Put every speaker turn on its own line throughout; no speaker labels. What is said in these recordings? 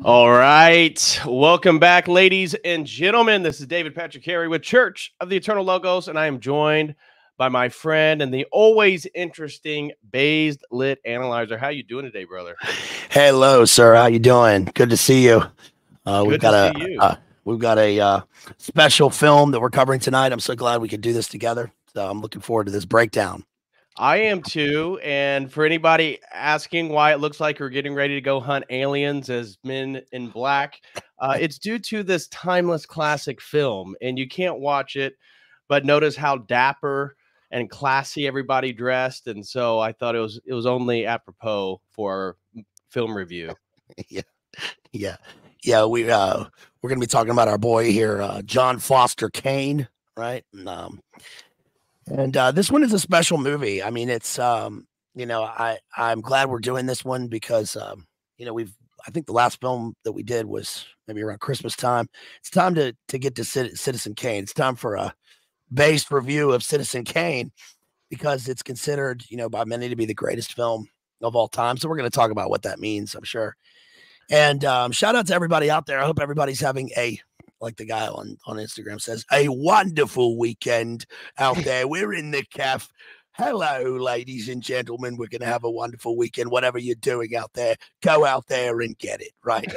All right. Welcome back, ladies and gentlemen. This is David Patrick Carey with Church of the Eternal Logos, and I am joined by my friend and the always interesting Bazed Lit Analyzer. How you doing today, brother?
Hello, sir. How you doing? Good to see you. We've got a special film that we're covering tonight. I'm so glad we could do this together. So I'm looking forward to this breakdown.
I am too. And for anybody asking why it looks like we're getting ready to go hunt aliens as men in black, it's due to this timeless classic film. And you can't watch it, but notice how dapper and classy everybody dressed. And so I thought it was only apropos for film review.
Yeah. We're going to be talking about our boy here, John Foster Kane, right? And this one is a special movie. I mean, it's I'm glad we're doing this one because I think the last film that we did was maybe around Christmas time. It's time to get to Citizen Kane. It's time for a based review of Citizen Kane because it's considered, by many to be the greatest film of all time. So we're going to talk about what that means, I'm sure. And shout out to everybody out there. I hope everybody's having like the guy on Instagram says, a wonderful weekend out there. We're in the cafe. Hello, ladies and gentlemen. We're going to have a wonderful weekend. Whatever you're doing out there, go out there and get it, right?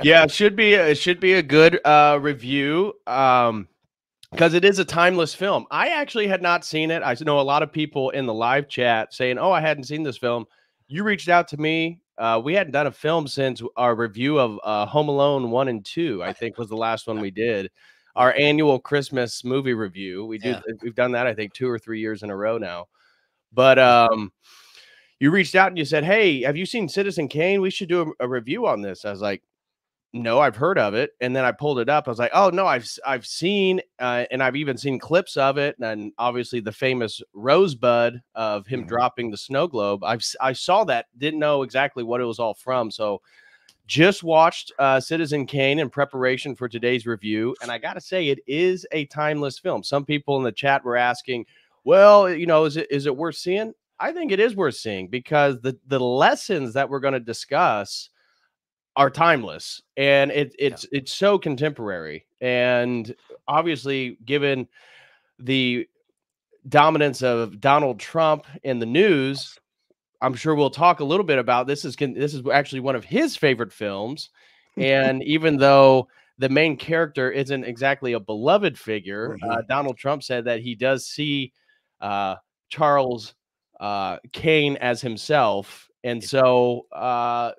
Yeah, it should be a good review because it is a timeless film. I actually had not seen it. I know a lot of people in the live chat saying, oh, I hadn't seen this film. You reached out to me. We hadn't done a film since our review of Home Alone 1 and 2, I think was the last one we did. Our annual Christmas movie review. We've done that, I think, 2 or 3 years in a row now. But you reached out and you said, hey, have you seen Citizen Kane? We should do a review on this. I was like, no, I've heard of it. And then I pulled it up. I was like, oh, no, I've seen and I've even seen clips of it. And obviously the famous rosebud of him dropping the snow globe. I saw that, didn't know exactly what it was all from. So just watched Citizen Kane in preparation for today's review. And I got to say, it is a timeless film. Some people in the chat were asking, well, is it worth seeing? I think it is worth seeing because the lessons that we're going to discuss are timeless, and it's so contemporary. And obviously, given the dominance of Donald Trump in the news, I'm sure we'll talk a little bit about this. This is actually one of his favorite films, and even though the main character isn't exactly a beloved figure, Donald Trump said that he does see Charles Kane as himself. And so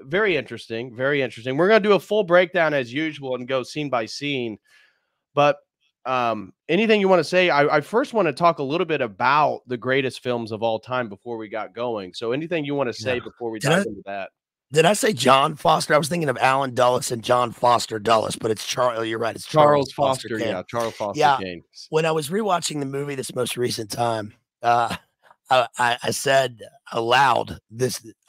very interesting, very interesting. We're going to do a full breakdown as usual and go scene by scene. But anything you want to say? I first want to talk a little bit about the greatest films of all time before we got going. So anything you want to say before we dive into that?
Did I say John Foster? I was thinking of Alan Dulles and John Foster Dulles, but it's Charles. You're right. It's Charles Foster Kane.
Yeah, Charles Foster Kane.
When I was rewatching the movie this most recent time, I said aloud,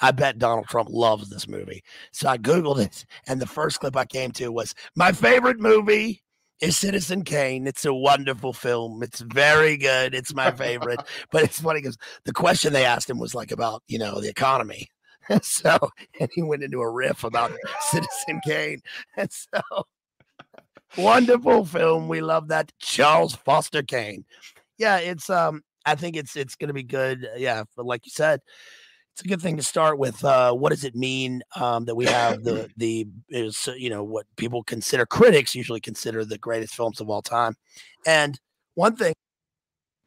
I bet Donald Trump loves this movie. So I Googled it, and the first clip I came to was my favorite movie is Citizen Kane. It's a wonderful film. It's very good. It's my favorite. But it's funny because the question they asked him was like about, you know, the economy. So, and he went into a riff about Citizen Kane. And so, wonderful film. We love that. Charles Foster Kane. Yeah, it's I think it's going to be good. Yeah, but like you said, it's a good thing to start with. What does it mean that we have the is you know what people consider, critics usually consider, the greatest films of all time? And one thing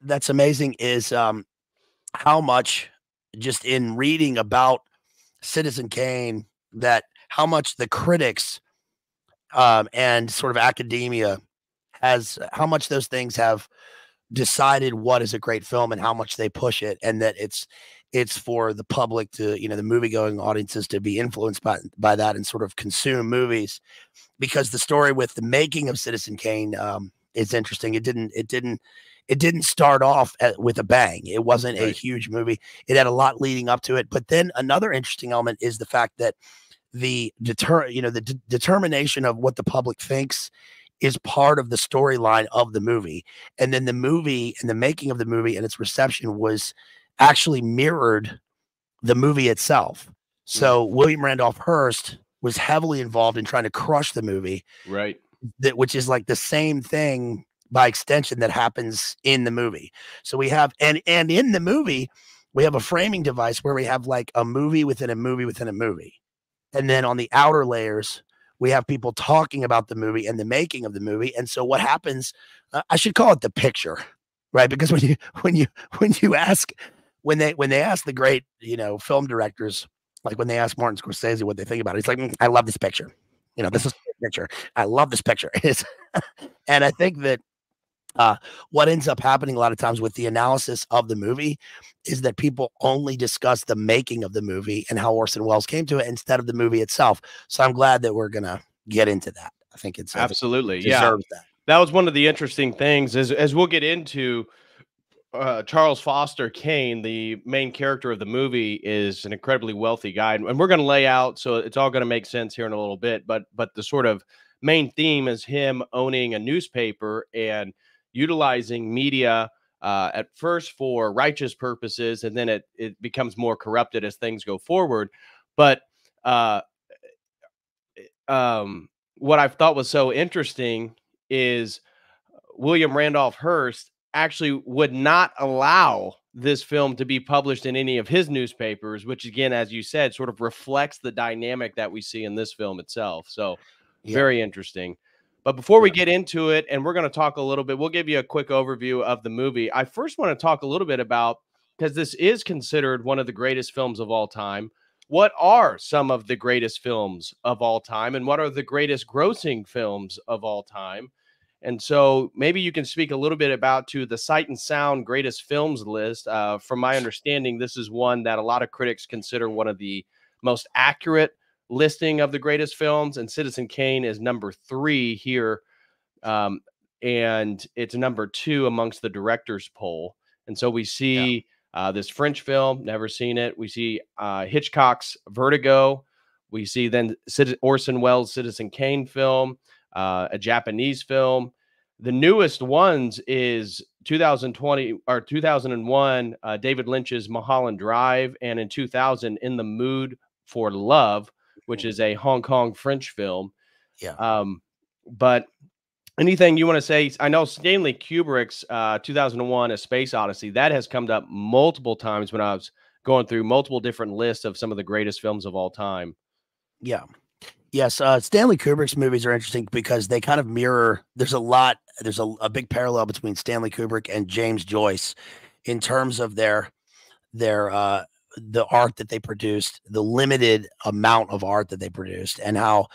that's amazing is how much, just in reading about Citizen Kane, that how much the critics and sort of academia has, how much those things have decided what is a great film and how much they push it, and that it's for the public to, you know, the movie going audiences to be influenced by that and sort of consume movies. Because the story with the making of Citizen Kane is interesting. It didn't start off with a bang. It wasn't a huge movie. It had a lot leading up to it. But then another interesting element is the fact that the determination of what the public thinks is part of the storyline of the movie. And then the movie and the making of the movie and its reception was actually mirrored the movie itself. So William Randolph Hearst was heavily involved in trying to crush the movie,
Right.
which is like the same thing by extension that happens in the movie. So we have, and in the movie, we have a framing device where we have like a movie within a movie within a movie. And then on the outer layers, we have people talking about the movie and the making of the movie. And so what happens, I should call it the picture, right? Because when you ask, when they ask the great, you know, film directors, like when they ask Martin Scorsese what they think about it, he's like, I love this picture. You know, this is a picture. I love this picture. And I think that what ends up happening a lot of times with the analysis of the movie is that people only discuss the making of the movie and how Orson Welles came to it instead of the movie itself. So I'm glad that we're going to get into that. I think it's
absolutely,
it deserves that.
That was one of the interesting things, as we'll get into. Charles Foster Kane, the main character of the movie, is an incredibly wealthy guy, and we're going to lay out, so it's all going to make sense here in a little bit. But the sort of main theme is him owning a newspaper and utilizing media at first for righteous purposes, and then it becomes more corrupted as things go forward. But what I thought was so interesting is William Randolph Hearst actually would not allow this film to be published in any of his newspapers, which again, as you said, sort of reflects the dynamic that we see in this film itself. So very interesting. But before we get into it, and we're going to talk a little bit, we'll give you a quick overview of the movie. I first want to talk a little bit about, because this is considered one of the greatest films of all time, what are some of the greatest films of all time, and what are the greatest grossing films of all time? And so maybe you can speak a little bit about to the Sight and Sound greatest films list. From my understanding, this is one that a lot of critics consider one of the most accurate listing of the greatest films, and Citizen Kane is number 3 here. And it's number 2 amongst the director's poll. And so we see this French film, never seen it. We see Hitchcock's Vertigo. We see then Orson Welles' Citizen Kane film, a Japanese film. The newest ones is 2020 or 2001, David Lynch's Mulholland Drive, and in 2000, In the Mood for Love, which is a Hong Kong French film. But anything you want to say? I know Stanley Kubrick's 2001, A Space Odyssey, that has come up multiple times when I was going through multiple different lists of some of the greatest films of all time.
Yeah. Yes, Stanley Kubrick's movies are interesting because they kind of mirror. There's a big parallel between Stanley Kubrick and James Joyce in terms of their the art that they produced, the limited amount of art that they produced, and how,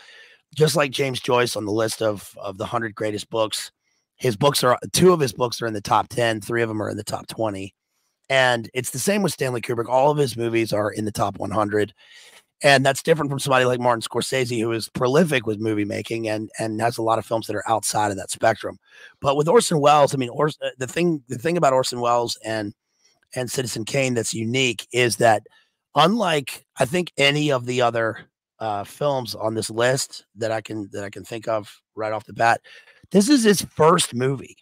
just like James Joyce on the list of the 100 greatest books, his books are 2 of his books are in the top 10, 3 of them are in the top 20, and it's the same with Stanley Kubrick. All of his movies are in the top 100. And that's different from somebody like Martin Scorsese, who is prolific with movie making and has a lot of films that are outside of that spectrum. But with Orson Welles, I mean, the thing about Orson Welles and Citizen Kane that's unique is that, unlike I think any of the other films on this list that I can think of right off the bat, This is his first movie.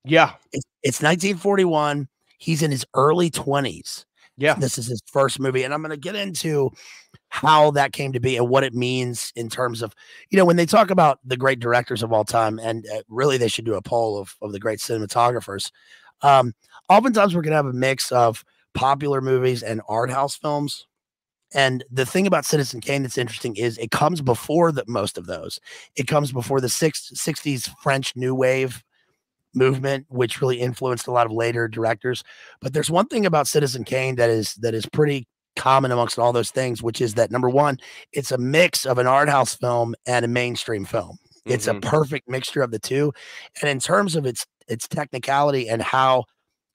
Yeah.
It's 1941. He's in his early 20s.
Yeah.
This is his first movie. And I'm going to get into how that came to be and what it means in terms of, when they talk about the great directors of all time, and really they should do a poll of the great cinematographers. Oftentimes we're going to have a mix of popular movies and art house films. And the thing about Citizen Kane that's interesting is it comes before most of those. It comes before the 60s French New Wave movement, which really influenced a lot of later directors. But there's one thing about Citizen Kane that is pretty common amongst all those things, which is that, number one, it's a mix of an art house film and a mainstream film. It's a perfect mixture of the two. And in terms of its technicality and how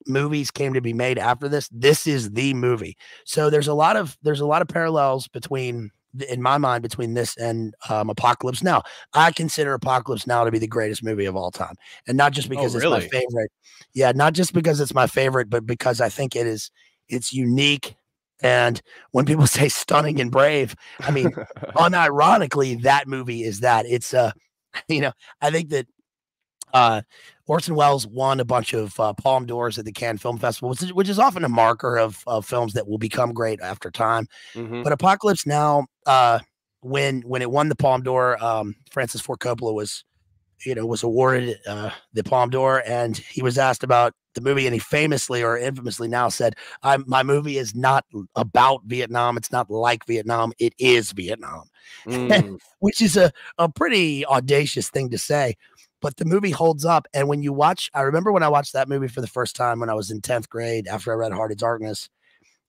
movies came to be made after this is the movie. So there's a lot of parallels in my mind between this and Apocalypse Now. I consider Apocalypse Now to be the greatest movie of all time, and not just because it's my favorite. Yeah, not just because it's my favorite, but because I think it's unique. And when people say stunning and brave, I mean, unironically, that movie is that. It's I think that Orson Welles won a bunch of Palme d'Ors at the Cannes Film Festival, which is often a marker of films that will become great after time. But Apocalypse Now, when it won the Palme d'Or, Francis Ford Coppola was awarded the Palme d'Or, and he was asked about the movie, and he famously or infamously now said, my movie is not about Vietnam. It's not like Vietnam. It is Vietnam, which is a pretty audacious thing to say. But the movie holds up. And when you watch, I remember when I watched that movie for the first time when I was in 10th grade after I read Heart of Darkness.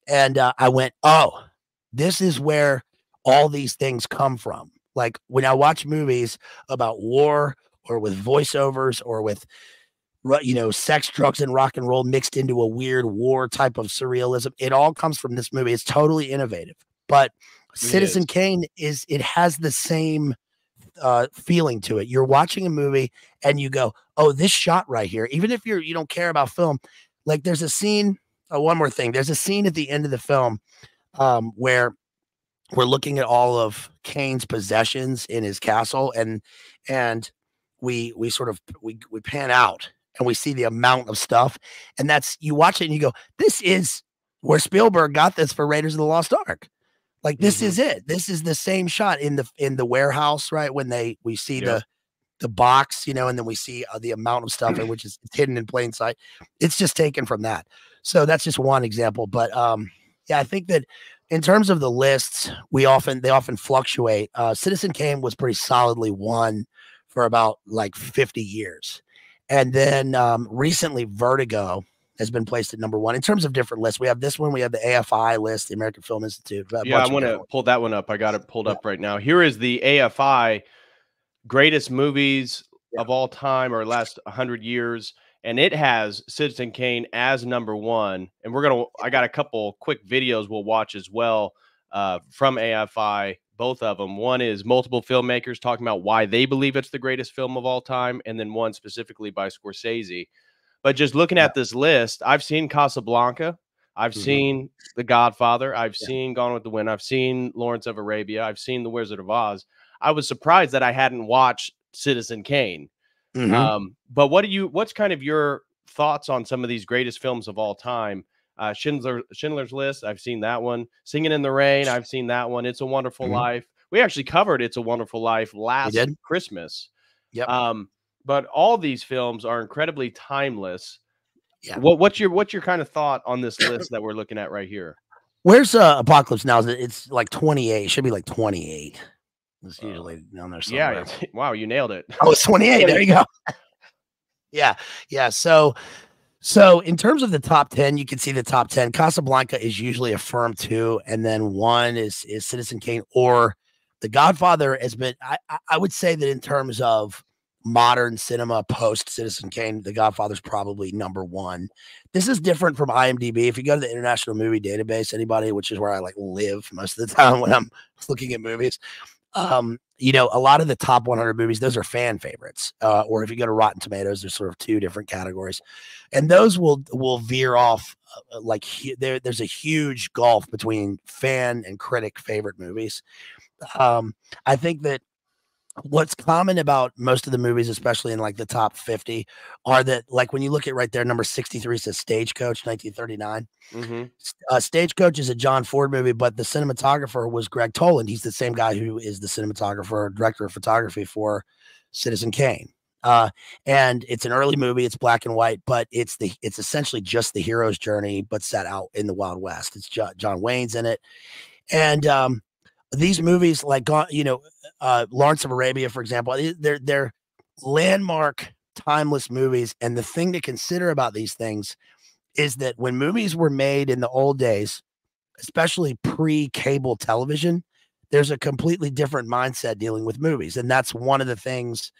And I went, oh, this is where all these things come from. Like when I watch movies about war or with voiceovers or with, sex, drugs, and rock and roll mixed into a weird war type of surrealism, it all comes from this movie. It's totally innovative. But Citizen Kane it has the same feeling to it. You're watching a movie and you go, oh, this shot right here, even if you don't care about film, like there's a scene. One more thing. There's a scene at the end of the film where we're looking at all of Kane's possessions in his castle, and we pan out and we see the amount of stuff, and you watch it and you go, this is where Spielberg got this for Raiders of the Lost Ark. Like this is it. This is the same shot in the warehouse, right? When we see the box, and then we see the amount of stuff, and which is hidden in plain sight. It's just taken from that. So that's just one example. But I think that in terms of the lists, they often fluctuate. Citizen Kane was pretty solidly one for about like 50 years, and then recently Vertigo has been placed at number one in terms of different lists. We have this one. We have the AFI list, the American Film Institute.
Yeah, I want to pull that one up. I got it pulled up right now. Here is the AFI greatest movies of all time or last 100 years. And it has Citizen Kane as number one. And I got a couple quick videos we'll watch as well from AFI, both of them. One is multiple filmmakers talking about why they believe it's the greatest film of all time. And then one specifically by Scorsese. But just looking at this list, I've seen Casablanca. I've seen The Godfather. I've seen Gone with the Wind. I've seen Lawrence of Arabia. I've seen The Wizard of Oz. I was surprised that I hadn't watched Citizen Kane. But what's kind of your thoughts on some of these greatest films of all time? Schindler's List. I've seen that one. Singing in the Rain. I've seen that one. It's a Wonderful Life. We actually covered It's a Wonderful Life last Christmas.
Yep.
But all these films are incredibly timeless. Yeah. What's your kind of thought on this list that we're looking at right here?
Where's Apocalypse Now? It's like 28. It should be like 28. It's usually down there somewhere.
Yeah. Wow, you nailed it.
Oh, it's 28. There you go. Yeah. So in terms of the top 10, you can see the top 10. Casablanca is usually a firm 2, and then 1 is Citizen Kane, or The Godfather has been. I would say that in terms of modern cinema post Citizen Kane, The Godfather is probably number 1. This is different from IMDb. If you go to the International Movie Database, which is where I live most of the time when I'm looking at movies, a lot of the top 100 movies, those are fan favorites. Or if you go to Rotten Tomatoes, there's sort of 2 different categories, and those will veer off. There's a huge gulf between fan and critic favorite movies. I think that what's common about most of the movies, especially in like the top 50, are that like when you look at right there, number 63 says Stagecoach, 1939.
Mm-hmm.
Stagecoach is a John Ford movie, but the cinematographer was Greg Toland. He's the same guy who is the cinematographer, director of photography for Citizen Kane. And it's an early movie. It's black and white, but it's essentially just the hero's journey, but set out in the Wild West. It's John Wayne's in it, and these movies, like Lawrence of Arabia, for example, they're landmark, timeless movies. And the thing to consider about these things is that when movies were made in the old days, especially pre-cable television, there's a completely different mindset dealing with movies, and that's one of the things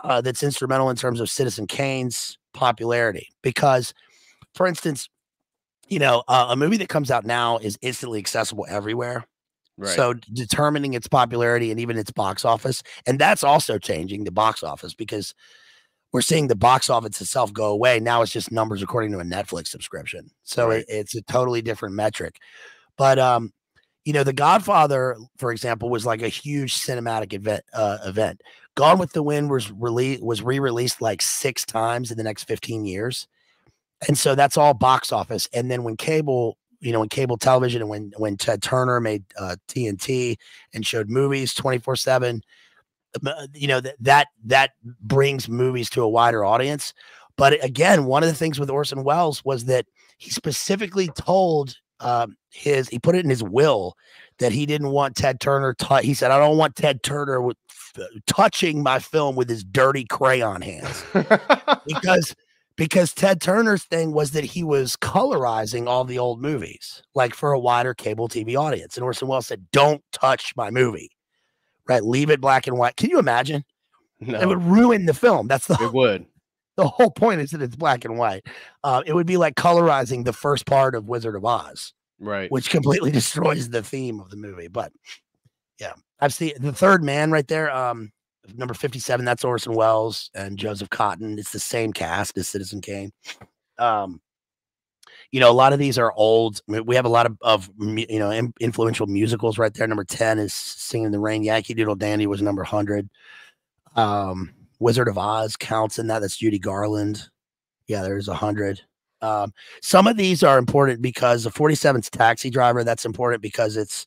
that's instrumental in terms of Citizen Kane's popularity. Because, for instance, a movie that comes out now is instantly accessible everywhere.
Right.
So determining its popularity and even its box office, and that's also changing the box office, because we're seeing the box office itself go away. Now it's just numbers according to a Netflix subscription. So
Right.
it's a totally different metric. But The Godfather, for example, was like a huge cinematic event. Gone with the Wind was re-released like 6 times in the next 15 years. And so that's all box office. And then when cable television, and when Ted Turner made TNT and showed movies 24/7, that brings movies to a wider audience. But again, one of the things with Orson Welles was that he specifically told he put it in his will that he didn't want Ted Turner. He said, "I don't want Ted Turner touching my film with his dirty crayon hands," because Ted Turner's thing was that he was colorizing all the old movies, like for a wider cable TV audience. And Orson Welles said, "Don't touch my movie, right? Leave it black and white." Can you imagine?
No.
It would ruin the film.
It would.
The whole point is that it's black and white. It would be like colorizing the first part of Wizard of Oz,
right?
Which completely destroys the theme of the movie. But yeah, I've seen The Third Man right there. Number 57, that's Orson Welles and Joseph Cotten. It's the same cast as Citizen Kane. A lot of these are old. We have a lot of influential musicals right there. Number 10 is Singing in the Rain. Yankee Doodle Dandy was number 100. Wizard of Oz counts in that. That's Judy Garland. Yeah, there's 100. Some of these are important because the 47's Taxi Driver. That's important because it's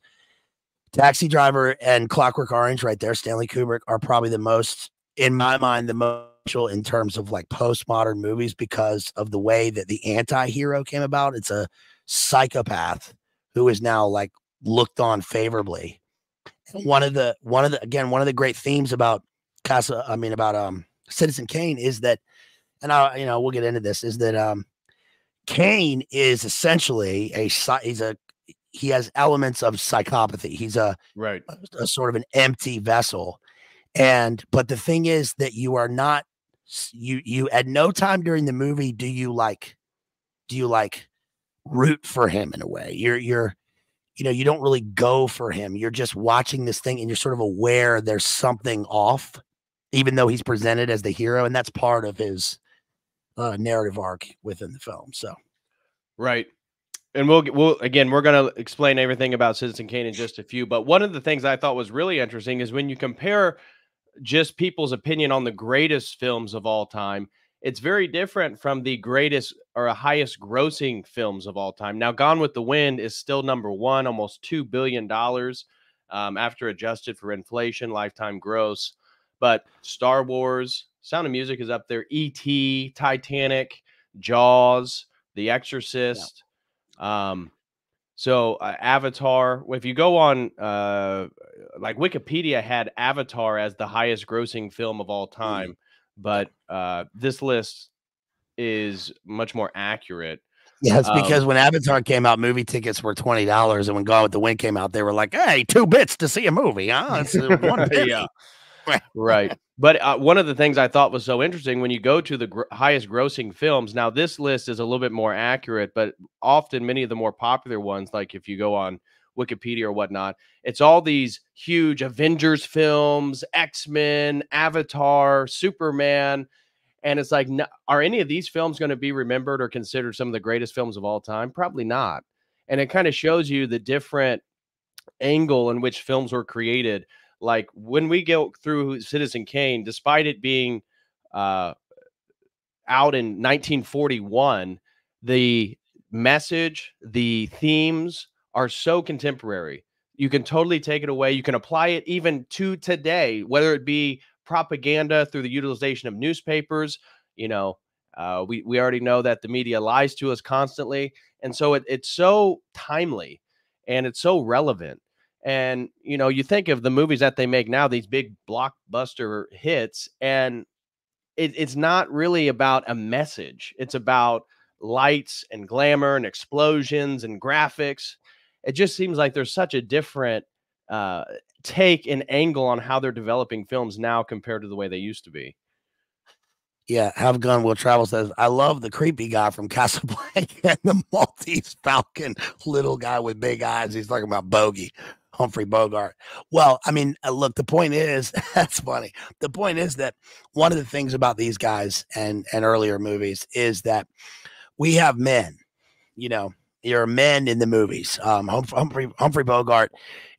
Taxi Driver and Clockwork Orange right there. Stanley Kubrick are probably the most, in my mind, the most in terms of like postmodern movies because of the way that the anti-hero came about. It's a psychopath who is now like looked on favorably. One of the great themes about Citizen Kane is that, and we'll get into this, is that Kane is essentially he has elements of psychopathy. He's a sort of an empty vessel. But the thing is that you are not, you at no time during the movie do you root for him in a way. You don't really go for him. You're just watching this thing and you're sort of aware there's something off, even though he's presented as the hero. And that's part of his narrative arc within the film. So,
right. And we're going to explain everything about Citizen Kane in just a few. But one of the things I thought was really interesting is when you compare just people's opinion on the greatest films of all time, it's very different from the greatest or highest grossing films of all time. Now, Gone with the Wind is still number 1, almost $2 billion after adjusted for inflation, lifetime gross. But Star Wars, Sound of Music is up there. E.T., Titanic, Jaws, The Exorcist. Yeah. Avatar, if you go on, like Wikipedia had Avatar as the highest grossing film of all time, but this list is much more accurate.
Yeah, it's because when Avatar came out, movie tickets were $20, and when Gone with the Wind came out, they were like, "Hey, 2 bits to see a movie, huh? It's 1 penny."
Yeah. Right. But one of the things I thought was so interesting when you go to the highest grossing films, now this list is a little bit more accurate, but often many of the more popular ones, like if you go on Wikipedia or whatnot, it's all these huge Avengers films, X-Men, Avatar, Superman. And it's like, are any of these films going to be remembered or considered some of the greatest films of all time? Probably not. And it kind of shows you the different angle in which films were created. Like when we go through Citizen Kane, despite it being uh, out in 1941, the message, the themes are so contemporary. You can totally take it away. You can apply it even to today, whether it be propaganda through the utilization of newspapers. You know, we already know that the media lies to us constantly, and so it's so timely and it's so relevant. And you know, you think of the movies that they make now, these big blockbuster hits, and it's not really about a message. It's about lights and glamour and explosions and graphics. It just seems like there's such a different uh, take and angle on how they're developing films now compared to the way they used to be.
Yeah, Have Gun Will Travel says, I love the creepy guy from Casablanca and the Maltese Falcon, little guy with big eyes. He's talking about Bogey, Humphrey Bogart. Well, I mean, look, the point is, that's funny. The point is that one of the things about these guys and earlier movies is that we have men, you know, there are men in the movies. Humphrey Bogart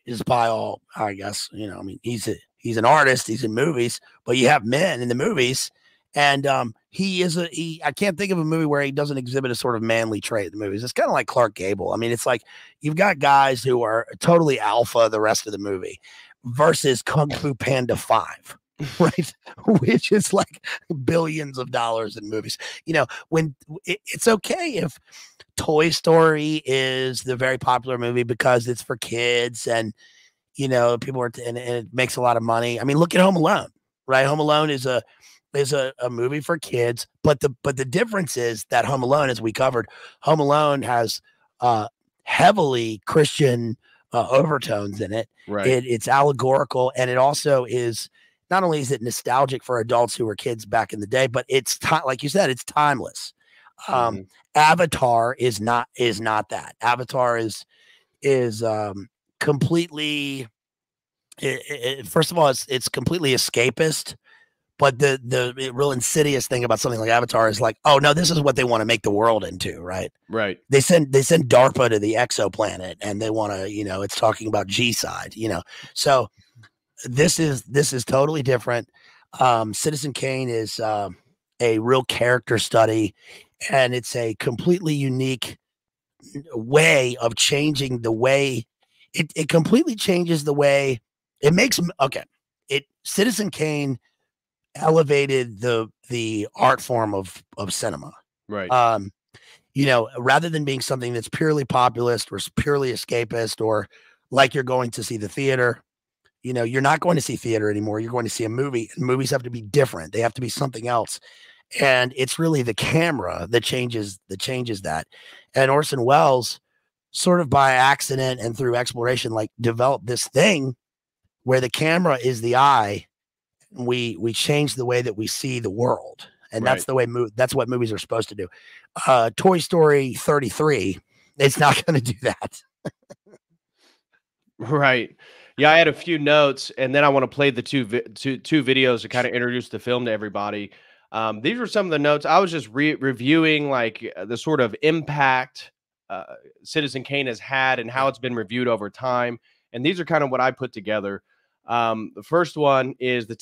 is by all, I guess, you know, I mean, he's an artist, he's in movies, but you have men in the movies. And I can't think of a movie where he doesn't exhibit a sort of manly trait in the movies. It's kind of like Clark Gable. I mean, it's like you've got guys who are totally alpha the rest of the movie versus Kung Fu Panda 5, right? Which is like billions of dollars in movies. You know, when it's okay if Toy Story is the very popular movie because it's for kids and, you know, people are, and it makes a lot of money. I mean, look at Home Alone, right? Home Alone is a movie for kids, but the difference is that Home Alone, as we covered, Home Alone has heavily Christian overtones in it.
Right.
It's allegorical, and it also is not only is it nostalgic for adults who were kids back in the day, but it's like you said, it's timeless. Avatar is not that. Avatar is completely. First of all, it's completely escapist. But the real insidious thing about something like Avatar is like, oh no, this is what they want to make the world into, right?
Right.
They send DARPA to the exoplanet, and they want to, you know, it's talking about G-side, you know. So this is totally different. Citizen Kane is a real character study, and it's a completely unique way of changing the way it completely changes the way it makes. Okay, Citizen Kane elevated the art form of cinema.
Right.
You know, rather than being something that's purely populist or purely escapist or like you're going to see the theater, you know, you're not going to see theater anymore. You're going to see a movie, and movies have to be different. They have to be something else. And it's really the camera that changes that. And Orson Welles, sort of by accident and through exploration, like developed this thing where the camera is the eye. We change the way that we see the world, and
Right.
that's the way that's what movies are supposed to do. Toy Story 33, it's not going to do that.
Right. Yeah, I had a few notes, and then I want to play the two videos to kind of introduce the film to everybody. These were some of the notes. I was just reviewing like the sort of impact Citizen Kane has had and how it's been reviewed over time. And these are kind of what I put together. The first one is the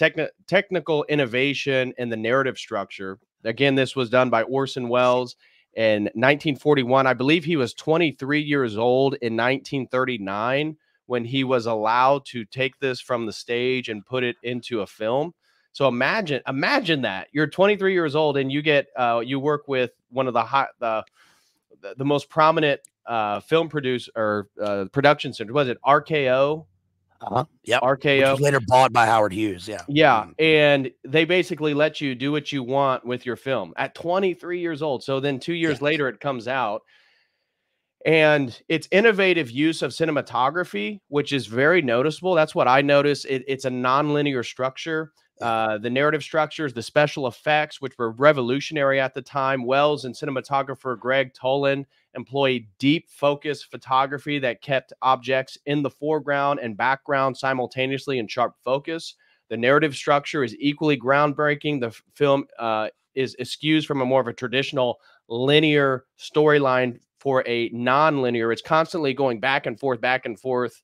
technical innovation and the narrative structure. Again, this was done by Orson Welles in 1941. I believe he was 23 years old in 1939 when he was allowed to take this from the stage and put it into a film. So imagine that you're 23 years old and you get you work with one of the most prominent film producer or production center. Was it RKO?
Yep.
RKO,
which was later bought by Howard Hughes. Yeah.
Yeah. And they basically let you do what you want with your film at 23 years old. So then 2 years later, it comes out. And it's innovative use of cinematography, which is very noticeable. That's what I noticed. It's a nonlinear structure. The narrative structures, the special effects, which were revolutionary at the time. Wells and cinematographer Greg Tolan employed deep focus photography that kept objects in the foreground and background simultaneously in sharp focus. The narrative structure is equally groundbreaking. The film is eschews from a more of a traditional linear storyline for a non-linear. It's constantly going back and forth, back and forth.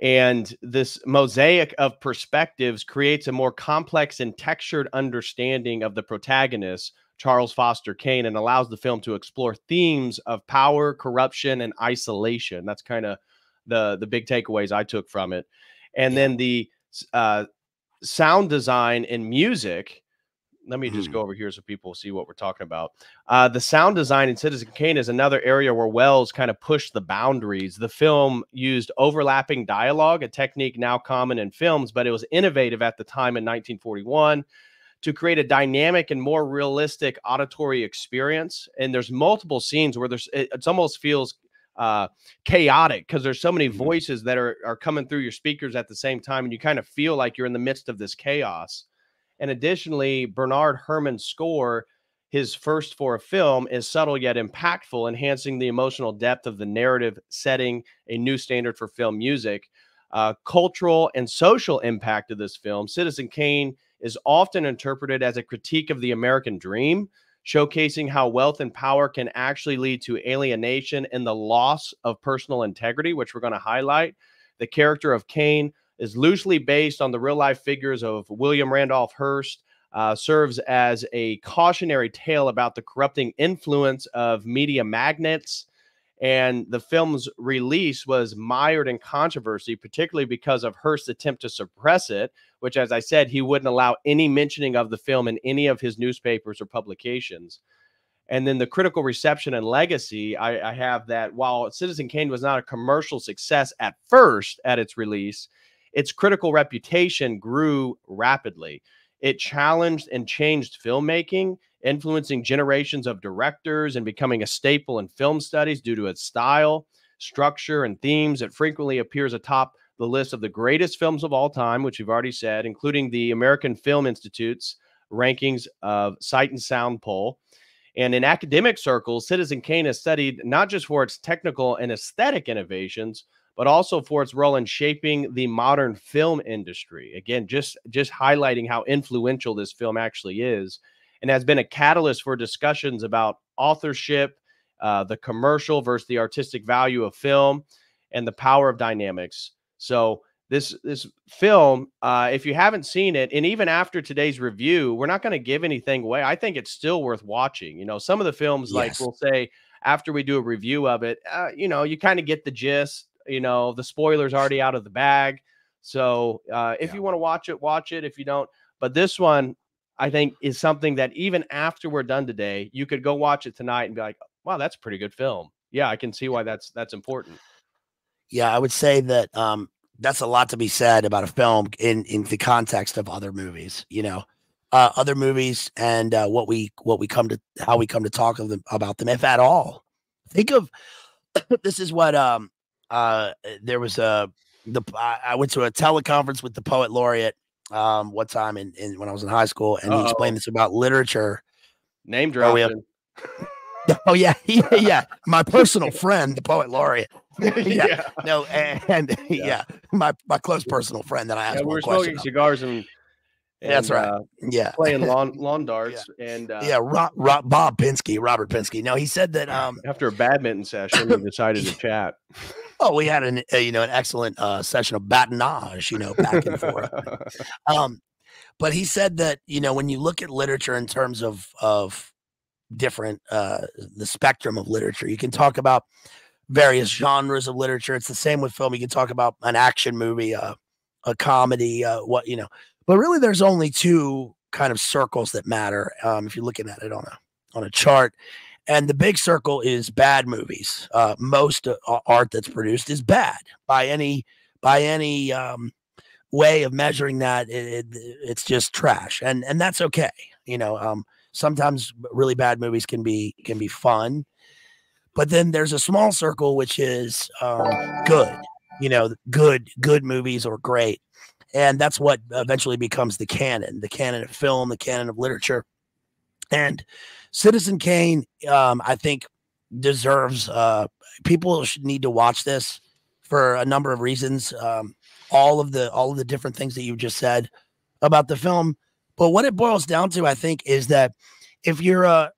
And this mosaic of perspectives creates a more complex and textured understanding of the protagonist, Charles Foster Kane, and allows the film to explore themes of power, corruption, and isolation. That's kind of the big takeaways I took from it. And then the uh, sound design and music. Let me just go over here so people see what we're talking about. The sound design in Citizen Kane is another area where Wells kind of pushed the boundaries. The film used overlapping dialogue, a technique now common in films, but it was innovative at the time in 1941 to create a dynamic and more realistic auditory experience. And there's multiple scenes where it almost feels chaotic because there's so many voices that are coming through your speakers at the same time, and you kind of feel like you're in the midst of this chaos. And additionally, Bernard Herrmann's score, his first for a film, is subtle yet impactful, enhancing the emotional depth of the narrative, setting a new standard for film music. Cultural and social impact of this film. Citizen Kane is often interpreted as a critique of the American dream, showcasing how wealth and power can actually lead to alienation and the loss of personal integrity, which we're going to highlight. The character of Kane is loosely based on the real-life figures of William Randolph Hearst, serves as a cautionary tale about the corrupting influence of media magnates. And the film's release was mired in controversy, particularly because of Hearst's attempt to suppress it, which, as I said, he wouldn't allow any mentioning of the film in any of his newspapers or publications. And then the critical reception and legacy, I have that while Citizen Kane was not a commercial success at first at its release, its critical reputation grew rapidly. It challenged and changed filmmaking, influencing generations of directors and becoming a staple in film studies due to its style, structure, and themes. It frequently appears atop the list of the greatest films of all time, which we've already said, including the American Film Institute's rankings of Sight and Sound poll. And in academic circles, Citizen Kane is studied not just for its technical and aesthetic innovations, but also for its role in shaping the modern film industry. Again, just highlighting how influential this film actually is, and has been a catalyst for discussions about authorship, the commercial versus the artistic value of film, and the power of dynamics. So this film, if you haven't seen it, and even after today's review, we're not going to give anything away. I think it's still worth watching. You know, some of the films, like we'll say after we do a review of it, you know, you kind of get the gist. You know, the spoiler's already out of the bag. So if you want to watch it. If you don't, but this one, I think, is something that even after we're done today, you could go watch it tonight and be like, wow, that's a pretty good film. Yeah, I can see why that's important.
Yeah, I would say that that's a lot to be said about a film in the context of other movies, you know, other movies and how we come to talk about them, if at all. Think of this is what there was I went to a teleconference with the poet laureate one time when I was in high school, and he explained this about literature.
Name dropping.
Oh yeah, yeah. My personal friend, the poet laureate. Yeah. No, and my close personal friend that I asked.
We were smoking cigars and
that's right.
Playing lawn darts and
Robert Pinsky. No, he said that
after a badminton session, we decided to chat.
Oh, we had an excellent session of badinage, you know, back and forth. But he said that, you know, when you look at literature in terms of different the spectrum of literature, you can talk about various genres of literature. It's the same with film. You can talk about an action movie, a comedy, but really there's only two kind of circles that matter if you're looking at it on a chart. And the big circle is bad movies. Most art that's produced is bad by any way of measuring that. It's just trash, and that's okay. You know, sometimes really bad movies can be fun, but then there's a small circle which is good. You know, good movies or great, and that's what eventually becomes the canon of film, the canon of literature, and Citizen Kane, I think, deserves. People should need to watch this for a number of reasons. All of the different things that you just said about the film, but what it boils down to, I think, is that if you're a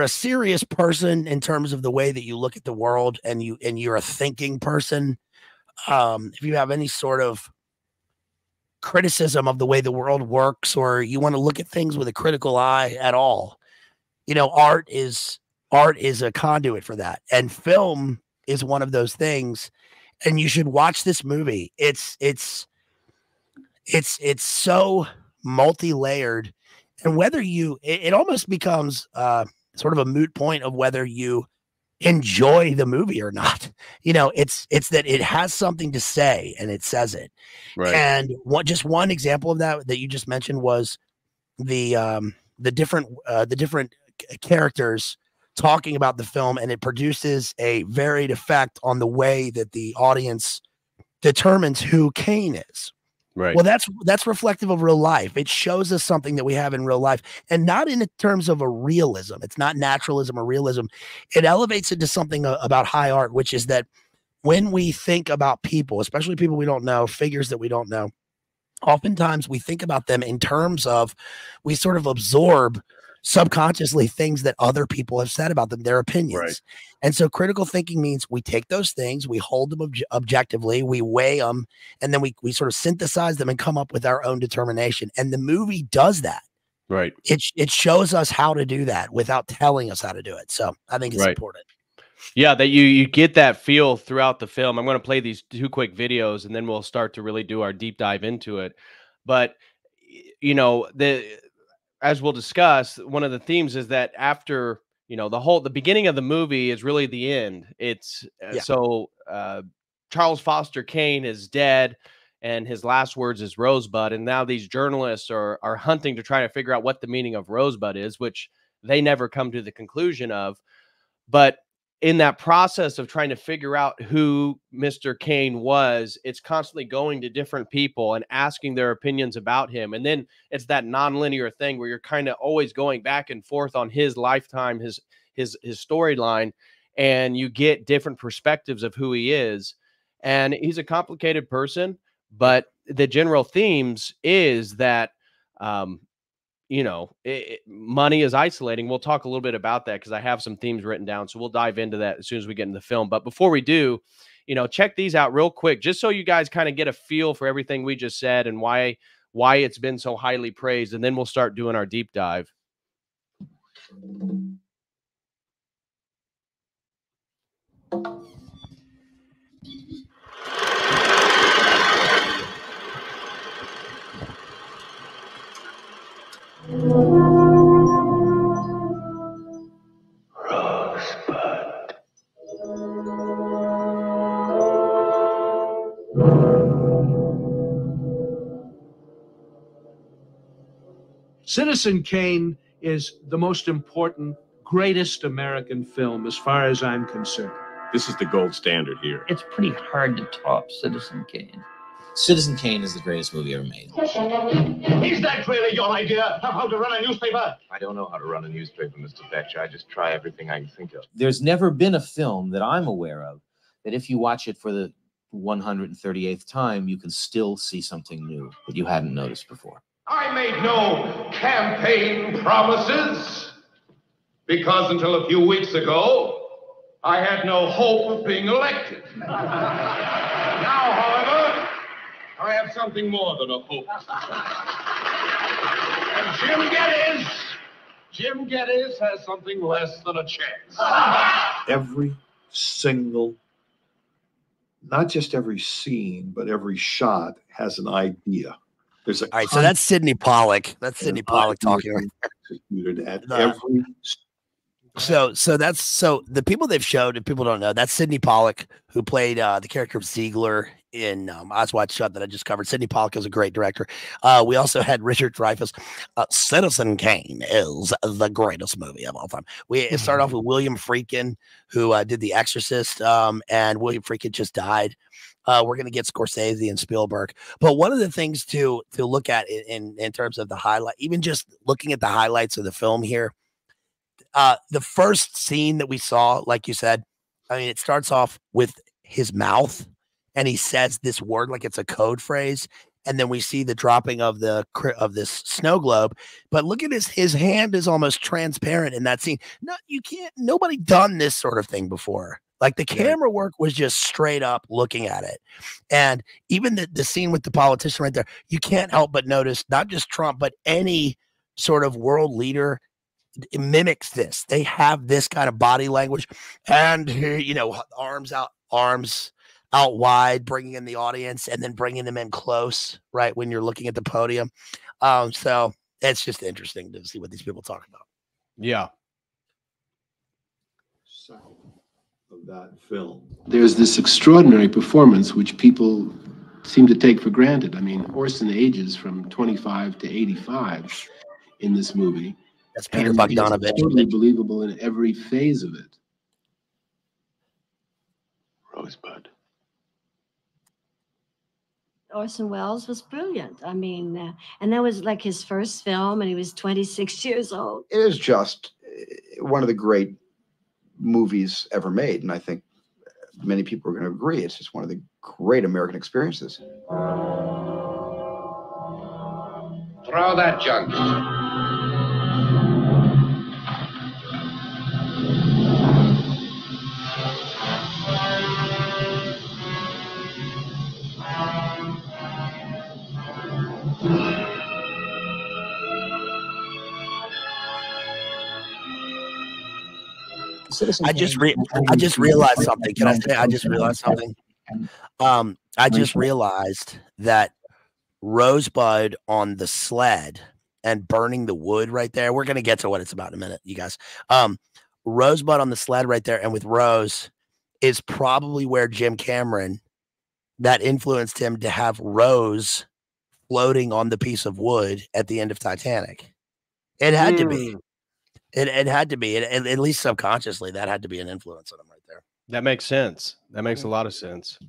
serious person in terms of the way that you look at the world, and you're a thinking person, if you have any sort of criticism of the way the world works, or you want to look at things with a critical eye at all, you know, art is a conduit for that. And film is one of those things. And you should watch this movie. It's so multi-layered. And whether it almost becomes sort of a moot point of whether you enjoy the movie or not. You know, it's that it has something to say and it says it.
Right.
And just one example of that you just mentioned was the different characters talking about the film, and it produces a varied effect on the way that the audience determines who Kane is.
Right.
Well, that's reflective of real life. It shows us something that we have in real life, and not in terms of a realism. It's not naturalism or realism. It elevates it to something about high art, which is that when we think about people, especially people we don't know, figures that we don't know, oftentimes we think about them in terms of, we sort of absorb subconsciously things that other people have said about them, their opinions.
Right.
And so critical thinking means we take those things, we hold them objectively, we weigh them, and then we sort of synthesize them and come up with our own determination. And the movie does that.
Right.
It shows us how to do that without telling us how to do it. So I think it's important.
Yeah, that you get that feel throughout the film. I'm going to play these 2 quick videos, and then we'll start to really do our deep dive into it. But you know, as we'll discuss, one of the themes is that after, you know, the beginning of the movie is really the end. It's Charles Foster Kane is dead, and his last words is Rosebud. And now these journalists are hunting to try to figure out what the meaning of Rosebud is, which they never come to the conclusion of. But in that process of trying to figure out who Mr. Kane was, it's constantly going to different people and asking their opinions about him. And then it's that nonlinear thing where you're kind of always going back and forth on his lifetime, his storyline, and you get different perspectives of who he is. And he's a complicated person, but the general themes is that, you know, money is isolating. We'll talk a little bit about that because I have some themes written down. So we'll dive into that as soon as we get into the film. But before we do, you know, check these out real quick, just so you guys kind of get a feel for everything we just said and why it's been so highly praised. And then we'll start doing our deep dive. Rosebud.
Citizen Kane is the most important, greatest American film as far as I'm concerned.
This is the gold standard here.
It's pretty hard to top Citizen Kane.
Citizen Kane is the greatest movie ever made.
Is that really your idea of how to run a newspaper?
I don't know how to run a newspaper, Mr. Thatcher. I just try everything I can think of.
There's never been a film that I'm aware of that if you watch it for the 138th time, you can still see something new that you hadn't noticed before.
I made no campaign promises because until a few weeks ago, I had no hope of being elected. Now, however, I have something more than a hope. And Jim Geddes has something less than a chance.
Every single, not just every scene, but every shot has an idea. There's a
all right, so that's Sidney Pollack. That's Sidney Pollack talking right
there. At every
So the people they've showed, if people don't know, that's Sidney Pollack, who played the character of Ziegler in Eyes Wide Shut that I just covered. Sidney Pollack is a great director. We also had Richard Dreyfuss. Citizen Kane is the greatest movie of all time. We start off with William Friedkin, who did The Exorcist, and William Friedkin just died. We're going to get Scorsese and Spielberg. But one of the things to look at in terms of the highlight, even just looking at the highlights of the film here, the first scene that we saw, like you said, I mean, it starts off with his mouth and he says this word like it's a code phrase. And then we see the dropping of this snow globe. But look at his hand is almost transparent in that scene. No, you can't. Nobody done this sort of thing before. Like the camera work was just straight up looking at it. And even the scene with the politician right there, you can't help but notice not just Trump, but any sort of world leader mimics this. They have this kind of body language and, you know, arms out wide, bringing in the audience and then bringing them in close, right, when you're looking at the podium. So it's just interesting to see what these people talk about.
Yeah.
Of that film.
There's this extraordinary performance which people seem to take for granted. I mean, Orson ages from 25 to 85 in this movie.
That's Peter Bogdanovich.
It's totally believable in every phase of it.
Rosebud.
Orson Welles was brilliant. I mean, and that was like his first film, and he was 26 years old.
It is just one of the great movies ever made, and I think many people are going to agree. It's just one of the great American experiences.
Throw that junk.
I just realized something. Can I say I just realized something? I just realized that Rosebud on the sled and burning the wood right there. We're gonna get to what it's about in a minute, you guys. Rosebud on the sled right there, and with Rose is probably where Jim Cameron that influenced him to have Rose floating on the piece of wood at the end of Titanic. It had to be. It had to be, at least subconsciously, that had to be an influence on him right there.
That makes sense. That makes a lot of sense.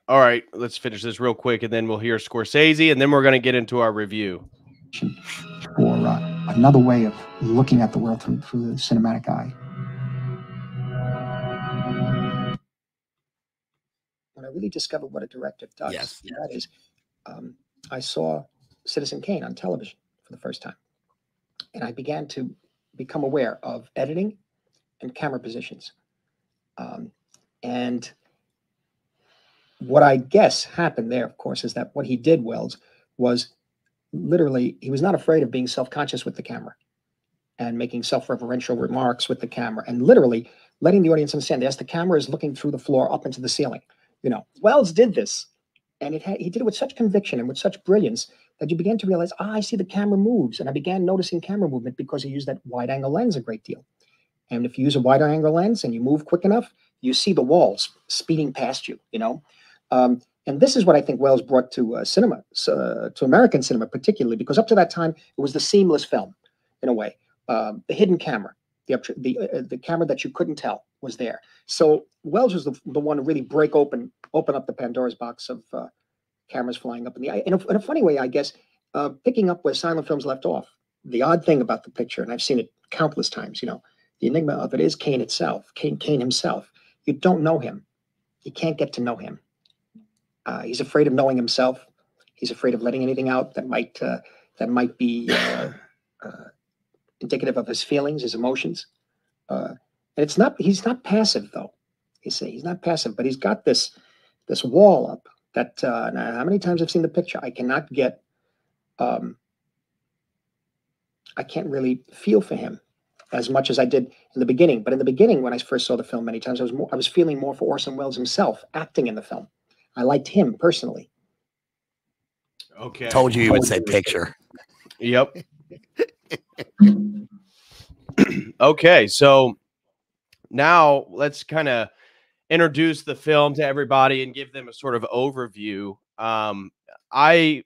All right, let's finish this real quick, and then we'll hear Scorsese, and then we're going to get into our review.
Or another way of looking at the world through the cinematic eye.
When I really discovered what a director does, that is, I saw Citizen Kane on television for the first time. And I began to become aware of editing and camera positions. And what I guess happened there, of course, is that what he did, Wells, was literally, he was not afraid of being self-conscious with the camera and making self-referential remarks with the camera and literally letting the audience understand, as the camera is looking through the floor up into the ceiling. You know, Wells did this, and he did it with such conviction and with such brilliance that you began to realize, I see the camera moves. And I began noticing camera movement because he used that wide angle lens a great deal. And if you use a wider angle lens and you move quick enough, you see the walls speeding past you, you know? And this is what I think Wells brought to cinema, to American cinema particularly, because up to that time, it was the seamless film in a way. The hidden camera, the camera that you couldn't tell was there. So Wells was the one to really open up the Pandora's box of cameras flying up in the air. In a funny way, I guess, picking up where silent films left off. The odd thing about the picture, and I've seen it countless times, you know, the enigma of it is Kane itself, Kane himself. You don't know him. You can't get to know him. He's afraid of knowing himself. He's afraid of letting anything out that might be indicative of his feelings, his emotions. And he's not passive though. He's not passive, but he's got this wall up that now how many times I've seen the picture, I cannot get, I can't really feel for him as much as I did in the beginning. But in the beginning, when I first saw the film many times, I was feeling more for Orson Welles himself acting in the film. I liked him personally.
Okay.
Told you would say picture.
Yep. Okay, so now let's kind of introduce the film to everybody and give them a sort of overview. I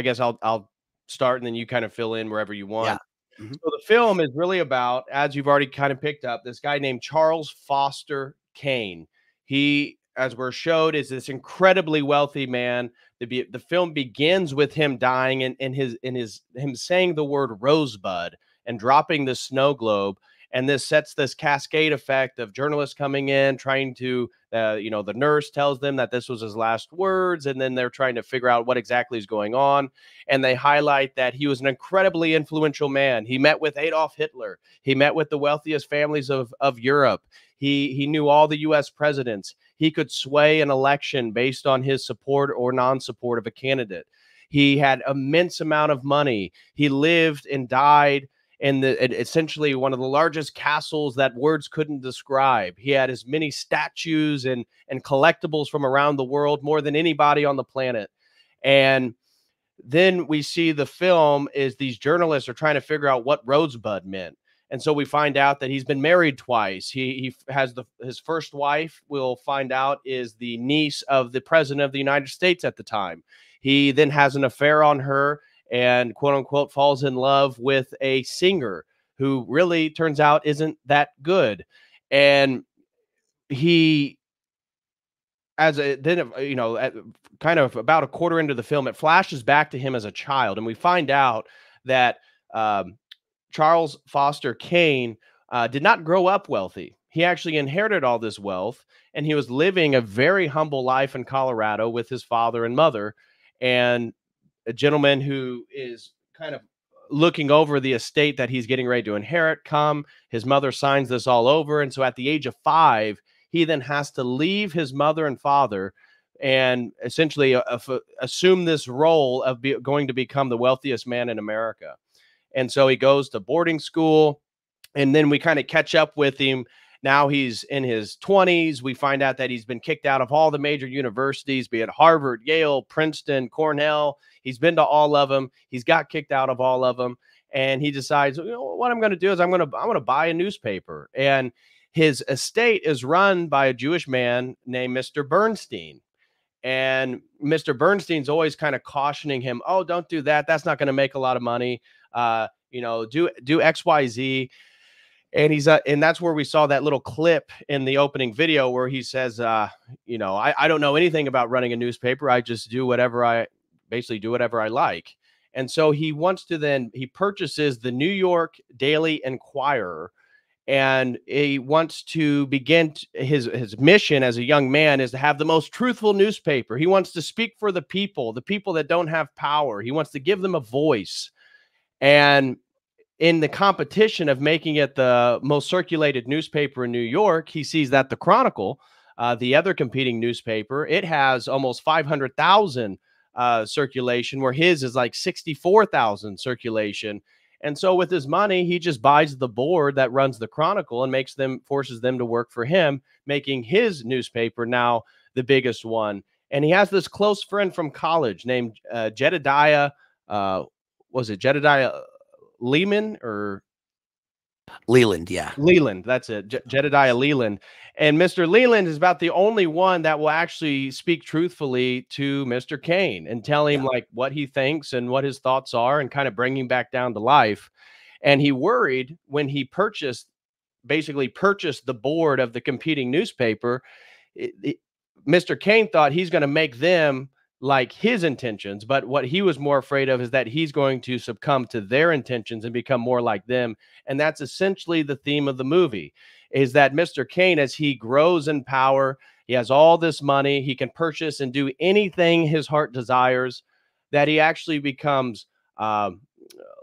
guess I'll start and then you kind of fill in wherever you want.
Yeah.
So the film is really about, as you've already kind of picked up, this guy named Charles Foster Kane. He, as we're showed, is this incredibly wealthy man. The film begins with him dying and him saying the word rosebud and dropping the snow globe. And this sets this cascade effect of journalists coming in, trying to You know, the nurse tells them that this was his last words, and then they're trying to figure out what exactly is going on. And they highlight that he was an incredibly influential man. He met with Adolf Hitler. He met with the wealthiest families of Europe. He knew all the U.S. presidents. He could sway an election based on his support or non-support of a candidate. He had immense amount of money. He lived and died in essentially one of the largest castles that words couldn't describe. He had as many statues and collectibles from around the world, more than anybody on the planet. And then we see the film is these journalists are trying to figure out what Rosebud meant. And so we find out that he's been married twice. He has his first wife, we'll find out, is the niece of the president of the United States at the time. He then has an affair on her and, quote unquote, falls in love with a singer who really turns out isn't that good. And he, you know, kind of about a quarter into the film, it flashes back to him as a child. And we find out that Charles Foster Kane did not grow up wealthy. He actually inherited all this wealth, and he was living a very humble life in Colorado with his father and mother. And a gentleman who is kind of looking over the estate that he's getting ready to inherit his mother signs this all over. And so at the age of 5, he then has to leave his mother and father and essentially assume this role of going to become the wealthiest man in America. And so he goes to boarding school, and then we kind of catch up with him. Now he's in his 20s. We find out that he's been kicked out of all the major universities, be it Harvard, Yale, Princeton, Cornell. He's been to all of them. He's got kicked out of all of them. And he decides, you know, what I'm going to do is I'm going to buy a newspaper. And his estate is run by a Jewish man named Mr. Bernstein. And Mr. Bernstein's always kind of cautioning him, oh, don't do that. That's not going to make a lot of money. You know, do X, Y, Z. And he's and that's where we saw that little clip in the opening video where he says, you know, I don't know anything about running a newspaper. I just do whatever I like. And so he purchases the New York Daily Enquirer, and he wants to begin his mission as a young man is to have the most truthful newspaper. He wants to speak for the people that don't have power. He wants to give them a voice. And in the competition of making it the most circulated newspaper in New York, he sees that the Chronicle, the other competing newspaper, it has almost 500,000 circulation, where his is like 64,000 circulation. And so with his money, he just buys the board that runs the Chronicle and forces them to work for him, making his newspaper now the biggest one. And he has this close friend from college named Jedediah. Was it Jedediah Leland or
Leland? Yeah,
Leland. That's it. Jedediah Leland. And Mr. Leland is about the only one that will actually speak truthfully to Mr. Kane and tell him like what he thinks and what his thoughts are and kind of bring him back down to life. And he worried when he basically purchased the board of the competing newspaper. Mr. Kane thought he's going to make them like his intentions, but what he was more afraid of is that he's going to succumb to their intentions and become more like them. And that's essentially the theme of the movie, is that Mr. Kane, as he grows in power, he has all this money, he can purchase and do anything his heart desires, that he actually becomes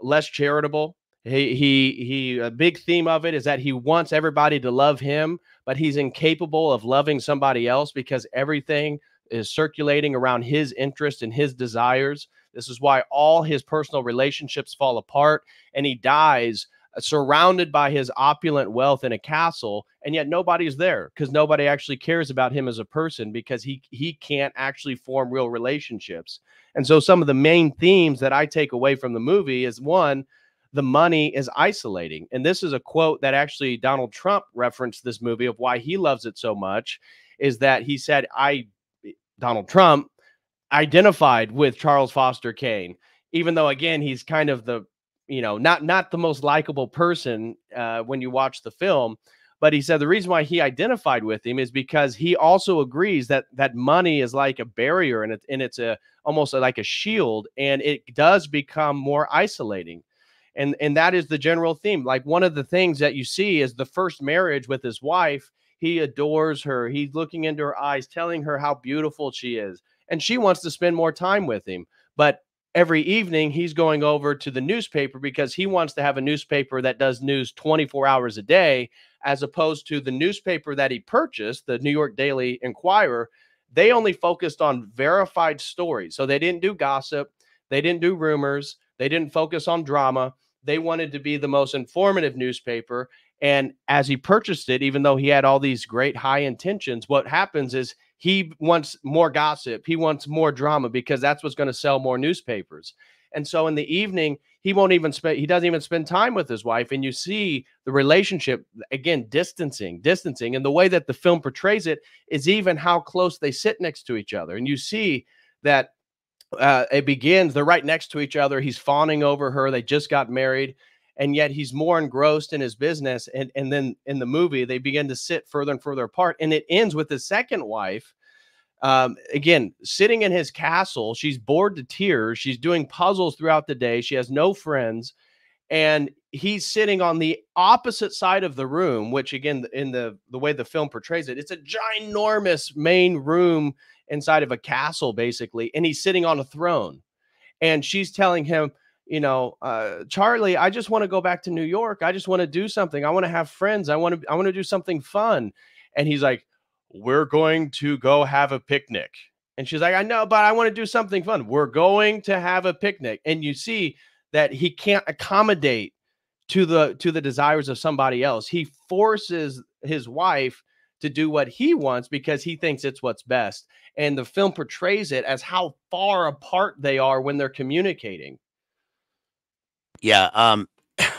less charitable. A big theme of it is that he wants everybody to love him, but he's incapable of loving somebody else because everything is circulating around his interest and his desires. This is why all his personal relationships fall apart, and he dies surrounded by his opulent wealth in a castle, and yet nobody's there because nobody actually cares about him as a person because he can't actually form real relationships. And so some of the main themes that I take away from the movie is, one, the money is isolating. And this is a quote that actually Donald Trump referenced this movie of why he loves it so much, is that he said, Donald Trump identified with Charles Foster Kane, even though, again, he's kind of the, you know, not the most likable person when you watch the film. But he said the reason why he identified with him is because he also agrees that money is like a barrier, and it's almost like a shield, and it does become more isolating. And that is the general theme. Like, one of the things that you see is the first marriage with his wife. He adores her. He's looking into her eyes, telling her how beautiful she is. And she wants to spend more time with him. But every evening he's going over to the newspaper because he wants to have a newspaper that does news 24 hours a day, as opposed to the newspaper that he purchased, the New York Daily Inquirer. They only focused on verified stories. So they didn't do gossip. They didn't do rumors. They didn't focus on drama. They wanted to be the most informative newspaper. And as he purchased it, even though he had all these great high intentions, what happens is he wants more gossip. He wants more drama because that's what's going to sell more newspapers. And so in the evening, he doesn't even spend time with his wife. And you see the relationship, again, distancing. And the way that the film portrays it is even how close they sit next to each other. And you see that it begins, they're right next to each other. He's fawning over her. They just got married. And yet he's more engrossed in his business. And then in the movie, they begin to sit further and further apart. And it ends with his second wife, again, sitting in his castle. She's bored to tears. She's doing puzzles throughout the day. She has no friends. And he's sitting on the opposite side of the room, which, again, in the way the film portrays it, it's a ginormous main room inside of a castle, basically. And he's sitting on a throne. And she's telling him, Charlie, I just want to go back to New York. I just want to do something. I want to have friends. I want to do something fun. And he's like, we're going to go have a picnic. And she's like, I know, but I want to do something fun. We're going to have a picnic. And you see that he can't accommodate to the desires of somebody else. He forces his wife to do what he wants because he thinks it's what's best. And the film portrays it as how far apart they are when they're communicating.
Yeah,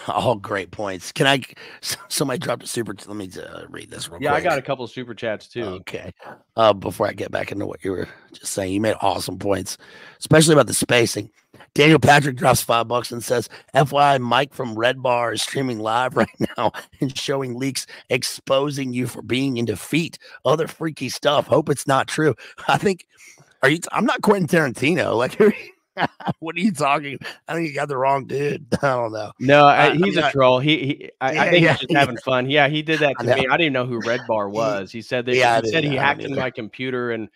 all great points. Somebody dropped a super, let me read this real quick.
Yeah, I got a couple of super chats too.
Okay. Before I get back into what you were just saying, you made awesome points, especially about the spacing. Daniel Patrick drops $5 and says, FYI, Mike from Red Bar is streaming live right now and showing leaks exposing you for being in defeat. Other freaky stuff. Hope it's not true. I'm not Quentin Tarantino. Like, what are you talking? I think you got the wrong dude. I don't know.
No, he's a troll. I think he's just having fun. Yeah, he did that to me. I didn't know who Red Bar was. He said that he said he hacked into my computer and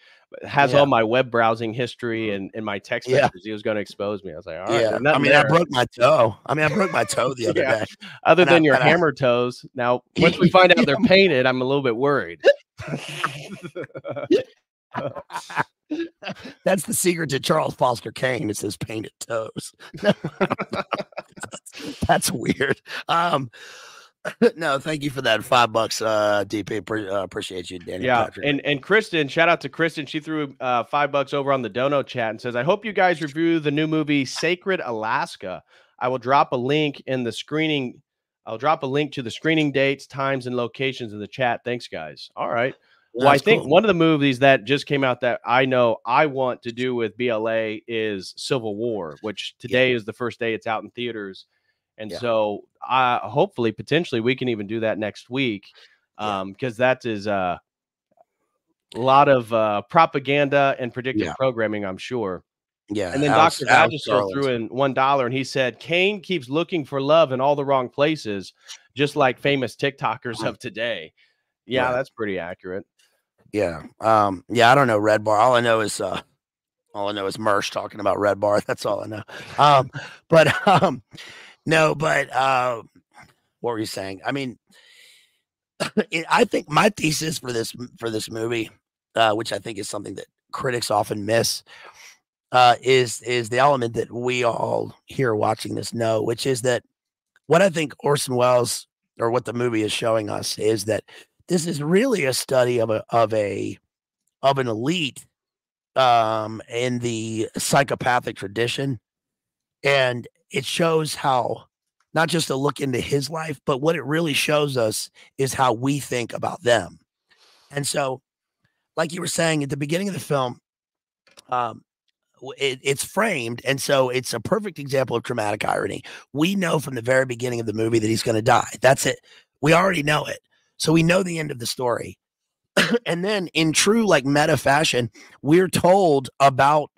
has all my web browsing history and my text messages. He was going to expose me. I was like, all right.
I broke my toe. I broke my toe the other day.
Other than your hammer toes. Now, once we find out they're painted, I'm a little bit worried.
That's the secret to Charles Foster Kane. It's his painted toes. That's weird. No, thank you for that $5, DP. Appreciate you, Daniel.
Yeah,
Patrick.
and Kristen, shout out to Kristen. She threw $5 over on the dono chat and says, I hope you guys review the new movie Sacred Alaska. I will drop a link in the screening. I'll drop a link to the screening dates, times, and locations in the chat. Thanks, guys. All right. Well, I think one of the movies that just came out that I know I want to do with BLA is Civil War, which today is the first day it's out in theaters. And so hopefully, potentially, we can even do that next week because that is a lot of propaganda and predictive programming, I'm sure.
Yeah.
And then Dr. Vagisil threw in $1 and he said, Kane keeps looking for love in all the wrong places, just like famous TikTokers of today. Yeah, that's pretty accurate.
Yeah. I don't know Red Bar. All I know is Mersh talking about Red Bar. That's all I know. What were you saying? I mean, I think my thesis for this movie, which I think is something that critics often miss, is the element that we all here watching this know, which is that what I think Orson Welles, or what the movie is showing us, is that this is really a study of an elite in the psychopathic tradition. And it shows how, not just a look into his life, but what it really shows us is how we think about them. And so, like you were saying at the beginning of the film, it's framed. And so it's a perfect example of dramatic irony. We know from the very beginning of the movie that he's going to die. That's it. We already know it. So we know the end of the story. And then in true meta fashion, we're told about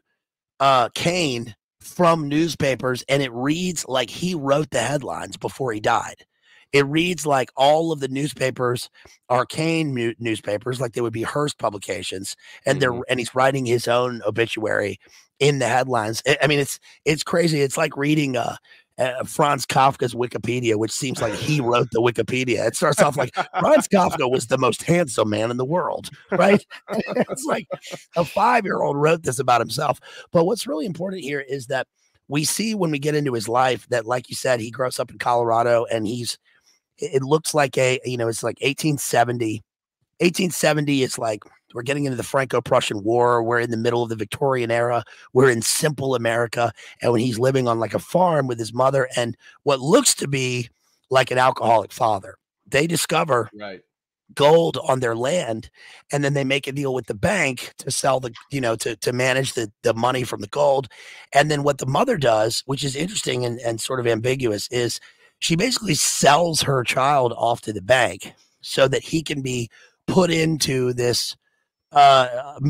Kane from newspapers, and it reads like he wrote the headlines before he died. It reads like all of the newspapers are Kane newspapers, like they would be Hearst publications, and he's writing his own obituary in the headlines. I mean, it's crazy. It's like reading Franz Kafka's Wikipedia, which seems like he wrote the Wikipedia. It starts off like Franz Kafka was the most handsome man in the world, right? It's like a 5-year-old wrote this about himself. But what's really important here is that we see when we get into his life that, like you said, he grows up in Colorado, and it looks like it's like 1870. 1870 is like we're getting into the Franco-Prussian War. We're in the middle of the Victorian era. We're in simple America. And when he's living on like a farm with his mother and what looks to be like an alcoholic father, they discover gold on their land. And then they make a deal with the bank to sell to manage the money from the gold. And then what the mother does, which is interesting and sort of ambiguous, is she basically sells her child off to the bank so that he can be put into this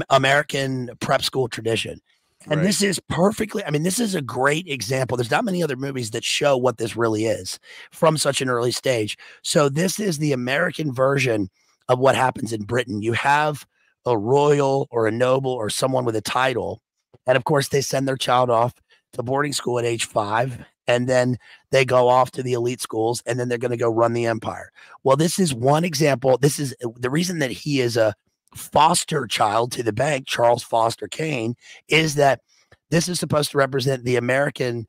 American prep school tradition. And this is perfectly, I mean, this is a great example. There's not many other movies that show what this really is from such an early stage. So this is the American version of what happens in Britain. You have a royal or a noble or someone with a title. And of course, they send their child off to boarding school at age 5. And then they go off to the elite schools, and then they're going to go run the empire. Well, this is one example. This is the reason that he is a foster child to the bank, Charles Foster Kane, is that this is supposed to represent the American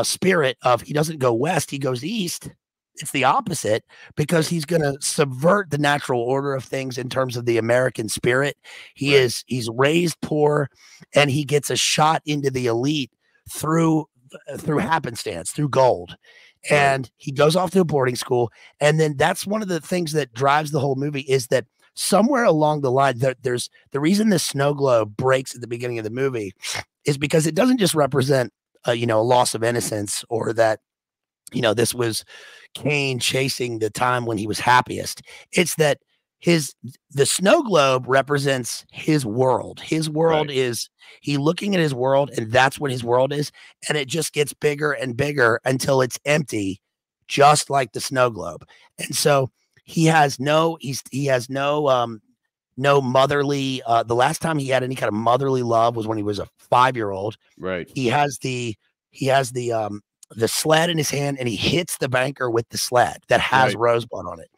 spirit of he doesn't go west, he goes east. It's the opposite, because he's going to subvert the natural order of things in terms of the American spirit. He's raised poor, and he gets a shot into the elite through happenstance, through gold. And he goes off to a boarding school. And then that's one of the things that drives the whole movie, is that somewhere along the line, there's the reason the snow globe breaks at the beginning of the movie is because it doesn't just represent a loss of innocence, or that this was Kane chasing the time when he was happiest. It's that the snow globe represents his world. His world is he looking at his world, and that's what his world is. And it just gets bigger and bigger until it's empty, just like the snow globe. And so he has no motherly. The last time he had any kind of motherly love was when he was a 5-year-old.
Right.
He has the sled in his hand, and he hits the banker with the sled that has Rosebud on it.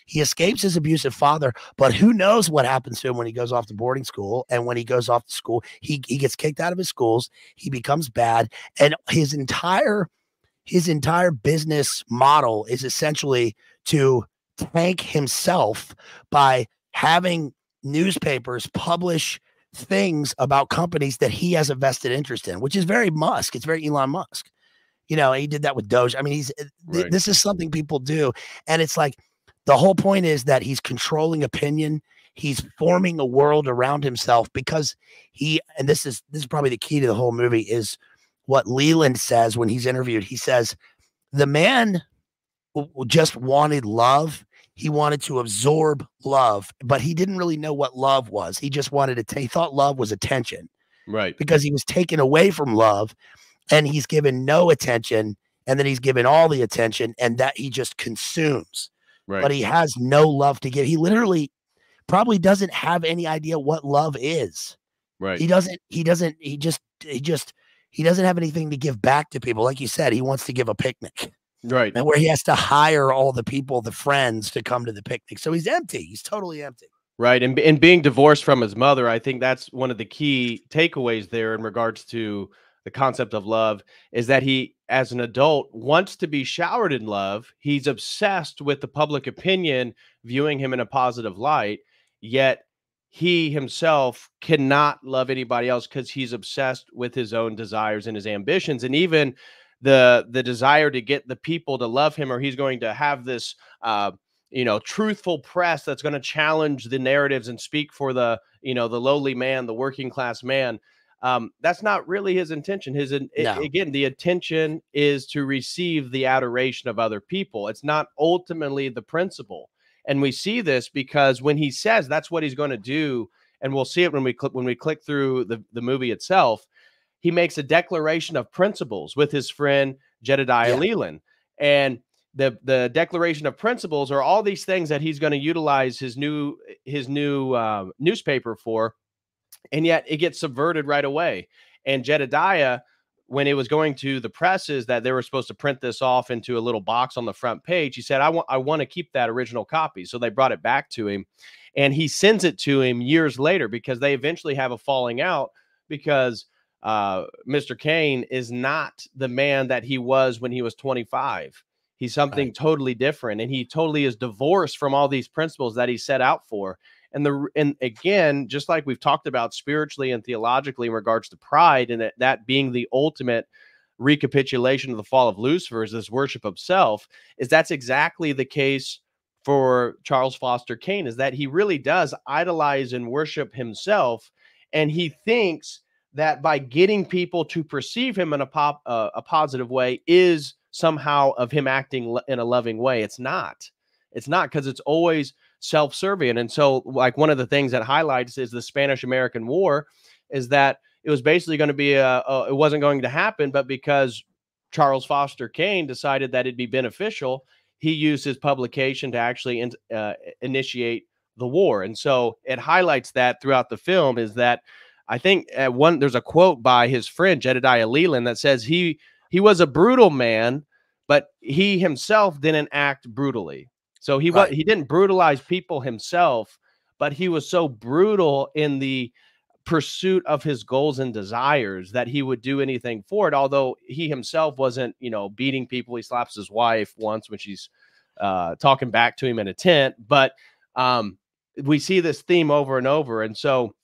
He escapes his abusive father, but who knows what happens to him when he goes off to boarding school. And when he goes off to school, he gets kicked out of his schools. He becomes bad, and his entire business model is essentially to tank himself by having newspapers publish things about companies that he has a vested interest in, which is very Musk. It's very Elon Musk. He did that with Doge. I mean, this is something people do. And it's like, the whole point is that he's controlling opinion. He's forming a world around himself because and this is probably the key to the whole movie, is what Leland says when he's interviewed. He says, the man just wanted love. He wanted to absorb love, but he didn't really know what love was. He just wanted he thought love was attention.
Right.
Because he was taken away from love, and he's given no attention, and then he's given all the attention, and that he just consumes. Right. But he has no love to give. He literally probably doesn't have any idea what love is.
Right.
He doesn't have anything to give back to people. Like you said, he wants to give a picnic.
Right.
And where he has to hire all the people, the friends, to come to the picnic. So he's empty. He's totally empty.
Right. And being divorced from his mother, I think that's one of the key takeaways there in regards to the concept of love, is that he, as an adult, wants to be showered in love. He's obsessed with the public opinion viewing him in a positive light, yet he himself cannot love anybody else because he's obsessed with his own desires and his ambitions. And even the desire to get the people to love him, or he's going to have this truthful press that's going to challenge the narratives and speak for the lowly man, the working class man. That's not really his intention. Again, the intention is to receive the adoration of other people. It's not ultimately the principle. And we see this because when he says that's what he's going to do, and we'll see it when we click through the movie itself, he makes a declaration of principles with his friend Jedediah Leland. And the Declaration of Principles are all these things that he's going to utilize his new newspaper for, and yet it gets subverted right away. And Jedediah, when it was going to the presses that they were supposed to print this off into a little box on the front page, he said, I want to keep that original copy. So they brought it back to him, and he sends it to him years later because they eventually have a falling out because Mr. Kane is not the man that he was when he was 25. He's something totally different, and he totally is divorced from all these principles that he set out for. And again, just like we've talked about spiritually and theologically in regards to pride, and that being the ultimate recapitulation of the fall of Lucifer, is this worship of self, is that's exactly the case for Charles Foster Kane, is that he really does idolize and worship himself, and he thinks that by getting people to perceive him in a positive way is somehow of him acting in a loving way. It's not, because it's always self-serving. And so, like, one of the things that highlights is the Spanish-American War, is that it was basically going to be it wasn't going to happen, but because Charles Foster Kane decided that it'd be beneficial, he used his publication to actually initiate the war. And so it highlights that throughout the film, is that I think there's a quote by his friend Jedediah Leland that says he was a brutal man, but he himself didn't act brutally. So he didn't brutalize people himself, but he was so brutal in the pursuit of his goals and desires that he would do anything for it. Although he himself wasn't, beating people. He slaps his wife once when she's talking back to him in a tent. But we see this theme over and over. And so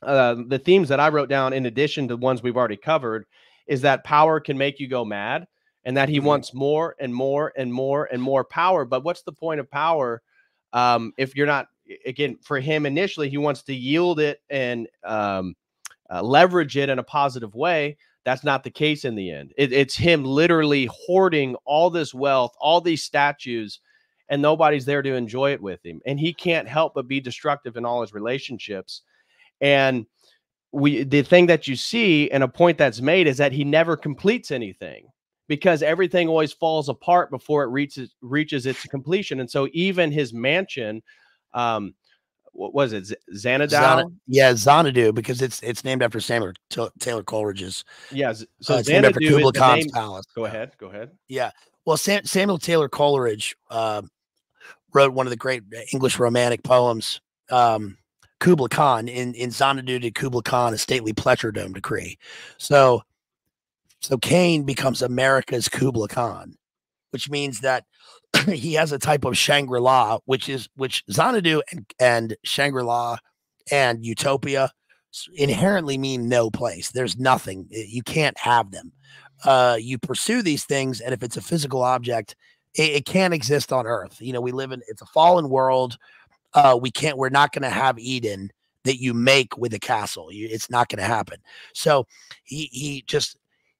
the themes that I wrote down, in addition to ones we've already covered, is that power can make you go mad, and that he wants more and more and more and more power. But what's the point of power if you're not, again, for him initially, he wants to yield it and leverage it in a positive way. That's not the case in the end. It's him literally hoarding all this wealth, all these statues, and nobody's there to enjoy it with him. And he can't help but be destructive in all his relationships. And the thing that you see, and a point that's made, is that he never completes anything, because everything always falls apart before it reaches its completion. And so even his mansion, what was it, Xanadu?
Xanadu, because it's named after Samuel Taylor Coleridge's.
Yeah, so
it's named after Kublai Khan's palace.
Go ahead.
Yeah, well, Samuel Taylor Coleridge wrote one of the great English romantic poems, Kublai Khan. In Xanadu did Kublai Khan a stately pleasure dome decree. So Kane becomes America's Kublai Khan, which means that he has a type of Shangri-La, which Xanadu and Shangri-La and Utopia inherently mean no place. There's nothing. You can't have them. You pursue these things, and if it's a physical object, it can't exist on Earth. We live in, it's a fallen world. We're not going to have Eden that you make with a castle. It's not going to happen. So he just,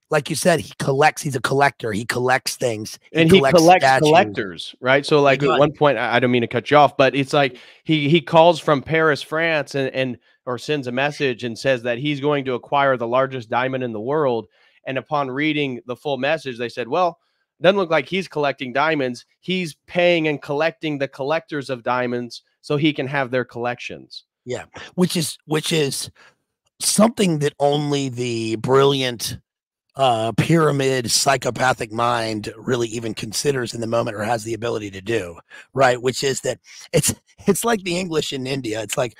like you said, he's a collector. He collects things.
He collects collectors, right? So like at one point, I don't mean to cut you off, but it's like he calls from Paris, France, or sends a message and says that he's going to acquire the largest diamond in the world. And upon reading the full message, they said, well, it doesn't look like he's collecting diamonds. He's paying and collecting the collectors of diamonds so he can have their collections.
Yeah, which is something that only the brilliant pyramid psychopathic mind really even considers in the moment, or has the ability to do, right? Which is that it's like the English in India. It's like,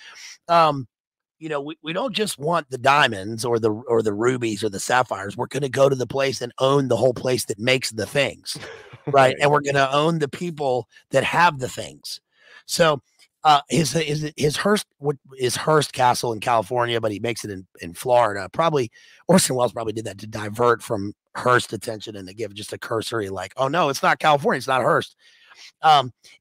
we don't just want the diamonds or the rubies or the sapphires. We're going to go to the place and own the whole place that makes the things, right? And we're going to own the people that have the things. So his Hearst Castle in California, but he makes it in Florida. Probably Orson Welles probably did that to divert from Hearst attention and to give just a cursory, like, oh no, it's not California, it's not Hearst.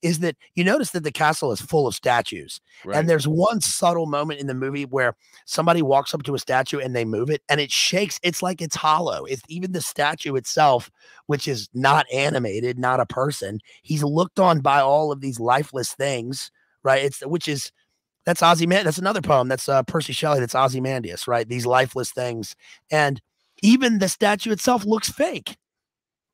Is that you notice that the castle is full of statues, right? And there's one subtle moment in the movie where somebody walks up to a statue and they move it and it shakes. It's like it's hollow. It's even the statue itself, which is not animated, not a person. He's looked on by all of these lifeless things, right? That's Ozymandias. That's another poem. That's Percy Shelley. That's Ozymandias, right? These lifeless things. And even the statue itself looks fake.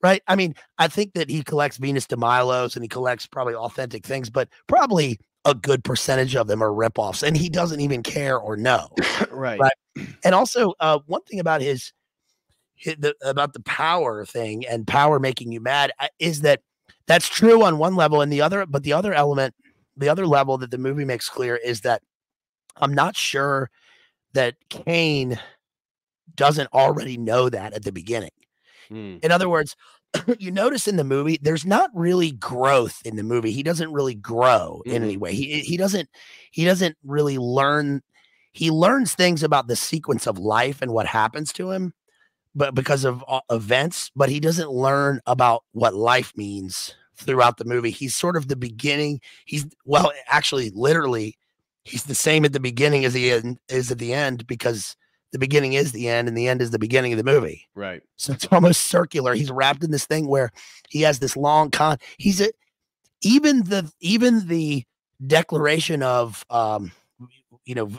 right? I mean, I think that he collects Venus de Milos and he collects probably authentic things, but probably a good percentage of them are ripoffs, and he doesn't even care or know.
Right.
Right. And also, one thing about about the power thing and power making you mad is that that's true on one level, and the other level that the movie makes clear is that I'm not sure that Kane doesn't already know that at the beginning. In other words, you notice in the movie, there's not really growth in the movie. He doesn't really grow in any way. He doesn't really learn. He learns things about the sequence of life and what happens to him, but because of events, but he doesn't learn about what life means throughout the movie. He's sort of the beginning. Actually, literally, he's the same at the beginning as he is at the end, because the beginning is the end and the end is the beginning of the movie.
Right.
So it's almost circular. He's wrapped in this thing where he has this long even the declaration of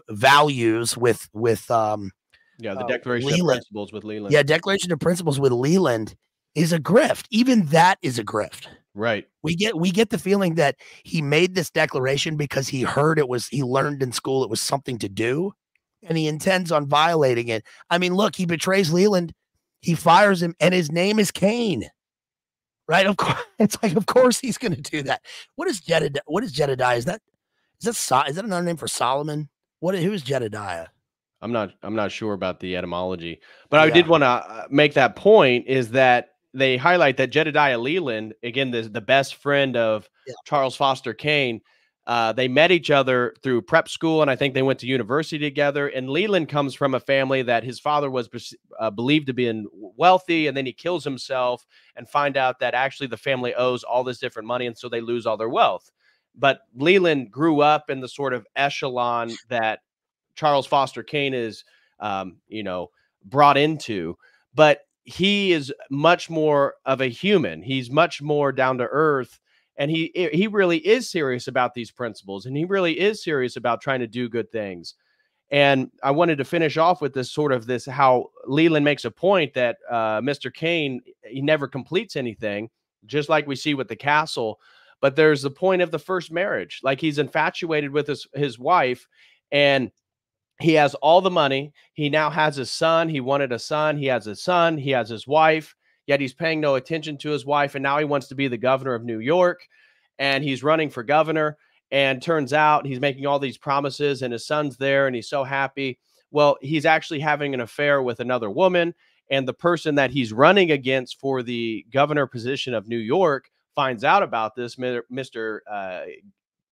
values with
the Declaration of Principles with Leland.
Yeah, Declaration of Principles with Leland is a grift. Even that is a grift.
Right.
We get the feeling that he made this declaration because he learned in school it was something to do, and he intends on violating it. I mean, look, he betrays Leland, he fires him, and his name is Kane. Right? Of course, it's like, of course he's going to do that. What is Jedediah? Is that another name for Solomon? Who is Jedediah?
I'm not sure about the etymology, but I did want to make that point, is that they highlight that Jedediah Leland, again, the best friend of Charles Foster Kane, they met each other through prep school, and I think they went to university together. And Leland comes from a family that his father was believed to be wealthy, and then he kills himself and find out that actually the family owes all this different money, and so they lose all their wealth. But Leland grew up in the sort of echelon that Charles Foster Kane is, brought into, but he is much more of a human. He's much more down to earth, and he really is serious about these principles, and he really is serious about trying to do good things. And I wanted to finish off with how Leland makes a point that Mr. Kane, he never completes anything, just like we see with the castle. But there's the point of the first marriage. Like, he's infatuated with his wife, and he has all the money. He now has his son. He wanted a son. He has his son. He has his wife, yet he's paying no attention to his wife. And now he wants to be the governor of New York, and he's running for governor. And turns out he's making all these promises, and his son's there, and he's so happy. Well, he's actually having an affair with another woman. And the person that he's running against for the governor position of New York finds out about this, Mr.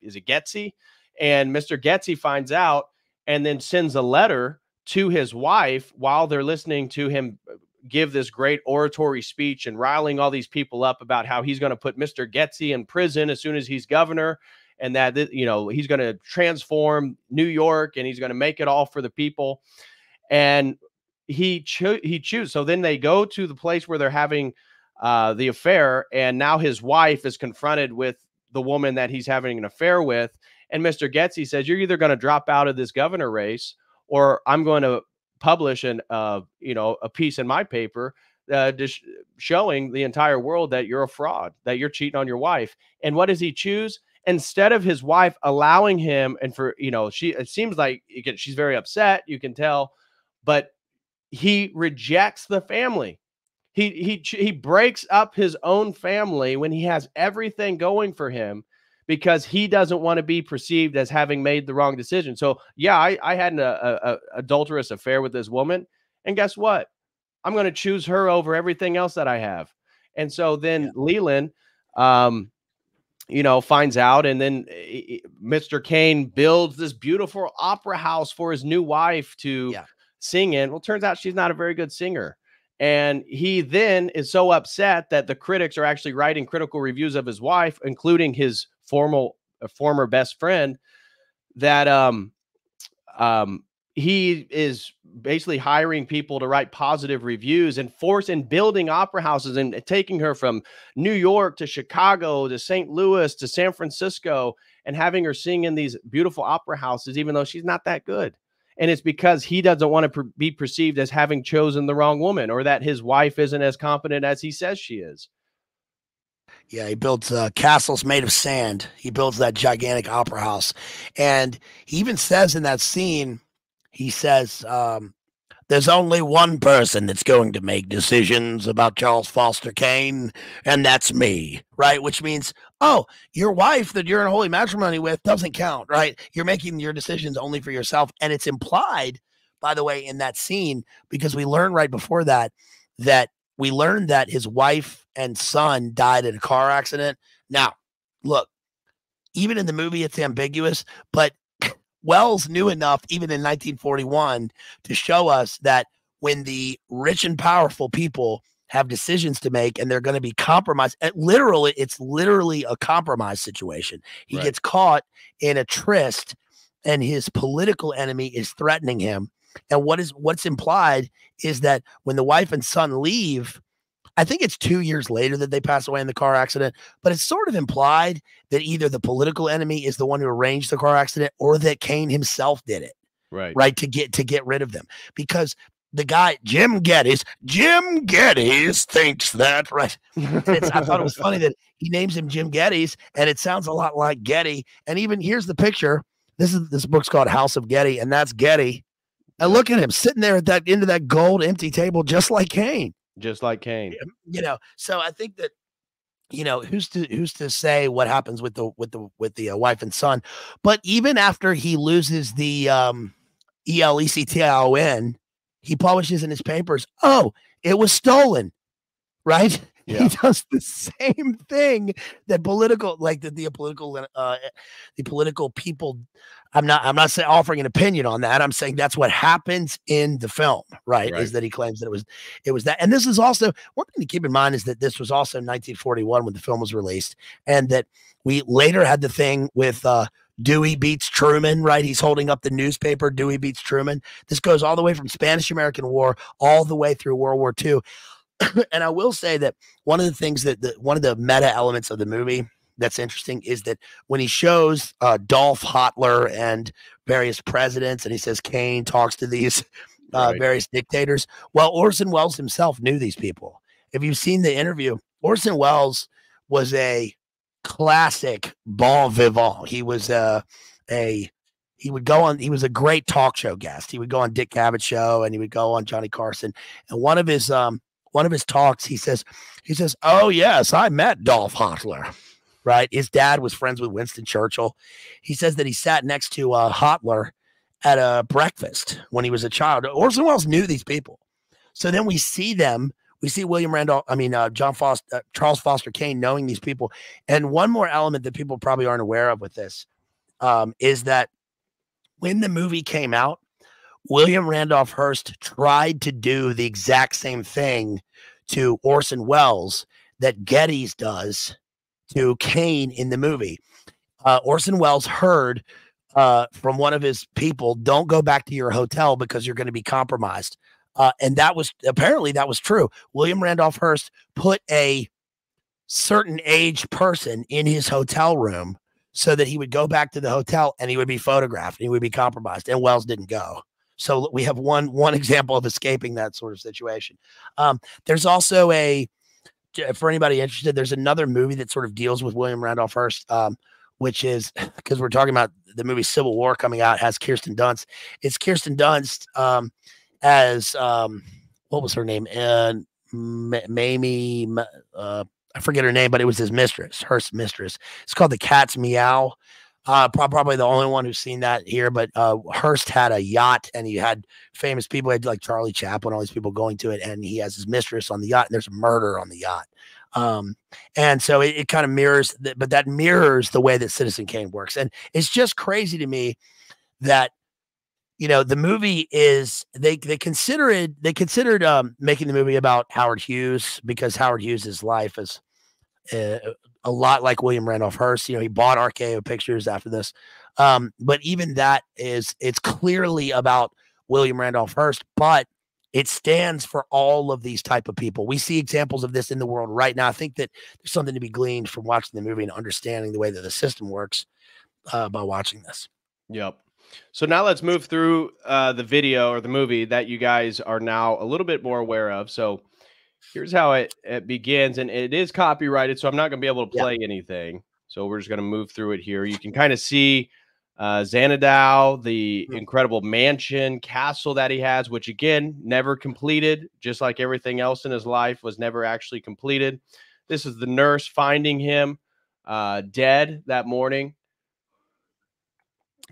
Is it Getzy? And Mr. Getzy finds out, and then sends a letter to his wife while they're listening to him give this great oratory speech and riling all these people up about how he's going to put Mr. Getzy in prison as soon as he's governor, and that, he's going to transform New York, and he's going to make it all for the people. And he chooses. So then they go to the place where they're having the affair, and now his wife is confronted with the woman that he's having an affair with. And Mr. Getzy says, you're either going to drop out of this governor race, or I'm going to publish a piece in my paper just showing the entire world that you're a fraud, that you're cheating on your wife. And what does he choose? Instead of his wife allowing him, and it seems like she's very upset, you can tell, but he rejects the family. He breaks up his own family when he has everything going for him, because he doesn't want to be perceived as having made the wrong decision. So yeah, I had an adulterous affair with this woman, and guess what? I'm going to choose her over everything else that I have. And so then Leland, finds out, and then Mr. Kane builds this beautiful opera house for his new wife to sing in. Well, turns out she's not a very good singer. And he then is so upset that the critics are actually writing critical reviews of his wife, including his former best friend, that he is basically hiring people to write positive reviews and building opera houses and taking her from New York to Chicago to St. Louis to San Francisco and having her sing in these beautiful opera houses, even though she's not that good. And it's because he doesn't want to be perceived as having chosen the wrong woman, or that his wife isn't as competent as he says she is.
Yeah, he builds castles made of sand. He builds that gigantic opera house. And he even says in that scene, he says, there's only one person that's going to make decisions about Charles Foster Kane, and that's me, right? Which means, oh, your wife that you're in holy matrimony with doesn't count, right? You're making your decisions only for yourself. And it's implied, by the way, in that scene, because we learned right before that we learned that his wife and son died in a car accident. Now, look, even in the movie, it's ambiguous, but Wells knew enough, even in 1941, to show us that when the rich and powerful people have decisions to make and they're going to be compromised, it's literally a compromise situation. He gets caught in a tryst, and his political enemy is threatening him. And what's implied is that when the wife and son leave, I think it's 2 years later that they pass away in the car accident, but it's sort of implied that either the political enemy is the one who arranged the car accident, or that Kane himself did it. Right. To get rid of them. Because the guy, Jim Geddes thinks that, right? I thought it was funny that he names him Jim Geddes, and it sounds a lot like Getty. And even here's the picture. This book's called House of Getty, and that's Getty. And look at him sitting there at that end of that gold empty table, just like Kane.
Just like Kane.
So I think that, who's to say what happens with the wife and son? But even after he loses the ELECTION, he publishes in his papers, oh, it was stolen, right? Yeah. He does the same thing that the political people. I'm not saying offering an opinion on that. I'm saying that's what happens in the film, right? Is that he claims that it was that. And this is also one thing to keep in mind, is that this was also 1941 when the film was released, and that we later had the thing with Dewey beats Truman, right? He's holding up the newspaper, Dewey beats Truman. This goes all the way from Spanish-American War all the way through World War II. And I will say that one of the things one of the meta elements of the movie that's interesting is that when he shows Dolph Hitler and various presidents, and he says Kane talks to these various dictators. Well, Orson Welles himself knew these people. If you've seen the interview, Orson Welles was a classic bon vivant. He was he was a great talk show guest. He would go on Dick Cavett show, and he would go on Johnny Carson. And one of his talks, he says, oh yes, I met Dolph Hitler. Right. His dad was friends with Winston Churchill. He says that he sat next to Hitler at a breakfast when he was a child. Orson Welles knew these people. So then we see them. We see Charles Foster Kane knowing these people. And one more element that people probably aren't aware of with this is that when the movie came out, William Randolph Hearst tried to do the exact same thing to Orson Welles that Geddes does to Kane in the movie. Orson Welles heard from one of his people, don't go back to your hotel because you're going to be compromised. And that was true. William Randolph Hearst put a certain age person in his hotel room so that he would go back to the hotel and he would be photographed and he would be compromised, and Welles didn't go. So we have one example of escaping that sort of situation. There's also for anybody interested, there's another movie that sort of deals with William Randolph Hearst, which is, because we're talking about the movie Civil War coming out, has Kirsten Dunst. It's Kirsten Dunst as what was her name? Mamie. I forget her name, but it was his mistress, Hearst's mistress. It's called The Cat's Meow. Probably the only one who's seen that here, but Hearst had a yacht, and he had famous people. He had like Charlie Chaplin, all these people going to it, and he has his mistress on the yacht, and there's a murder on the yacht. And so it kind of mirrors, but that mirrors the way that Citizen Kane works. And it's just crazy to me that, the movie is, they considered making the movie about Howard Hughes, because Howard Hughes's life is a lot like William Randolph Hearst. He bought RKO Pictures after this. But even that it's clearly about William Randolph Hearst, but it stands for all of these type of people. We see examples of this in the world right now. I think that there's something to be gleaned from watching the movie and understanding the way that the system works by watching this.
Yep. So now let's move through the video or the movie that you guys are now a little bit more aware of. So here's how it begins, and it is copyrighted, so I'm not going to be able to play anything. So we're just going to move through it here. You can kind of see Xanadu, the incredible mansion, castle that he has, which again, never completed, just like everything else in his life was never actually completed. This is the nurse finding him dead that morning.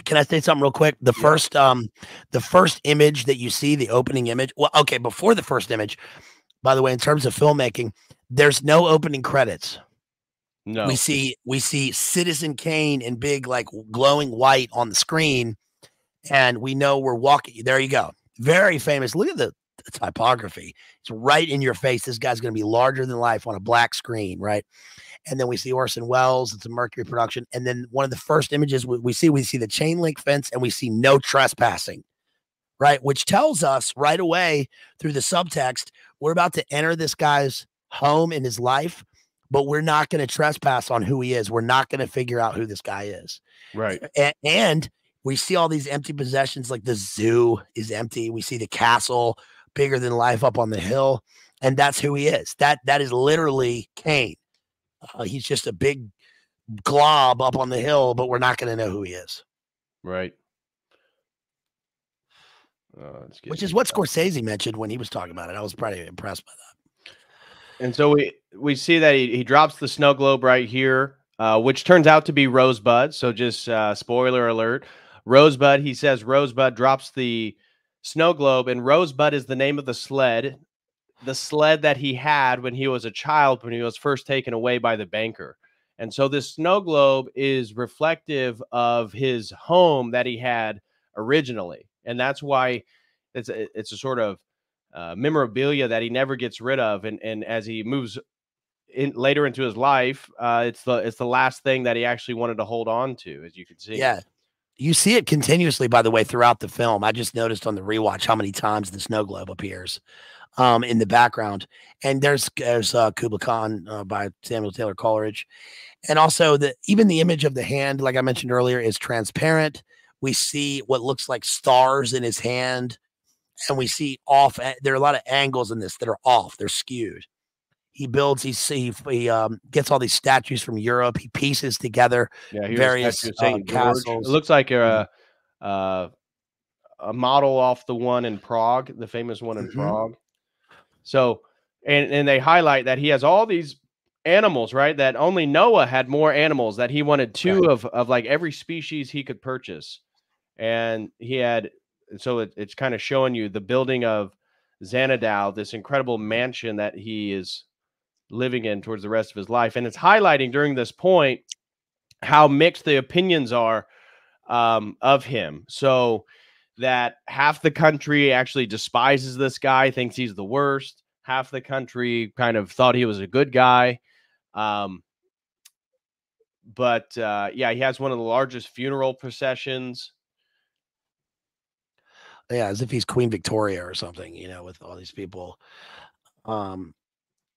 Can I say something real quick? The first image that you see, the opening image. Well, okay, before the first image, by the way, in terms of filmmaking, there's no opening credits.
No.
We see Citizen Kane in big, like, glowing white on the screen, and we know we're walking. There you go. Very famous. Look at the typography. It's right in your face. This guy's going to be larger than life on a black screen, right? And then we see Orson Welles. It's a Mercury production. And then one of the first images we see the chain link fence, and we see no trespassing, right? Which tells us right away through the subtext, we're about to enter this guy's home in his life, but we're not going to trespass on who he is. We're not going to figure out who this guy is.
Right.
And we see all these empty possessions, like the zoo is empty. We see the castle bigger than life up on the hill. And that's who he is. That is literally Kane. He's just a big glob up on the hill, but we're not going to know who he is.
Right.
Which is what Scorsese mentioned when he was talking about it. I was pretty impressed by that.
And so we see that he drops the snow globe right here, which turns out to be Rosebud. So just spoiler alert. Rosebud, he says Rosebud drops the snow globe, and Rosebud is the name of the sled that he had when he was a child, when he was first taken away by the banker. And so this snow globe is reflective of his home that he had originally. And that's why it's a sort of memorabilia that he never gets rid of. And as he moves in later into his life, it's the last thing that he actually wanted to hold on to, as you can see.
Yeah. You see it continuously, by the way, throughout the film. I just noticed on the rewatch how many times the snow globe appears in the background. And there's Kubla Khan by Samuel Taylor Coleridge. And also even the image of the hand, like I mentioned earlier, is transparent. We see what looks like stars in his hand. And we see there are a lot of angles in this that are off. They're skewed. He builds, he gets all these statues from Europe. He pieces together various castles.
It looks like a model off the one in Prague, the famous one in Prague. So, and they highlight that he has all these animals, right? That only Noah had more animals, that he wanted two of like every species he could purchase. And he had, so it's kind of showing you the building of Xanadu, this incredible mansion that he is living in towards the rest of his life. And it's highlighting during this point how mixed the opinions are of him. So that half the country actually despises this guy, thinks he's the worst. Half the country kind of thought he was a good guy. But yeah, he has one of the largest funeral processions.
Yeah, as if he's Queen Victoria or something, with all these people.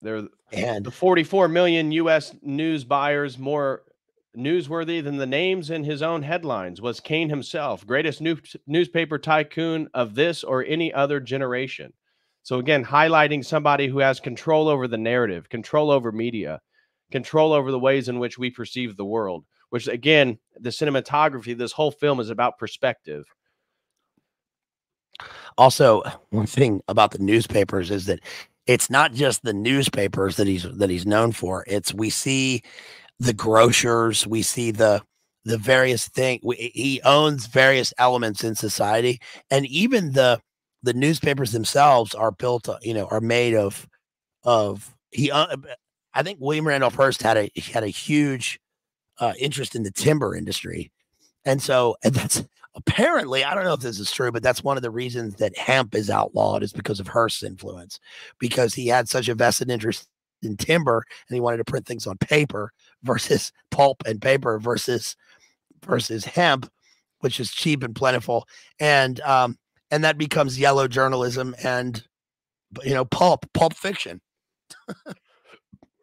They're the 44 million U.S. news buyers more newsworthy than the names in his own headlines was Kane himself, greatest newspaper tycoon of this or any other generation. So again, highlighting somebody who has control over the narrative, control over media, control over the ways in which we perceive the world, which again, the cinematography, this whole film is about perspective.
Also, one thing about the newspapers is that it's not just the newspapers that he's known for. We see the grocers, we see the various things. He owns various elements in society, and even the newspapers themselves are built, are made of. I think William Randolph Hearst had a huge interest in the timber industry, and that's apparently, I don't know if this is true, but that's one of the reasons that hemp is outlawed is because of Hearst's influence, because he had such a vested interest in timber and he wanted to print things on paper versus pulp and paper versus hemp, which is cheap and plentiful. And that becomes yellow journalism and, pulp fiction.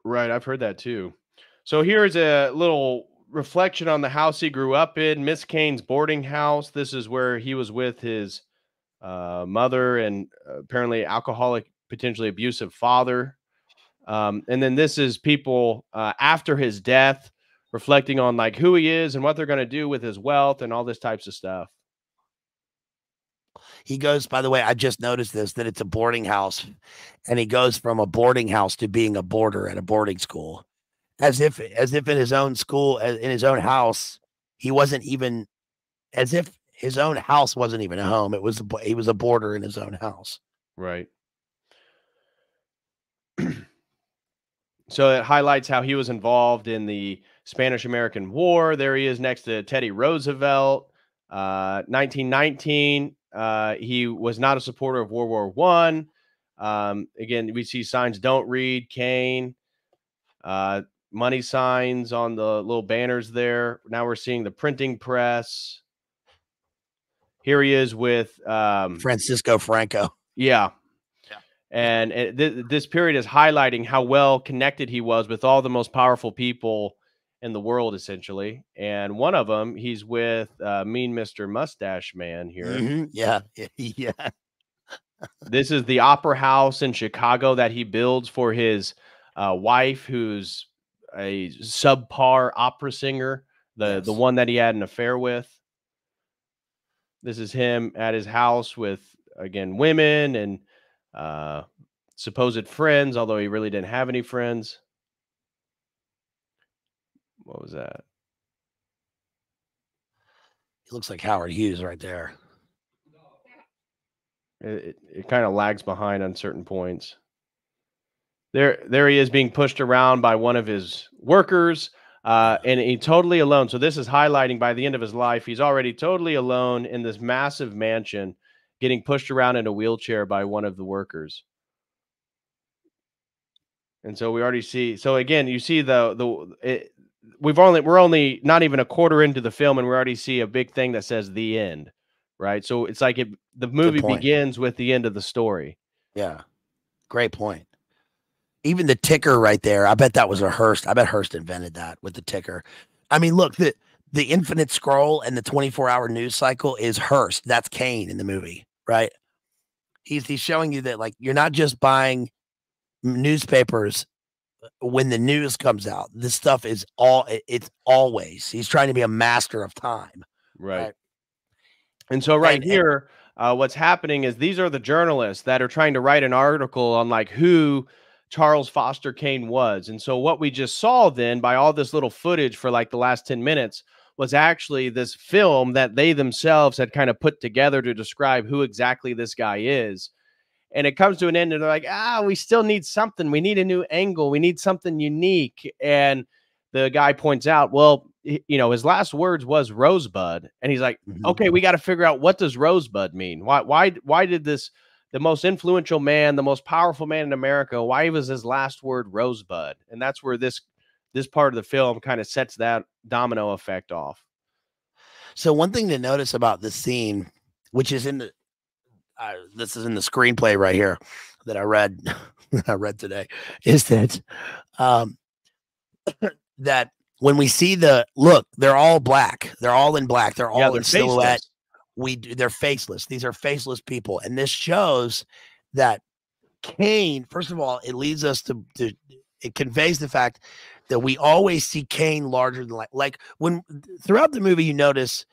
Right. I've heard that too. So here's a little reflection on the house he grew up in, Miss Kane's boarding house. This is where he was with his mother and apparently alcoholic, potentially abusive father. And then this is people after his death reflecting on like who he is and what they're going to do with his wealth and all this types of stuff.
He goes, by the way, I just noticed this, that it's a boarding house, and he goes from a boarding house to being a boarder at a boarding school, as if in his own school, in his own house, he wasn't even, as if his own house wasn't even a home. He was a boarder in his own house.
Right. So it highlights how he was involved in the Spanish-American War. There he is next to Teddy Roosevelt. 1919, he was not a supporter of World War I. Again, we see signs, don't read, Kane. Money signs on the little banners there. Now we're seeing the printing press. Here he is with
Francisco Franco.
Yeah. And this period is highlighting how well connected he was with all the most powerful people in the world, essentially. And one of them, he's with Mean Mr. Mustache Man here.
Mm-hmm. Yeah. Yeah.
This is the opera house in Chicago that he builds for his wife, who's a subpar opera singer, the one that he had an affair with. This is him at his house with, again, women and supposed friends, although he really didn't have any friends. What was that?
He looks like Howard Hughes right there.
It kind of lags behind on certain points. There he is being pushed around by one of his workers, and he's totally alone. So this is highlighting by the end of his life, he's already totally alone in this massive mansion, getting pushed around in a wheelchair by one of the workers. And so we already see. So again, you see we're only not even a quarter into the film, and we already see a big thing that says the end, right? So it's like the movie begins with the end of the story.
Yeah, great point. Even the ticker right there, I bet that was a Hearst. I bet Hearst invented that with the ticker. I mean, look, the infinite scroll and the 24-hour news cycle is Hearst. That's Kane in the movie, right? He's showing you that, like, you're not just buying newspapers when the news comes out. This stuff is it's always. He's trying to be a master of time.
Right? And so here, what's happening is these are the journalists that are trying to write an article on like who Charles Foster Kane was. And so what we just saw then by all this little footage for like the last 10 minutes was actually this film that they themselves had kind of put together to describe who exactly this guy is. And it comes to an end and they're like, we still need something. We need a new angle. We need something unique. And the guy points out, well, you know, his last words was Rosebud. And he's like, okay, we got to figure out, what does Rosebud mean? Why did this, the most influential man, the most powerful man in America, why was his last word Rosebud? And that's where this part of the film kind of sets that domino effect off.
So one thing to notice about this scene, which is in the, this is in the screenplay right here that I read today, is that that when we see they're all black, they're all in black, they're all in silhouette. They're faceless. These are faceless people, and this shows that Kane. First of all, it leads us to it conveys the fact that we always see Kane larger than life. Like when throughout the movie, you notice,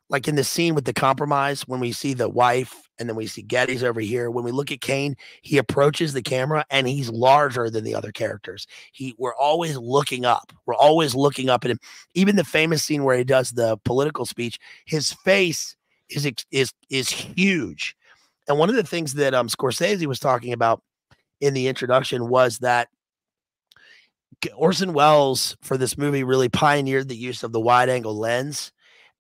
like in the scene with the compromise, when we see the wife and then we see Getty's over here, when we look at Kane, he approaches the camera and he's larger than the other characters. We're always looking up. We're always looking up at him. Even the famous scene where he does the political speech, his face is huge. And one of the things that Scorsese was talking about in the introduction was that Orson Welles for this movie really pioneered the use of the wide angle lens.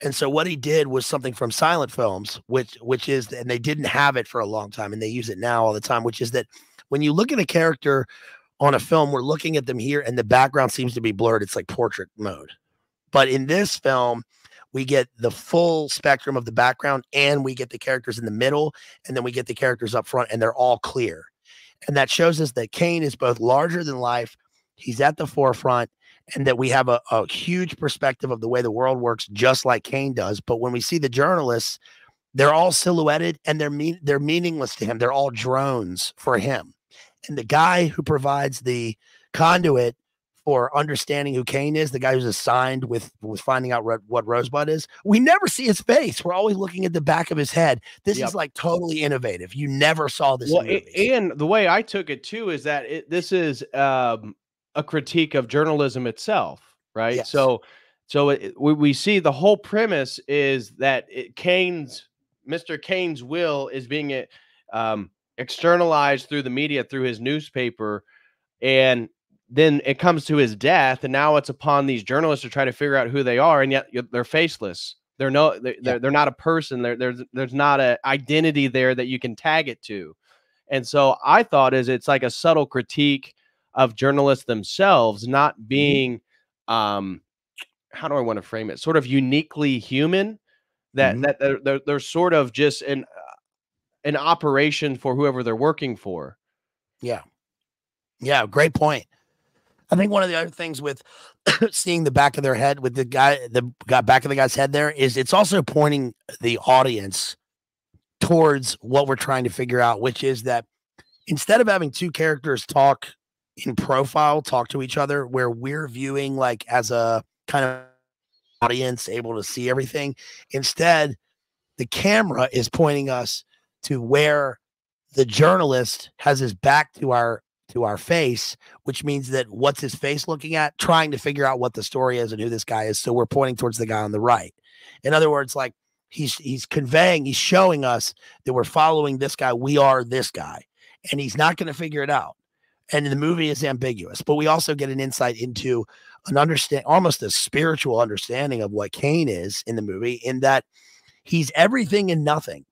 And so what he did was something from silent films, which is, and they didn't have it for a long time and they use it now all the time, which is that when you look at a character on a film, we're looking at them here and the background seems to be blurred. It's like portrait mode. But in this film, we get the full spectrum of the background and we get the characters in the middle and then we get the characters up front and they're all clear. And that shows us that Kane is both larger than life. He's at the forefront and that we have a huge perspective of the way the world works, just like Kane does. But when we see the journalists, they're all silhouetted and they're meaningless to him. They're all drones for him. And the guy who provides the conduit for understanding who Kane is, the guy who's assigned with finding out what Rosebud is, we never see his face. We're always looking at the back of his head. This is like totally innovative. You never saw this in movies.
And the way I took it too is that this is a critique of journalism itself, right?
Yes.
So we see the whole premise is that Mr. Kane's will is being externalized through the media, through his newspaper, and then it comes to his death, and now it's upon these journalists to try to figure out who they are, and yet they're faceless. They're not a person. There's not an identity there that you can tag it to. And so I thought it's like a subtle critique of journalists themselves not being how do I want to frame it? Sort of uniquely human, that they're sort of just an operation for whoever they're working for.
Yeah. Yeah, great point. I think one of the other things with seeing the back of their head with the back of the guy's head there is it's also pointing the audience towards what we're trying to figure out, which is that instead of having two characters talk in profile, talk to each other, where we're viewing like as a kind of audience able to see everything, instead the camera is pointing us to where the journalist has his back to our face, which means that what's his face looking at, trying to figure out what the story is and who this guy is. So we're pointing towards the guy on the right. In other words, like he's conveying, he's showing us that we're following this guy. We are this guy, and he's not going to figure it out. And the movie is ambiguous, but we also get an insight into almost a spiritual understanding of what Kane is in the movie, in that he's everything and nothing,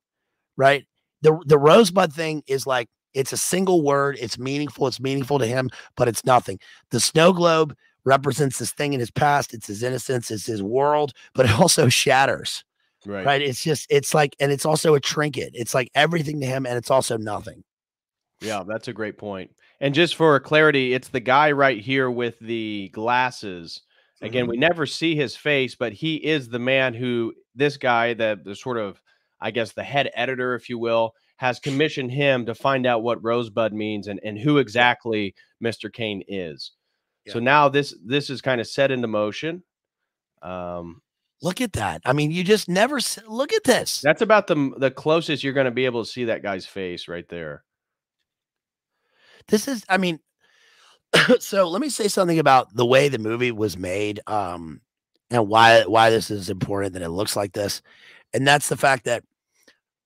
right? The Rosebud thing is like, it's a single word. It's meaningful. It's meaningful to him, but it's nothing. The snow globe represents this thing in his past. It's his innocence. It's his world, but it also shatters. Right. It's like, and it's also a trinket. It's like everything to him, and it's also nothing.
Yeah, that's a great point. And just for clarity, it's the guy right here with the glasses. Again, we never see his face, but he is the man who this guy, the sort of, I guess, the head editor, if you will, has commissioned him to find out what Rosebud means and who exactly Mr. Kane is. Yeah. So now this is kind of set into motion.
Look at that. I mean, you just never look at this.
That's about the closest you're going to be able to see that guy's face right there.
This is, I mean, so let me say something about the way the movie was made, and why this is important that it looks like this. And that's the fact that,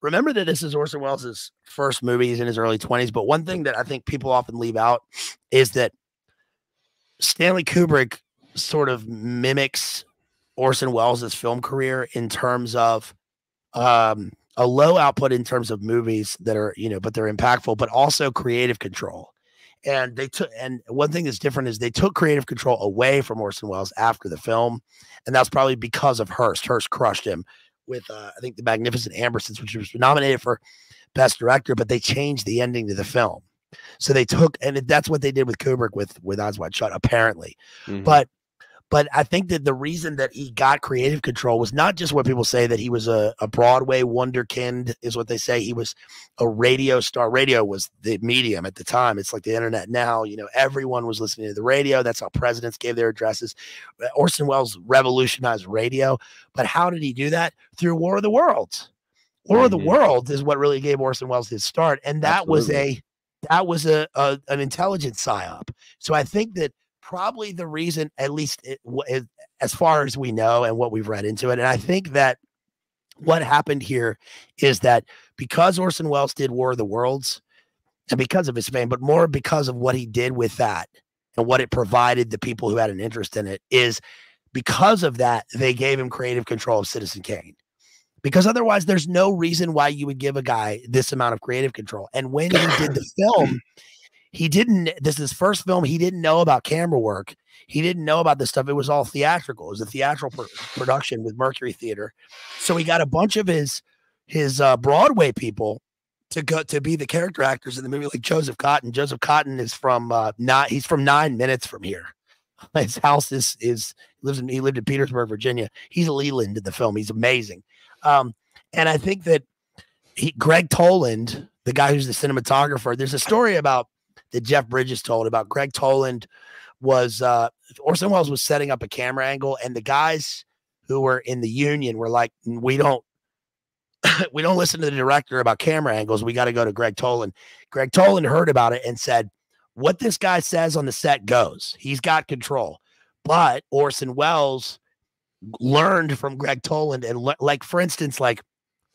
remember that this is Orson Welles' first movie. He's in his early 20s. But one thing that I think people often leave out is that Stanley Kubrick sort of mimics Orson Welles' film career in terms of a low output in terms of movies that are, but they're impactful, but also creative control. And one thing that's different is they took creative control away from Orson Welles after the film. And that's probably because of Hearst. Hearst crushed him with, I think, The Magnificent Ambersons, which was nominated for Best Director, but they changed the ending to the film. So they took, and that's what they did with Kubrick with Eyes Wide Shut, apparently. But I think that the reason that he got creative control was not just what people say, that he was a Broadway wonderkind, is what they say. He was a radio star. Radio was the medium at the time. It's like the internet now. Everyone was listening to the radio. That's how presidents gave their addresses. Orson Welles revolutionized radio. But how did he do that? Through War of the Worlds. War of the Worlds is what really gave Orson Welles his start. And that was an intelligence psyop. So I think that probably the reason, at least as far as we know and what we've read into it. And I think that what happened here is that because Orson Welles did War of the Worlds, and because of his fame, but more because of what he did with that and what it provided the people who had an interest in it, is because of that, they gave him creative control of Citizen Kane. Because otherwise, there's no reason why you would give a guy this amount of creative control. And when he did the film, this is his first film. He didn't know about camera work. He didn't know about this stuff. It was all theatrical. It was a theatrical production with Mercury Theater. So he got a bunch of his Broadway people to go to be the character actors in the movie, like Joseph Cotton. Joseph Cotton is from he's from 9 minutes from here. His house he lived in Petersburg, Virginia. He's Leland in the film. He's amazing. And I think that Greg Toland, the guy who's the cinematographer, there's a story about that Jeff Bridges told about Greg Toland was Orson Welles was setting up a camera angle, and the guys who were in the union were like, we don't listen to the director about camera angles. We got to go to Greg Toland. Greg Toland heard about it and said, what this guy says on the set goes. He's got control. But Orson Welles learned from Greg Toland, and like, for instance, like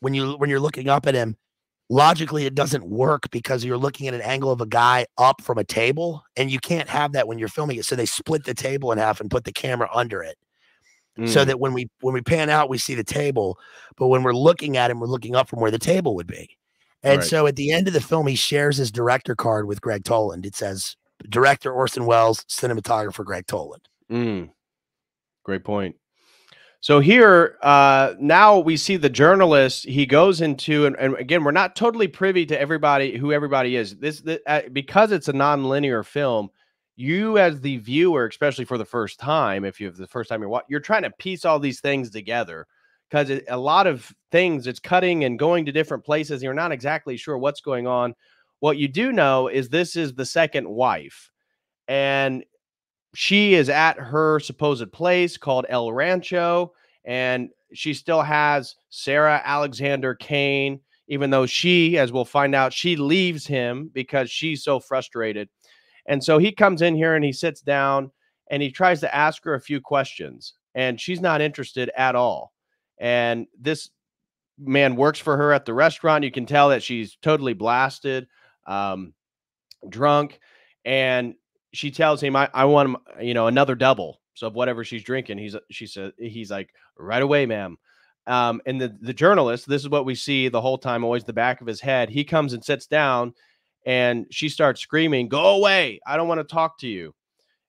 when you're looking up at him, logically it doesn't work because you're looking at an angle of a guy up from a table, and you can't have that when you're filming it. So they split the table in half and put the camera under it. So that when we pan out, we see the table, but when we're looking at him, we're looking up from where the table would be. And so at the end of the film, he shares his director card with Greg Toland. It says, director Orson Welles, cinematographer Greg Toland.
Great point. So here, now we see the journalist. He goes into, and again, we're not totally privy to who everybody is. Because it's a non-linear film, you as the viewer, especially for the first time, if you have the first time you're trying to piece all these things together, because a lot of things, it's cutting and going to different places. You're not exactly sure what's going on. What you do know is this is the second wife, and she is at her supposed place called El Rancho, and she still has Sarah Alexander Kane, even though she, as we'll find out, she leaves him because she's so frustrated. And so he comes in here and he sits down and he tries to ask her a few questions, and she's not interested at all. And this man works for her at the restaurant. You can tell that she's totally blasted, drunk, and she tells him, I want, another double. So of whatever she's drinking, he's like, right away, ma'am. And the journalist, this is what we see the whole time, always the back of his head. He comes and sits down, and she starts screaming, go away. I don't want to talk to you.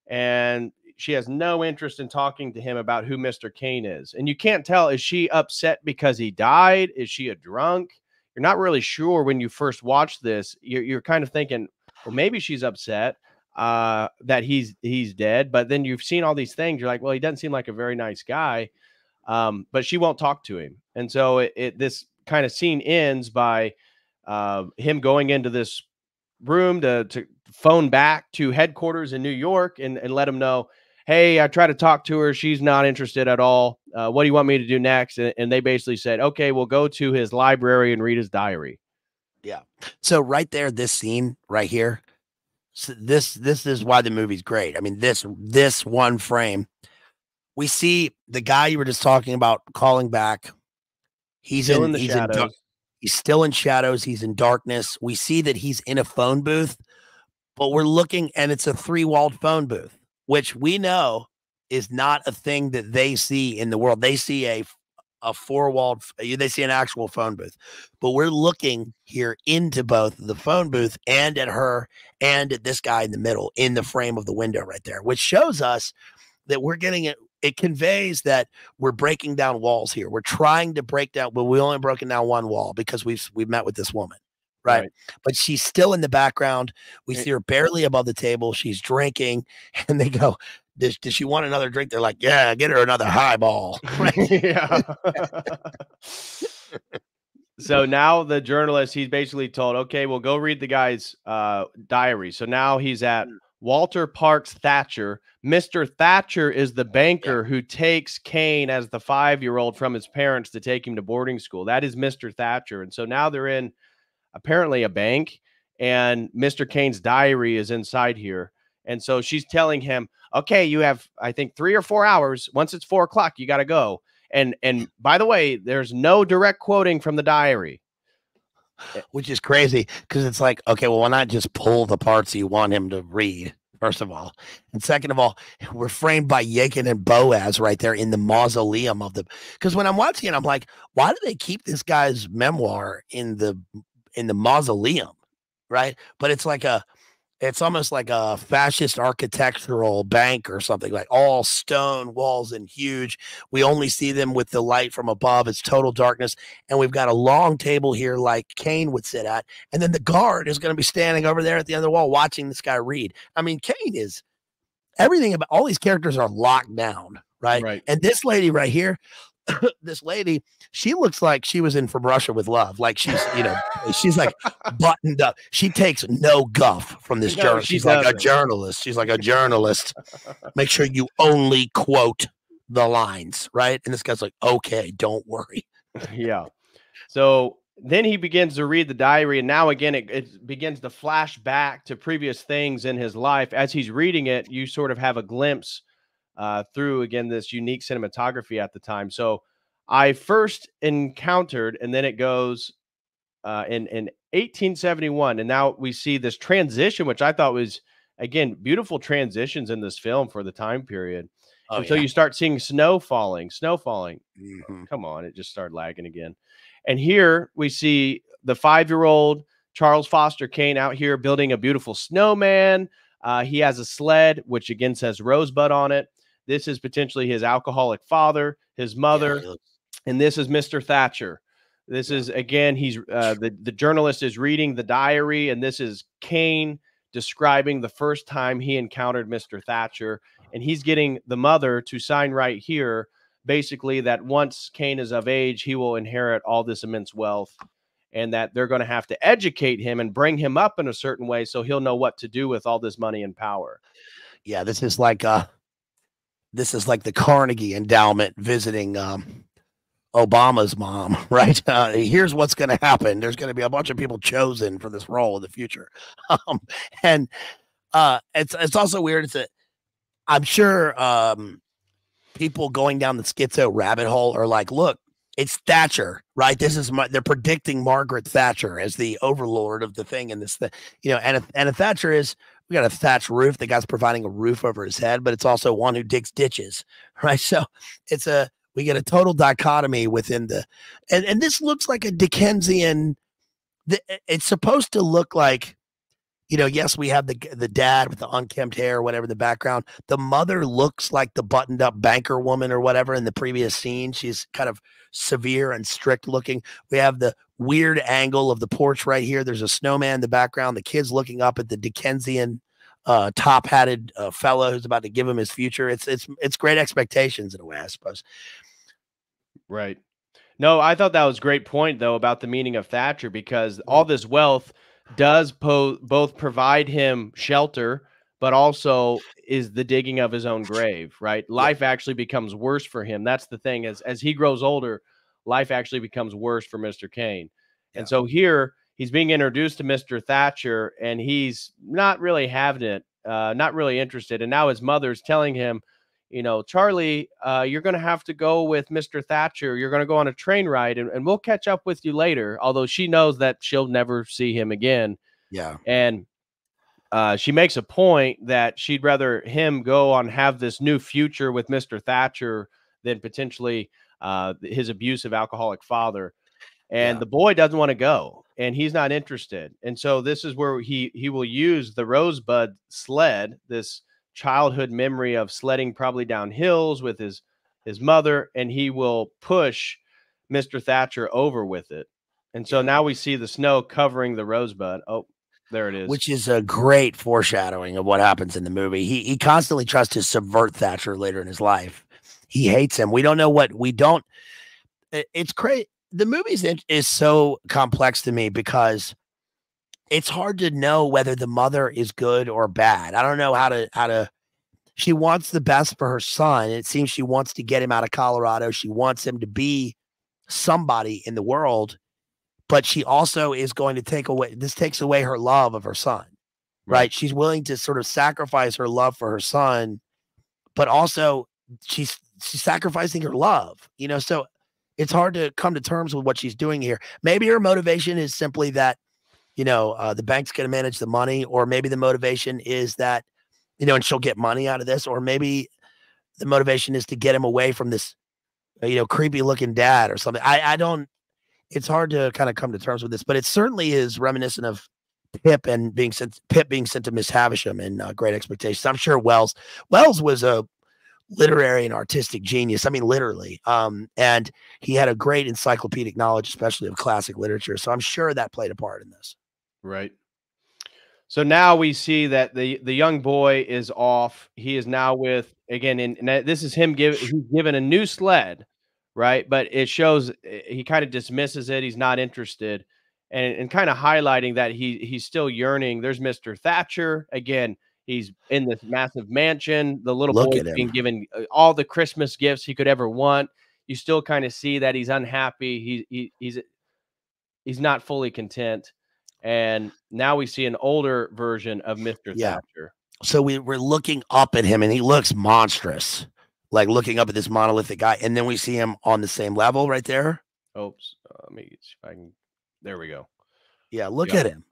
And she has no interest in talking to him about who Mr. Kane is. And you can't tell, is she upset because he died? Is she a drunk? You're not really sure when you first watch this. You're kind of thinking, well, maybe she's upset that he's dead. But then you've seen all these things. You're like, well, he doesn't seem like a very nice guy. But she won't talk to him. And so this kind of scene ends by him going into this room to phone back to headquarters in New York and let him know, hey, I tried to talk to her. She's not interested at all. What do you want me to do next? And they basically said, okay, we'll go to his library and read his diary.
Yeah. So right there, this scene right here, so this is why the movie's great. I mean, this one frame, we see the guy you were just talking about calling back. He's still in the shadows. He's still in shadows. He's in darkness. We see that he's in a phone booth, but we're looking, and it's a 3-walled phone booth, which we know is not a thing that they see in the world. They see a 4-walled, they see an actual phone booth, but we're looking here into both the phone booth and at her and at this guy in the middle in the frame of the window right there, which shows us that we're getting it. It conveys that we're breaking down walls here. We're trying to break down, but we only broken down one wall because we've met with this woman. Right. But she's still in the background. We see her barely above the table. She's drinking, and they go, does she want another drink? They're like, yeah, get her another highball.
Yeah. So now the journalist, he's basically told, okay, well, go read the guy's diary. So now he's at Walter Parks Thatcher. Mr. Thatcher is the banker who takes Kane as the 5-year-old from his parents to take him to boarding school. That is Mr. Thatcher. And so now they're in apparently a bank, and Mr. Kane's diary is inside here. And so she's telling him, okay, you have, I think, 3 or 4 hours. Once it's 4 o'clock, you got to go. And by the way, there's no direct quoting from the diary,
which is crazy because it's like, okay, well, why not just pull the parts you want him to read, first of all? And second of all, we're framed by Yakin and Boaz right there in the mausoleum of the, because when I'm watching it, I'm like, why do they keep this guy's memoir in the mausoleum, right? But it's almost like a fascist architectural bank or something, like all stone walls and huge. We only see them with the light from above. It's total darkness. And we've got a long table here like Kane would sit at. And then the guard is going to be standing over there at the end of the wall watching this guy read. I mean, Kane is, everything about all these characters are locked down, right?
Right.
And this lady right here, this lady, she looks like she was in From Russia with Love. Like she's, you know, she's like buttoned up. She takes no guff from this
No,
journalist.
she
She's like a
doesn't.
journalist. She's like a journalist. Make sure you only quote the lines, right? And this guy's like, okay, don't worry.
Yeah. So then he begins to read the diary, and now again it begins to flash back to previous things in his life. As he's reading it, you sort of have a glimpse through again this unique cinematography at the time. So I first encountered, and then it goes in 1871, and now we see this transition, which I thought was again beautiful transitions in this film for the time period.
Oh,
Until
yeah.
you start seeing snow falling.
Mhm.
Come on, it just started lagging again. And here we see the 5-year-old Charles Foster Kane out here building a beautiful snowman. He has a sled, which again says Rosebud on it. This is potentially his alcoholic father, his mother,
Yeah,
and this is Mr. Thatcher. This is again, he's the journalist is reading the diary, and this is Kane describing the first time he encountered Mr. Thatcher, and he's getting the mother to sign right here, basically that once Kane is of age, he will inherit all this immense wealth, and that they're going to have to educate him and bring him up in a certain way so he'll know what to do with all this money and power.
Yeah, this is like the Carnegie Endowment visiting Obama's mom, right? Here's what's going to happen. There's going to be a bunch of people chosen for this role in the future. And it's also weird. I'm sure people going down the schizo rabbit hole are like, look, it's Thatcher, right? They're predicting Margaret Thatcher as the overlord of the thing in this thing, you know, and a Thatcher is, we got a thatched roof. The guy's providing a roof over his head, but it's also one who digs ditches, right? So we get a total dichotomy within and this looks like a Dickensian. It's supposed to look like, you know, yes, we have the dad with the unkempt hair or whatever in the background. The mother looks like the buttoned up banker woman or whatever in the previous scene. She's kind of severe and strict looking. We have the weird angle of the porch right here. There's a snowman in the background. The kid's looking up at the Dickensian top hatted fellow who's about to give him his future. It's Great Expectations in a way, I suppose.
Right. No, I thought that was a great point, though, about the meaning of Thatcher, because all this wealth does both provide him shelter, but also is the digging of his own grave, right? Life actually becomes worse for him. That's the thing. As he grows older, life actually becomes worse for Mr. Kane. And so here he's being introduced to Mr. Thatcher, and he's not really having it, not really interested. And now his mother's telling him, you know, Charlie, you're going to have to go with Mr. Thatcher. You're going to go on a train ride, and we'll catch up with you later. Although she knows that she'll never see him again.
Yeah.
And she makes a point that she'd rather him go on have this new future with Mr. Thatcher than potentially his abusive alcoholic father. And the boy doesn't want to go, and he's not interested. And so this is where he will use the Rosebud sled, this childhood memory of sledding probably down hills with his mother, and he will push Mr. Thatcher over with it. And so now we see the snow covering the Rosebud. Oh, there it is.
Which is a great foreshadowing of what happens in the movie. He constantly tries to subvert Thatcher later in his life. He hates him. We don't know what we don't. It's crazy. The movie is so complex to me because it's hard to know whether the mother is good or bad. I don't know how to. She wants the best for her son. It seems she wants to get him out of Colorado. She wants him to be somebody in the world, but she also is going to takes away her love of her son, right? She's willing to sort of sacrifice her love for her son, but also she's sacrificing her love, you know? So it's hard to come to terms with what she's doing here. Maybe her motivation is simply that, you know, the bank's going to manage the money, or maybe the motivation is that, you know, and she'll get money out of this, or maybe the motivation is to get him away from this, you know, creepy looking dad or something. I don't, it's hard to kind of come to terms with this, but it certainly is reminiscent of Pip being sent to Miss Havisham in Great Expectations. I'm sure Wells was a literary and artistic genius. I mean, literally. And he had a great encyclopedic knowledge, especially of classic literature. So I'm sure that played a part in this.
Right. So now we see that the young boy is off. He is now with again, and this is him he's given a new sled, right? But it shows he kind of dismisses it. He's not interested, and kind of highlighting that he's still yearning. There's Mr. Thatcher again. He's in this massive mansion. The little
Look
boy's
at him.
being given all the Christmas gifts he could ever want. You still kind of see that he's unhappy. He's not fully content. And now we see an older version of Mr. Thatcher.
So we're looking up at him and he looks monstrous, like looking up at this monolithic guy. And then we see him on the same level right there.
Oops. Let me see if I can. There we go.
Yeah. Look at him.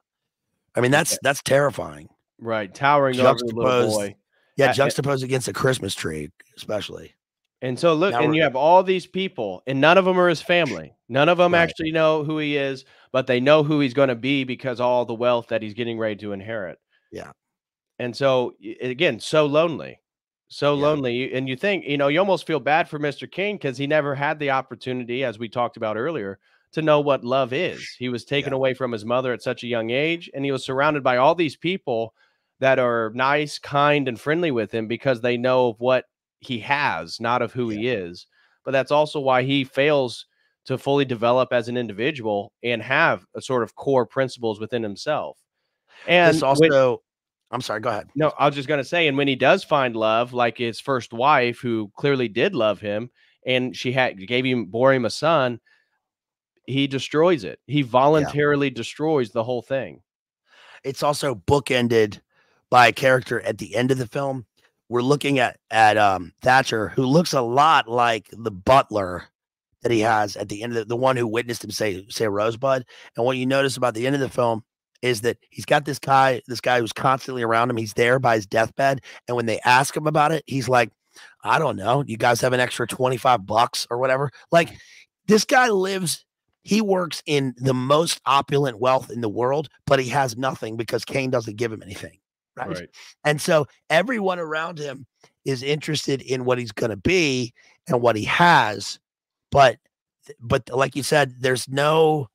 I mean, that's terrifying.
Right. Towering over the little boy.
Yeah. Juxtaposed against a Christmas tree, especially.
And so look, and you have all these people, and none of them are his family. None of them actually know who he is, but they know who he's going to be because all the wealth that he's getting ready to inherit.
Yeah.
And so again, so lonely, lonely. And you think, you almost feel bad for Mr. Kane because he never had the opportunity, as we talked about earlier, to know what love is. He was taken away from his mother at such a young age, and he was surrounded by all these people that are nice, kind, and friendly with him because they know of what he has, not of who he is. But that's also why he fails to fully develop as an individual and have a sort of core principles within himself. And
this also, I'm sorry, go ahead.
No, I was just going to say, and when he does find love, like his first wife, who clearly did love him, and she bore him a son, he destroys it. He voluntarily destroys the whole thing.
It's also bookended by a character at the end of the film. We're looking at Thatcher, who looks a lot like the butler that he has at the end of the one who witnessed him say Rosebud. And what you notice about the end of the film is that he's got this guy who's constantly around him. He's there by his deathbed. And when they ask him about it, he's like, I don't know. You guys have an extra $25 or whatever. Like, this guy he works in the most opulent wealth in the world, but he has nothing because Kane doesn't give him anything. Right. And so everyone around him is interested in what he's going to be and what he has. But like you said, there's no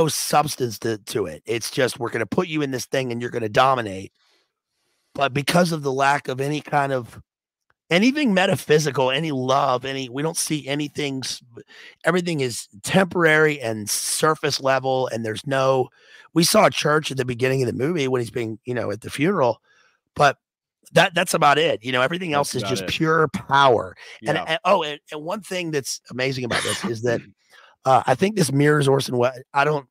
substance to it. It's just, we're going to put you in this thing and you're going to dominate. But because of the lack of any kind of anything metaphysical, any love, we don't see anything. Everything is temporary and surface level. And we saw a church at the beginning of the movie when he's being, at the funeral, but that's about it. Everything else is just pure power. Yeah. And one thing that's amazing about this is that I think this mirrors Orson Welles. I don't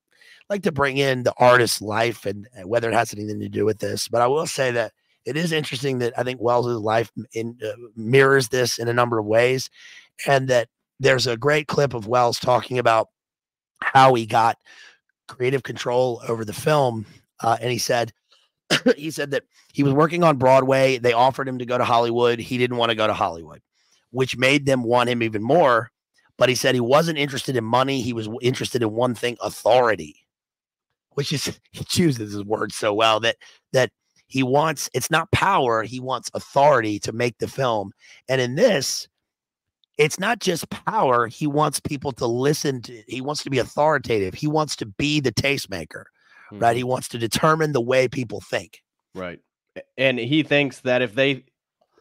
like to bring in the artist's life and whether it has anything to do with this, but I will say that it is interesting that I think Wells's life mirrors this in a number of ways, and that there's a great clip of Welles talking about how he got creative control over the film. And he said that he was working on Broadway. They offered him to go to Hollywood. He didn't want to go to Hollywood, which made them want him even more. But he said he wasn't interested in money. He was interested in one thing, authority, which is, he chooses his words so well that he wants, it's not power. He wants authority to make the film. And in this, it's not just power. He wants people to listen to, he wants to be authoritative. He wants to be the tastemaker, right? He wants to determine the way people think.
Right. And he thinks that if they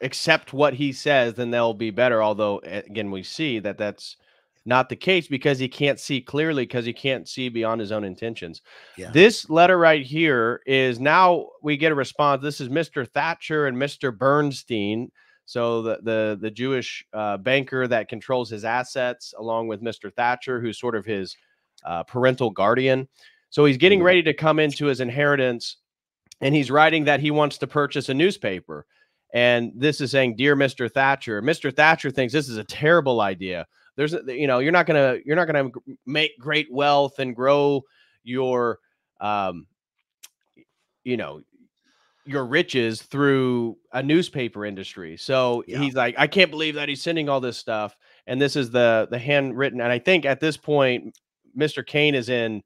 accept what he says, then they'll be better. Although, again, we see that that's not the case because he can't see clearly, because he can't see beyond his own intentions. Yeah. This letter right here is, now we get a response. This is Mr. Thatcher and Mr. Bernstein. So the Jewish banker that controls his assets, along with Mr. Thatcher, who's sort of his parental guardian. So he's getting ready to come into his inheritance, and he's writing that he wants to purchase a newspaper. And this is saying, "Dear Mr. Thatcher." Mr. Thatcher thinks this is a terrible idea. There's, you're not gonna make great wealth and grow your, your riches through a newspaper industry. So he's like, I can't believe that he's sending all this stuff. And this is the handwritten. And I think at this point, Mr. Kane is in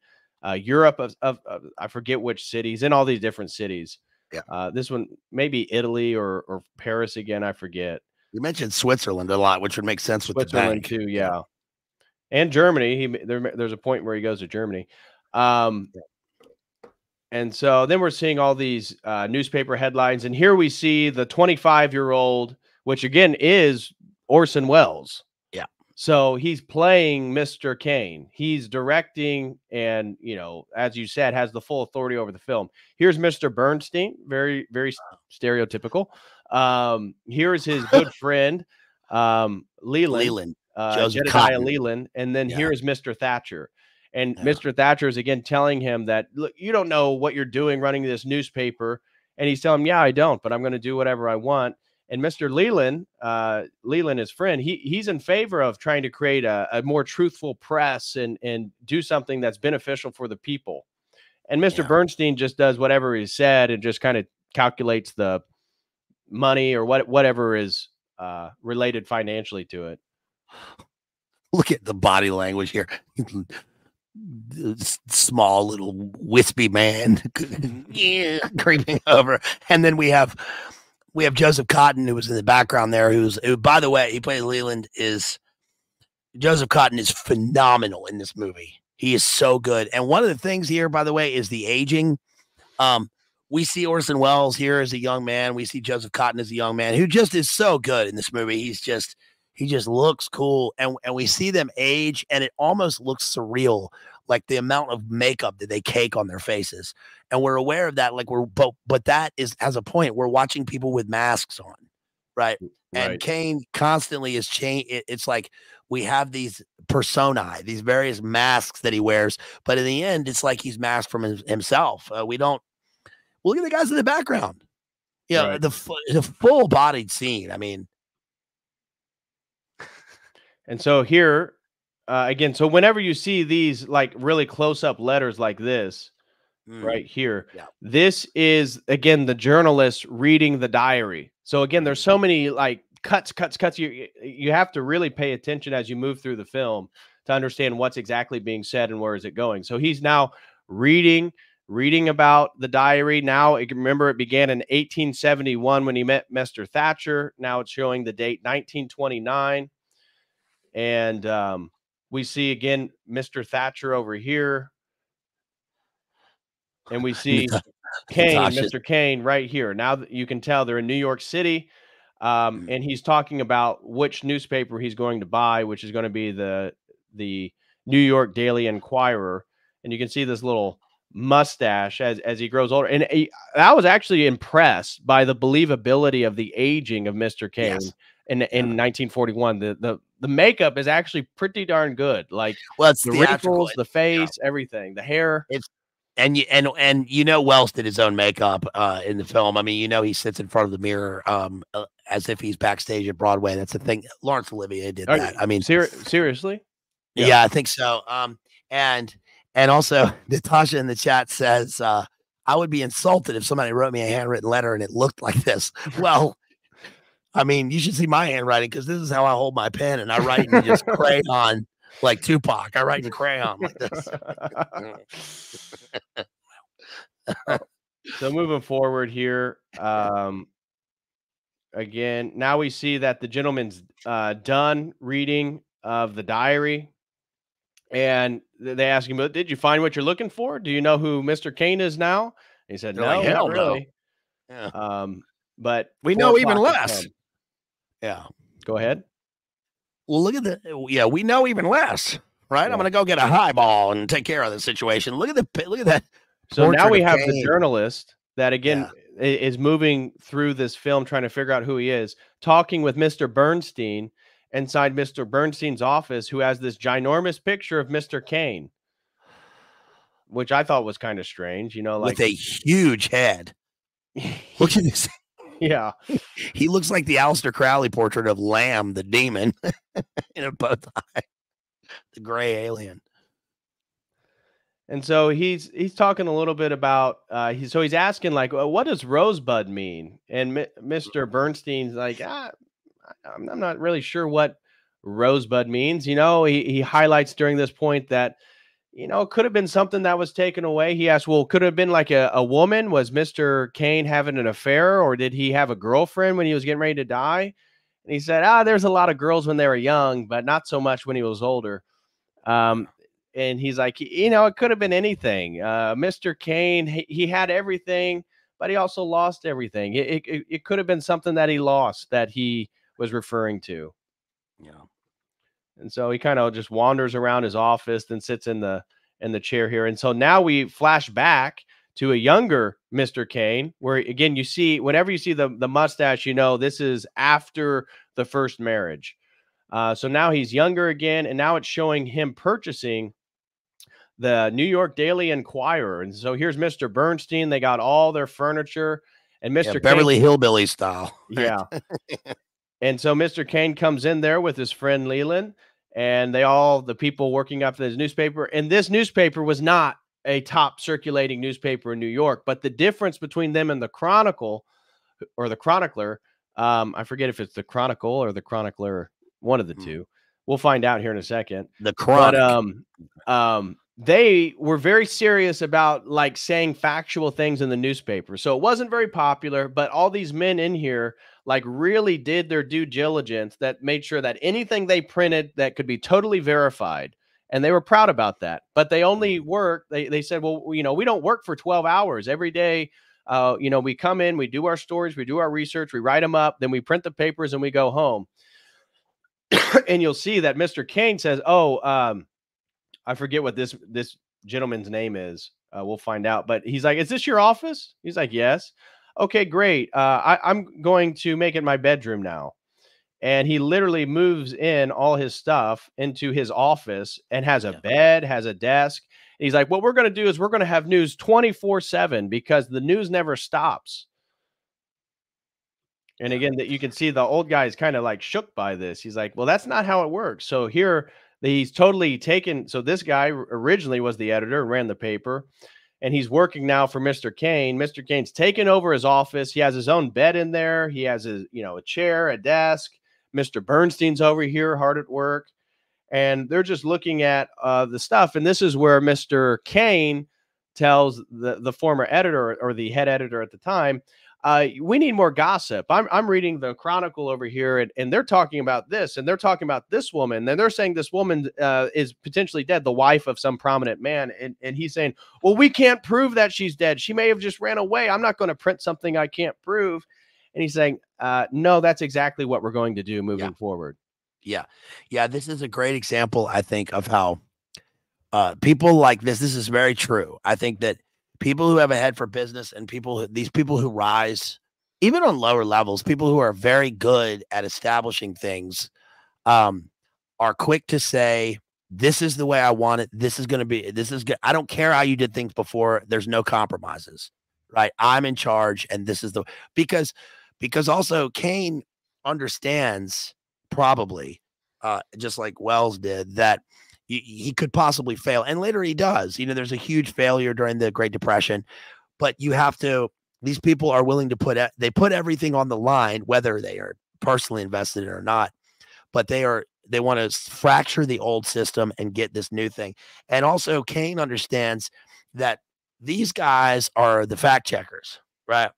Europe of I forget which cities, in all these different cities. Yeah. This one, maybe Italy or Paris again. I forget.
You mentioned Switzerland a lot, which would make sense with
Switzerland
the bank
too. Yeah. And Germany. There's a point where he goes to Germany. And so then we're seeing all these newspaper headlines, and here we see the 25-year-old, which again is Orson Welles.
Yeah.
So he's playing Mr. Kane. He's directing, and as you said, has the full authority over the film. Here's Mr. Bernstein, very, very stereotypical. Here's his good friend, Leland,
Joseph
Jedediah
Cotton.
Leland, and then
Yeah.
here's Mr. Thatcher. And Mr. Thatcher is again telling him that, look, you don't know what you're doing running this newspaper. And he's telling him, yeah, I don't, but I'm going to do whatever I want. And Mr. Leland, his friend, he's in favor of trying to create a more truthful press and do something that's beneficial for the people. And Mr. Bernstein just does whatever he said and just kind of calculates the money or whatever is related financially to it.
Look at the body language here. Small little wispy man creeping over, and then we have Joseph Cotton, who was in the background there, who by the way, he played Leland. Joseph Cotton is phenomenal in this movie. He is so good. And one of the things here, by the way, is the aging. We see Orson Welles here as a young man. We see Joseph Cotton as a young man who just is so good in this movie. He just looks cool, and we see them age, and it almost looks surreal, like the amount of makeup that they cake on their faces. And we're aware of that, like but that has a point. We're watching people with masks on, right? And Kane constantly is changing. It's like we have these personae, these various masks that he wears, but in the end, it's like he's masked from himself. We don't look at the guys in the background. The full-bodied scene. I mean.
And so here, again, so whenever you see these like really close-up letters like this, right here, this is, again, the journalist reading the diary. So again, there's so many like cuts. You have to really pay attention as you move through the film to understand what's exactly being said and where is it going. So he's now reading about the diary. Now, remember, it began in 1871 when he met Mr. Thatcher. Now it's showing the date 1929. And we see, again, Mr. Thatcher over here. And we see Mr. Kane right here. Now you can tell they're in New York City. And he's talking about which newspaper he's going to buy, which is going to be the New York Daily Enquirer. And you can see this little mustache as he grows older. And I was actually impressed by the believability of the aging of Mr. Kane. Yes. In 1941, the makeup is actually pretty darn good. Like,
it's
the wrinkles, the face, everything, the hair.
And Wells did his own makeup in the film. I mean, he sits in front of the mirror as if he's backstage at Broadway. That's the thing. Laurence Olivier did that. I mean,
seriously?
Yeah, I think so. And also Natasha in the chat says, I would be insulted if somebody wrote me a handwritten letter and it looked like this. Well, I mean, you should see my handwriting, because this is how I hold my pen, and I write in just crayon like Tupac. I write in crayon like this.
So moving forward here, again, now we see that the gentleman's done reading of the diary, and they ask him, "Did you find what you're looking for? Do you know who Mr. Kane is now?" And he said, "No,
like,
not really."
No. Yeah.
But
we know even less. Yeah.
Go ahead.
Well, look at we know even less, right? Yeah. I'm going to go get a highball and take care of the situation. Look at that.
So now we have the journalist that, again, is moving through this film, trying to figure out who he is, talking with Mr. Bernstein inside Mr. Bernstein's office, who has this ginormous picture of Mr. Kane, which I thought was kind of strange, like
with a huge head. Look at this.
Yeah.
He looks like the Aleister Crowley portrait of Lamb, the demon, in a bow tie, the gray alien.
And so he's talking a little bit about, he's asking, like, what does rosebud mean? And Mr. Bernstein's like, I'm not really sure what rosebud means. He highlights during this point that, it could have been something that was taken away. He asked, well, could it have been like a woman? Was Mr. Kane having an affair, or did he have a girlfriend when he was getting ready to die? And he said, there's a lot of girls when they were young, but not so much when he was older. and he's like, you know, it could have been anything. Mr. Kane, he had everything, but he also lost everything. It could have been something that he lost that he was referring to.
Yeah.
And so he kind of just wanders around his office, then sits in the chair here. And so now we flash back to a younger Mr. Kane, where again you see, whenever you see the mustache, you know this is after the first marriage. So now he's younger again, and now it's showing him purchasing the New York Daily Enquirer. And so here's Mr. Bernstein. They got all their furniture, and Mr.
Beverly
Kane,
Hillbilly style.
yeah. And so Mr. Kane comes in there with his friend Leland, and the people working up this newspaper. And this newspaper was not a top circulating newspaper in New York, but the difference between them and the Chronicle or the Chronicler, I forget if it's the Chronicle or the Chronicler, one of the two. We'll find out here in a second.
The Chronic.
But they were very serious about like saying factual things in the newspaper. So it wasn't very popular, but all these men in here like really did their due diligence that made sure that anything they printed that could be totally verified. And they were proud about that. But they only work, they said, well, you know, we don't work for 12 hours every day. You know, we come in, we do our stories, we do our research, we write them up, then we print the papers and we go home. And you'll see that Mr. Kane says, I forget what this gentleman's name is. We'll find out. But he's like, is this your office? He's like, yes. Okay, great. I'm going to make it my bedroom now. And he literally moves in all his stuff into his office and has a bed, has a desk. And he's like, what we're going to do is we're going to have news 24/7 because the news never stops. And again, that you can see the old guy is kind of like shook by this. He's like, well, that's not how it works. So here he's totally taken. So this guy originally was the editor and ran the paper, and he's working now for Mr. Kane. Mr. Kane's taken over his office. He has his own bed in there. He has his, you know, a chair, a desk. Mr. Bernstein's over here hard at work, and they're just looking at the stuff. And this is where Mr. Kane tells the former editor or the head editor at the time, we need more gossip. I'm reading the Chronicle over here, and they're talking about this, and they're talking about this woman, and they're saying this woman is potentially dead, the wife of some prominent man. And he's saying, well, we can't prove that she's dead. She may have just ran away. I'm not going to print something I can't prove. And he's saying, no, that's exactly what we're going to do moving forward.
Yeah. Yeah. This is a great example, I think, of how people like this is very true. I think that people who have a head for business and these people who rise, even on lower levels, people who are very good at establishing things, are quick to say, this is the way I want it. This is good. I don't care how you did things before. There's no compromises, right? I'm in charge. And this is because also Kane understands probably, just like Wells did, that he could possibly fail. And later he does. You know, there's a huge failure during the Great Depression, but these people are willing to put everything on the line, whether they are personally invested in it or not, but they want to fracture the old system and get this new thing. And also Kane understands that these guys are the fact checkers, right?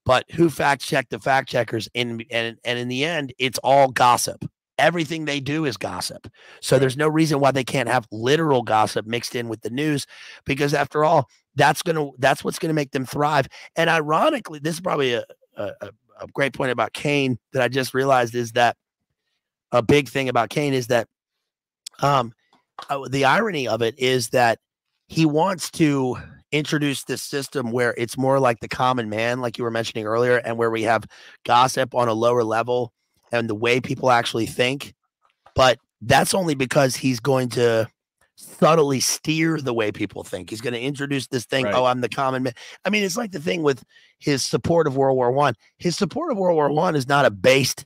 But who fact check the fact checkers? And in the end, it's all gossip. Everything they do is gossip. So there's no reason why they can't have literal gossip mixed in with the news, because after all, that's what's going to make them thrive. And ironically, this is probably a great point about Kane that I just realized, is that a big thing about Kane is that the irony of it is that he wants to introduce this system where it's more like the common man, like you were mentioning earlier, and where we have gossip on a lower level and the way people actually think. But that's only because he's going to subtly steer the way people think. He's going to introduce this thing. Right. Oh, I'm the common man. I mean, it's like the thing with his support of World War I. His support of World War I is not a based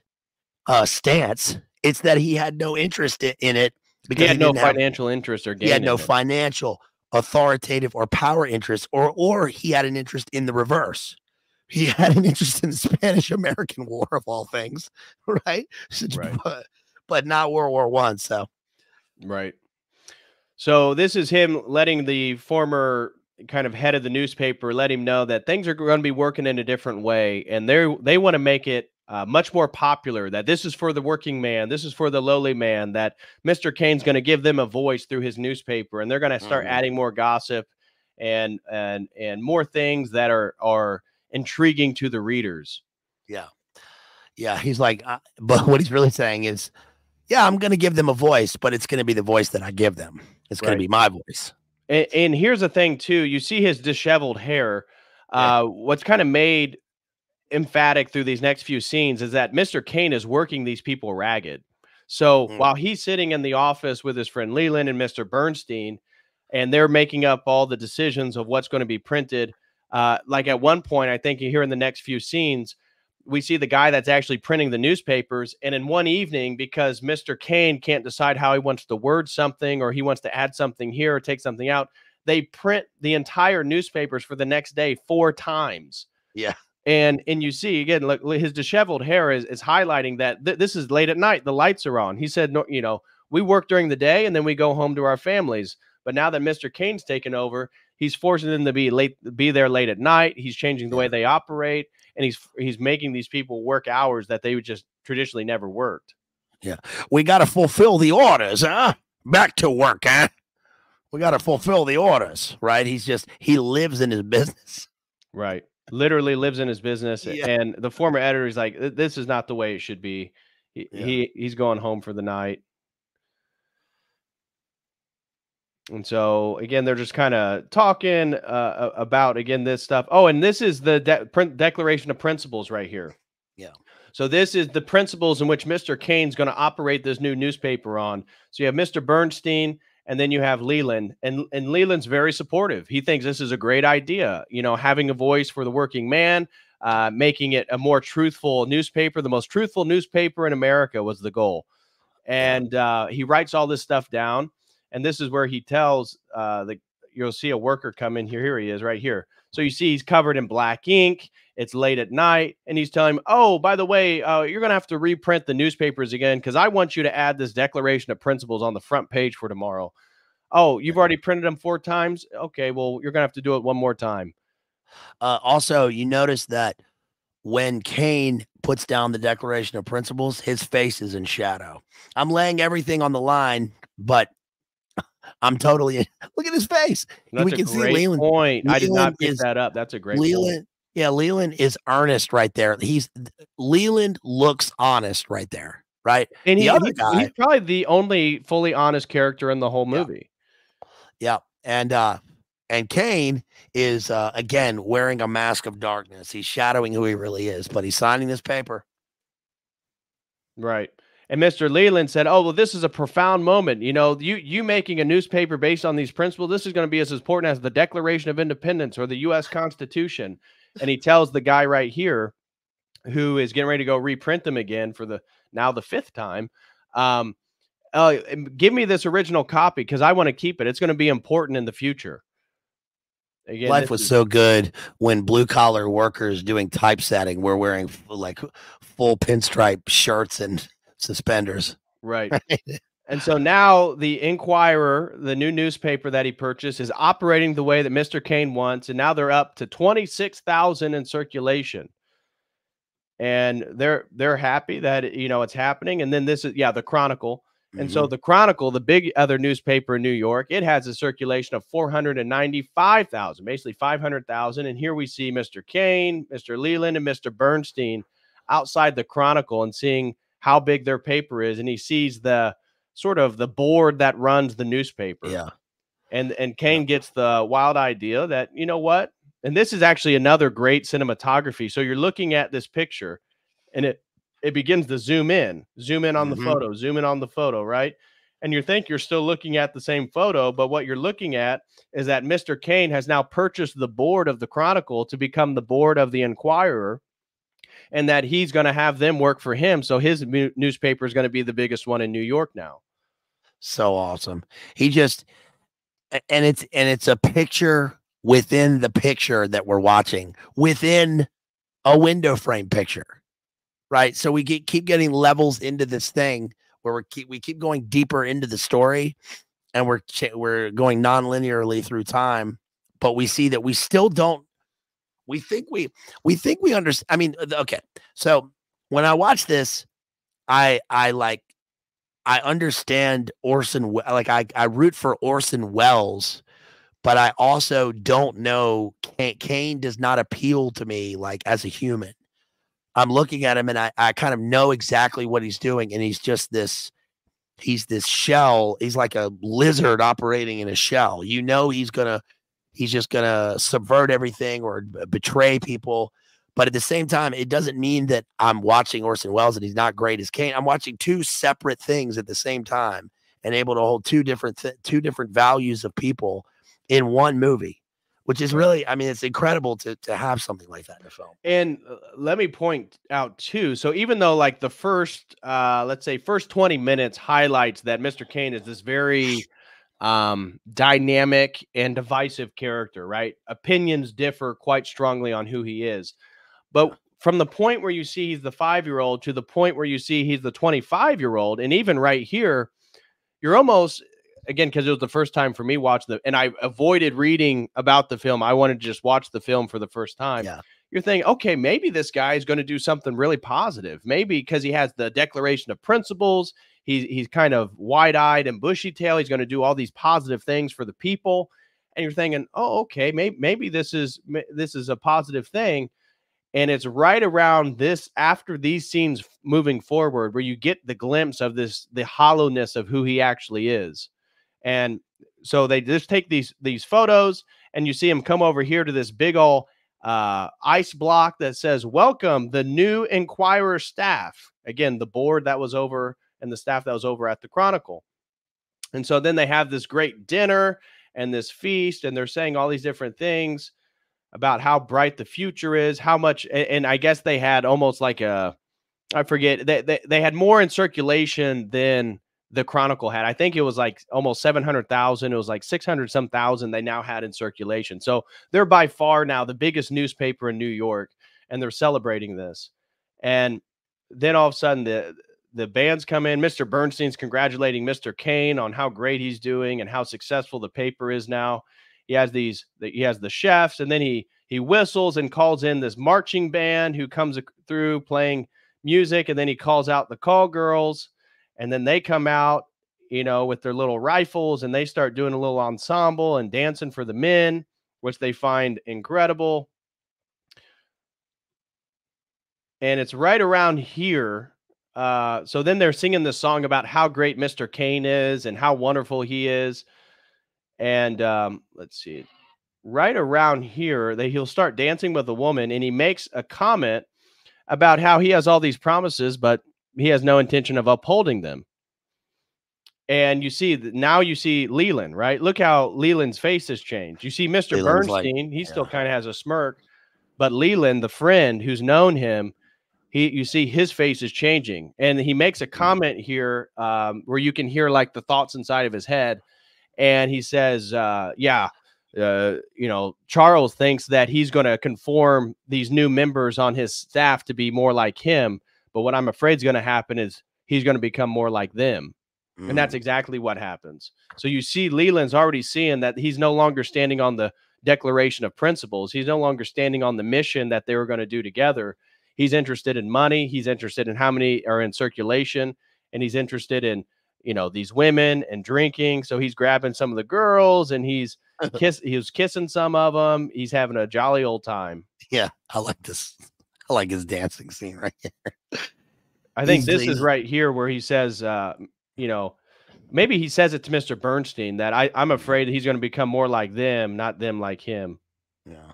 stance. It's that he had no interest in it because
he had no financial interest or gain.
He had no financial, authoritative, or power interest, or he had an interest in the reverse. He had an interest in the Spanish-American War, of all things, right? But not World War I. So,
right. So this is him letting the former kind of head of the newspaper let him know that things are going to be working in a different way, and they want to make it much more popular, that this is for the working man, this is for the lowly man, that Mr. Kane's going to give them a voice through his newspaper, and they're going to start adding more gossip and more things that are intriguing to the readers.
Yeah. Yeah. He's like, but what he's really saying is, yeah, I'm going to give them a voice, but it's going to be the voice that I give them. It's going to be my voice.
And here's the thing too, you see his disheveled hair. What's kind of made emphatic through these next few scenes is that Mr. Kane is working these people ragged. So while he's sitting in the office with his friend Leland and Mr. Bernstein, and they're making up all the decisions of what's going to be printed, like at one point, I think here in the next few scenes, we see the guy that's actually printing the newspapers. And in one evening, because Mr. Kane can't decide how he wants to word something, or he wants to add something here or take something out, they print the entire newspapers for the next day 4 times.
Yeah.
And you see again, look, his disheveled hair is highlighting that this is late at night. The lights are on. He said, no, you know, we work during the day and then we go home to our families. But now that Mr. Kane's taken over, he's forcing them to be there late at night. He's changing the way they operate, and he's making these people work hours that they would just traditionally never worked.
Yeah, we got to fulfill the orders, huh? Back to work, huh? We got to fulfill the orders, right? He lives in his business,
right? Literally lives in his business. And the former editor is like, this is not the way it should be. He's going home for the night. And so again, they're just kind of talking about, again, this stuff. Oh, and this is the Declaration of Principles right here.
Yeah.
So this is the principles in which Mr. Kane's going to operate this new newspaper on. So you have Mr. Bernstein, and then you have Leland, and Leland's very supportive. He thinks this is a great idea, you know, having a voice for the working man, making it a more truthful newspaper. The most truthful newspaper in America was the goal. And he writes all this stuff down. And this is where he tells you'll see a worker come in here. Here he is right here. So you see he's covered in black ink. It's late at night. And he's telling him, oh, by the way, you're going to have to reprint the newspapers again, because I want you to add this Declaration of Principles on the front page for tomorrow. Oh, you've already printed them 4 times? Okay, well, you're going to have to do it one more time.
Also, you notice that when Kane puts down the Declaration of Principles, his face is in shadow. I'm laying everything on the line, but I'm totally look at his face.
That's
we can
see Leland. Point. I did not pick that up. That's a great
Leland.
Point.
Yeah, Leland is earnest right there. Leland looks honest right there, right?
And the other guy, he's probably the only fully honest character in the whole movie.
Yeah. And Kane is again wearing a mask of darkness. He's shadowing who he really is, but he's signing this paper.
Right. And Mr. Leland said, oh, well, this is a profound moment. You know, you making a newspaper based on these principles, this is going to be as important as the Declaration of Independence or the U.S. Constitution. And he tells the guy right here, who is getting ready to go reprint them again for the 5th time, give me this original copy because I want to keep it. It's going to be important in the future. Again,
life was so good when blue collar workers doing typesetting were wearing like full pinstripe shirts and suspenders.
Right. And so now the Inquirer, the new newspaper that he purchased, is operating the way that Mr. Kane wants. And now they're up to 26,000 in circulation. And they're happy that, you know, it's happening. And then this is, the Chronicle. And so the Chronicle, the big other newspaper in New York, it has a circulation of 495,000, basically 500,000. And here we see Mr. Kane, Mr. Leland, and Mr. Bernstein outside the Chronicle and seeing how big their paper is. And he sees the sort of the board that runs the newspaper.
Yeah.
And Kane gets the wild idea that, you know what? And this is actually another great cinematography. So you're looking at this picture and it begins to zoom in on the photo, zoom in on the photo, right? And you think you're still looking at the same photo, but what you're looking at is that Mr. Kane has now purchased the board of the Chronicle to become the board of the Inquirer, and that he's going to have them work for him. So his newspaper is going to be the biggest one in New York now.
So awesome. And it's a picture within the picture that we're watching, within a window frame picture. Right. So we keep getting levels into this thing where we keep going deeper into the story, and we're going non-linearly through time, but we see that we still don't, we think we understand. I mean, okay. So when I watch this, I understand Orson, like I root for Orson Welles, but I also don't know Kane does not appeal to me like as a human. I'm looking at him and I kind of know exactly what he's doing, and he's this shell. He's like a lizard operating in a shell. You know, he's just gonna subvert everything or betray people. But at the same time, it doesn't mean that I'm watching Orson Welles and he's not great as Kane. I'm watching two separate things at the same time and able to hold two different values of people in one movie, which is really, I mean, it's incredible to have something like that in a film.
And let me point out too. So even though like the first, let's say first 20 minutes highlights that Mr. Kane is this very dynamic and divisive character, right? Opinions differ quite strongly on who he is. But from the point where you see he's the 5-year-old to the point where you see he's the 25-year-old, and even right here, you're almost, again, because it was the first time for me watching and I avoided reading about the film. I wanted to just watch the film for the first time.
Yeah.
You're thinking, okay, maybe this guy is going to do something really positive. Maybe because he has the Declaration of Principles. He's kind of wide-eyed and bushy-tailed. He's going to do all these positive things for the people. And you're thinking, oh, okay, maybe this is a positive thing. And it's right around this, after these scenes moving forward, where you get the glimpse of the hollowness of who he actually is. And so they just take these photos, and you see him come over here to this big old ice block that says, "Welcome the new Enquirer staff." Again, the board that was over and the staff that was over at the Chronicle. And so then they have this great dinner and this feast, and they're saying all these different things about how bright the future is, how much, and I guess they had almost like I forget, they had more in circulation than the Chronicle had. I think it was like almost 700,000. It was like 600 some thousand they now had in circulation. So they're by far now the biggest newspaper in New York, and they're celebrating this. And then all of a sudden the bands come in. Mr. Bernstein's congratulating Mr. Kane on how great he's doing and how successful the paper is now. He has the chefs, and then he whistles and calls in this marching band who comes through playing music, and then he calls out the call girls, and then they come out, you know, with their little rifles, and they start doing a little ensemble and dancing for the men, which they find incredible. And it's right around here. So then they're singing this song about how great Mr. Kane is and how wonderful he is. And let's see, right around here, he'll start dancing with a woman, and he makes a comment about how he has all these promises, but he has no intention of upholding them. And you see now you see Leland, right? Look how Leland's face has changed. You see Mr.
Leland's
Bernstein, he still kind of has a smirk, but Leland, the friend who's known him, you see his face is changing. And he makes a comment here where you can hear like the thoughts inside of his head. And he says, you know, Charles thinks that he's going to conform these new members on his staff to be more like him. But what I'm afraid is going to happen is he's going to become more like them. And that's exactly what happens. So you see Leland's already seeing that he's no longer standing on the Declaration of Principles. He's no longer standing on the mission that they were going to do together. He's interested in money. He's interested in how many are in circulation. And he's interested in, you know, these women and drinking. So he's grabbing some of the girls, and he was kissing some of them. He's having a jolly old time.
Yeah, I like this. I like his dancing scene right here.
I think this is right here where he says, you know, maybe he says it to Mr. Bernstein that I'm afraid he's going to become more like them, not them like him.
Yeah.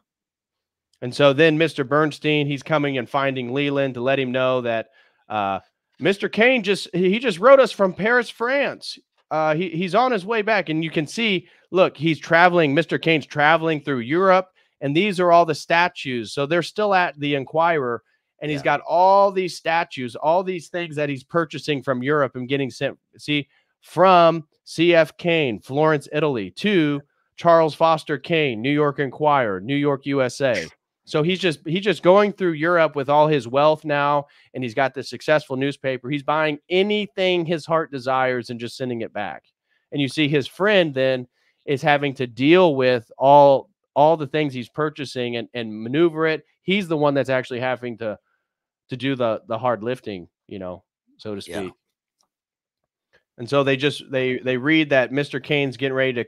And so then Mr. Bernstein, he's coming and finding Leland to let him know that Mr. Kane just wrote us from Paris, France. He's on his way back, and you can see, look, he's traveling. Mr. Kane's traveling through Europe, and these are all the statues. So they're still at the Enquirer, and he's got all these statues, all these things that he's purchasing from Europe and getting sent. See, from C.F. Kane, Florence, Italy, to Charles Foster Kane, New York Enquirer, New York, USA. So he's just going through Europe with all his wealth now, and he's got this successful newspaper. He's buying anything his heart desires and just sending it back. And you see his friend then is having to deal with all the things he's purchasing and maneuver it. He's the one that's actually having to to do the hard lifting, you know, so to
Yeah.
speak. And so they read that Mr. Kane's getting ready to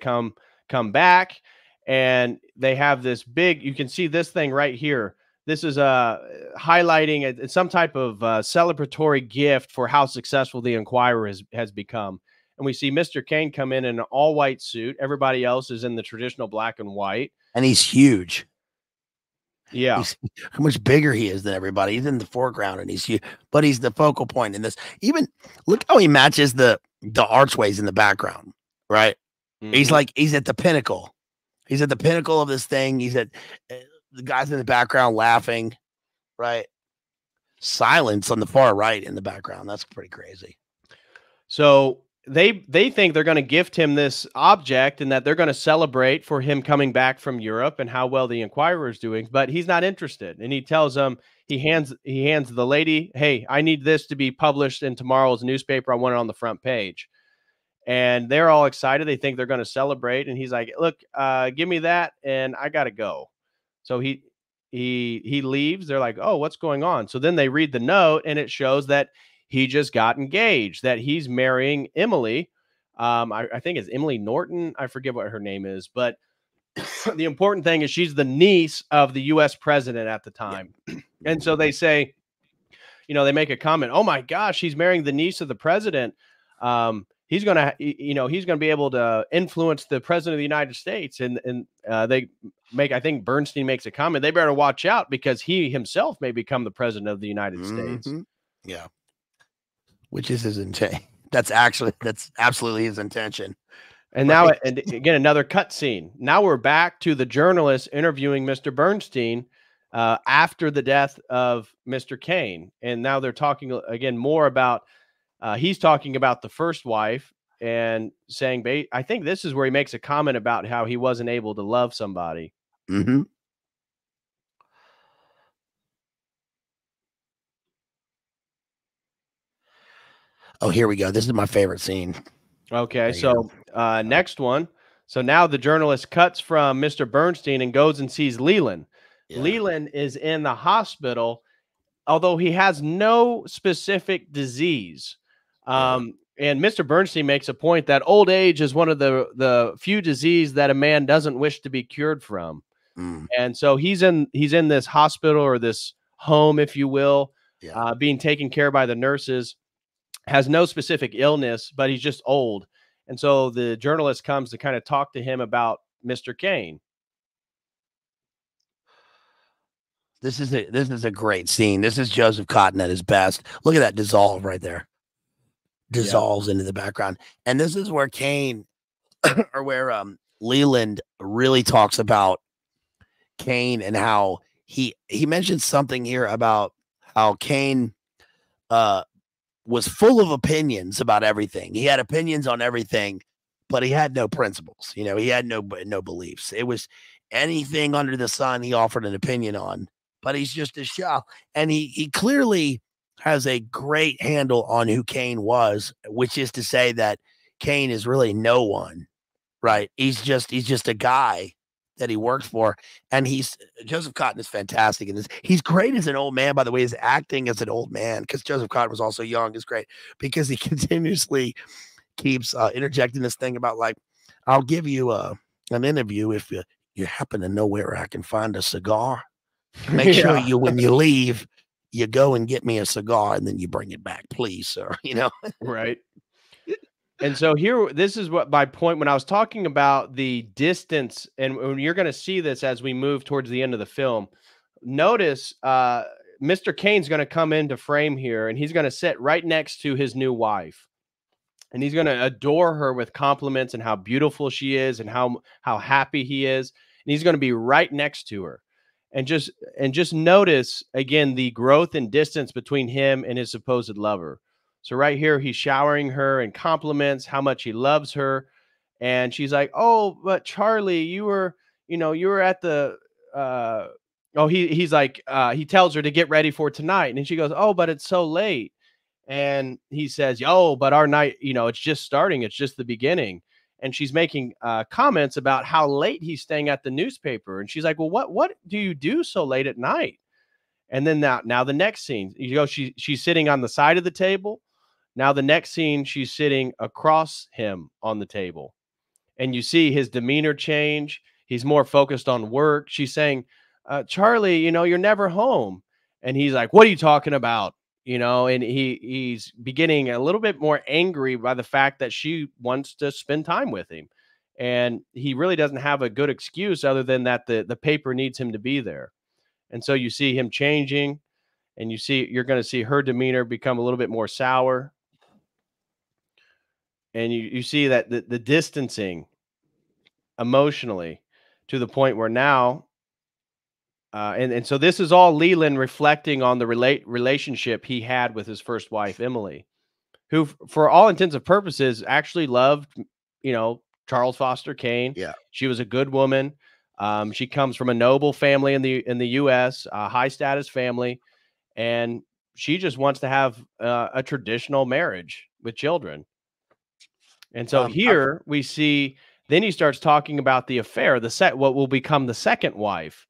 come back, and they have this big. You can see this thing right here. This is highlighting it's some type of celebratory gift for how successful the Inquirer has become. And we see Mr. Kane come in an all white suit. Everybody else is in the traditional black and white,
and he's huge.
Yeah,
he's how much bigger he is than everybody. He's in the foreground, and he's huge, but he's the focal point in this. Even look how he matches the archways in the background, right? He's like he's at the pinnacle. He's at the pinnacle of this thing. He's at the guys in the background laughing, right? Silence on the far right in the background. That's pretty crazy.
So they think they're going to gift him this object and that they're going to celebrate for him coming back from Europe and how well the Inquirer is doing, but he's not interested. And he tells them, he hands the lady, "Hey, I need this to be published in tomorrow's newspaper. I want it on the front page." And they're all excited. They think they're going to celebrate. And he's like, "Look, give me that, and I got to go." So he leaves. They're like, "Oh, what's going on?" So then they read the note, and it shows that he just got engaged, that he's marrying Emily. I think it's Emily Norton. I forget what her name is, but the important thing is she's the niece of the U.S. president at the time. And so they say, you know, they make a comment, "Oh my gosh, he's marrying the niece of the president. He's going to, you know, he's going to be able to influence the president of the United States." And they make, I think Bernstein makes a comment, they better watch out because he himself may become the president of the United States.
Yeah. Which is his intent. That's absolutely his intention.
And now, and again, another cut scene. Now we're back to the journalist interviewing Mr. Bernstein after the death of Mr. Kane. And now they're talking again more about, he's talking about the first wife and saying, I think this is where he makes a comment about how he wasn't able to love somebody.
Oh, here we go. This is my favorite scene.
Okay, so next one. So now the journalist cuts from Mr. Bernstein and goes and sees Leland. Leland is in the hospital, although he has no specific disease. And Mr. Bernstein makes a point that old age is one of the few diseases that a man doesn't wish to be cured from. And so he's in this hospital, or this home, if you will, being taken care of by the nurses. Has no specific illness, but he's just old. And so the journalist comes to kind of talk to him about Mr. Kane.
This is a great scene. This is Joseph Cotten at his best. Look at that dissolve right there. Dissolves into the background. And this is where Kane or where Leland really talks about Kane and how he mentions something here about how Kane was full of opinions about everything. He had opinions on everything, but he had no principles. You know, he had no beliefs. It was anything under the sun he offered an opinion on, but he's just a shell. And he clearly has a great handle on who Kane was, which is to say that Kane is really no one, right? He's just a guy that he works for. And Joseph Cotten is fantastic in this. He's great as an old man, by the way. His acting as an old man, because Joseph Cotten was also young, is great because he continuously keeps interjecting this thing about, like, "I'll give you an interview if you happen to know where I can find a cigar. Make sure when you leave, you go and get me a cigar and then you bring it back, please, sir." You know?
Right. And so here, this is what my point when I was talking about the distance, and you're going to see this as we move towards the end of the film. Notice Mr. Kane's going to come into frame here, and he's going to sit right next to his new wife. And he's going to adore her with compliments and how beautiful she is and how happy he is. And he's going to be right next to her. And just notice, again, the growth and distance between him and his supposed lover. So right here, he's showering her in compliments, how much he loves her. And she's like, "Oh, but Charlie, you were at the, he's like, he tells her to get ready for tonight. And she goes, "Oh, but it's so late." And he says, "Oh, but our night, it's just starting. It's just the beginning." And she's making comments about how late he's staying at the newspaper. And she's like, "Well, what do you do so late at night?" And then now the next scene, she's sitting on the side of the table. Now the next scene, she's sitting across him on the table. And you see his demeanor change. He's more focused on work. She's saying, Charlie, you're never home. And he's like, what are you talking about? And he's beginning a little bit more angry by the fact that she wants to spend time with him. And he really doesn't have a good excuse other than that the paper needs him to be there. And so you see him changing, and you're going to see her demeanor become a little bit more sour. And you see that the distancing emotionally to the point where now, and so this is all Leland reflecting on the relationship he had with his first wife, Emily, who for all intents and purposes actually loved, Charles Foster Kane.
Yeah.
She was a good woman. She comes from a noble family in the U.S., a high status family, and she just wants to have a traditional marriage with children. And so here we see, then he starts talking about the affair, what will become the second wife,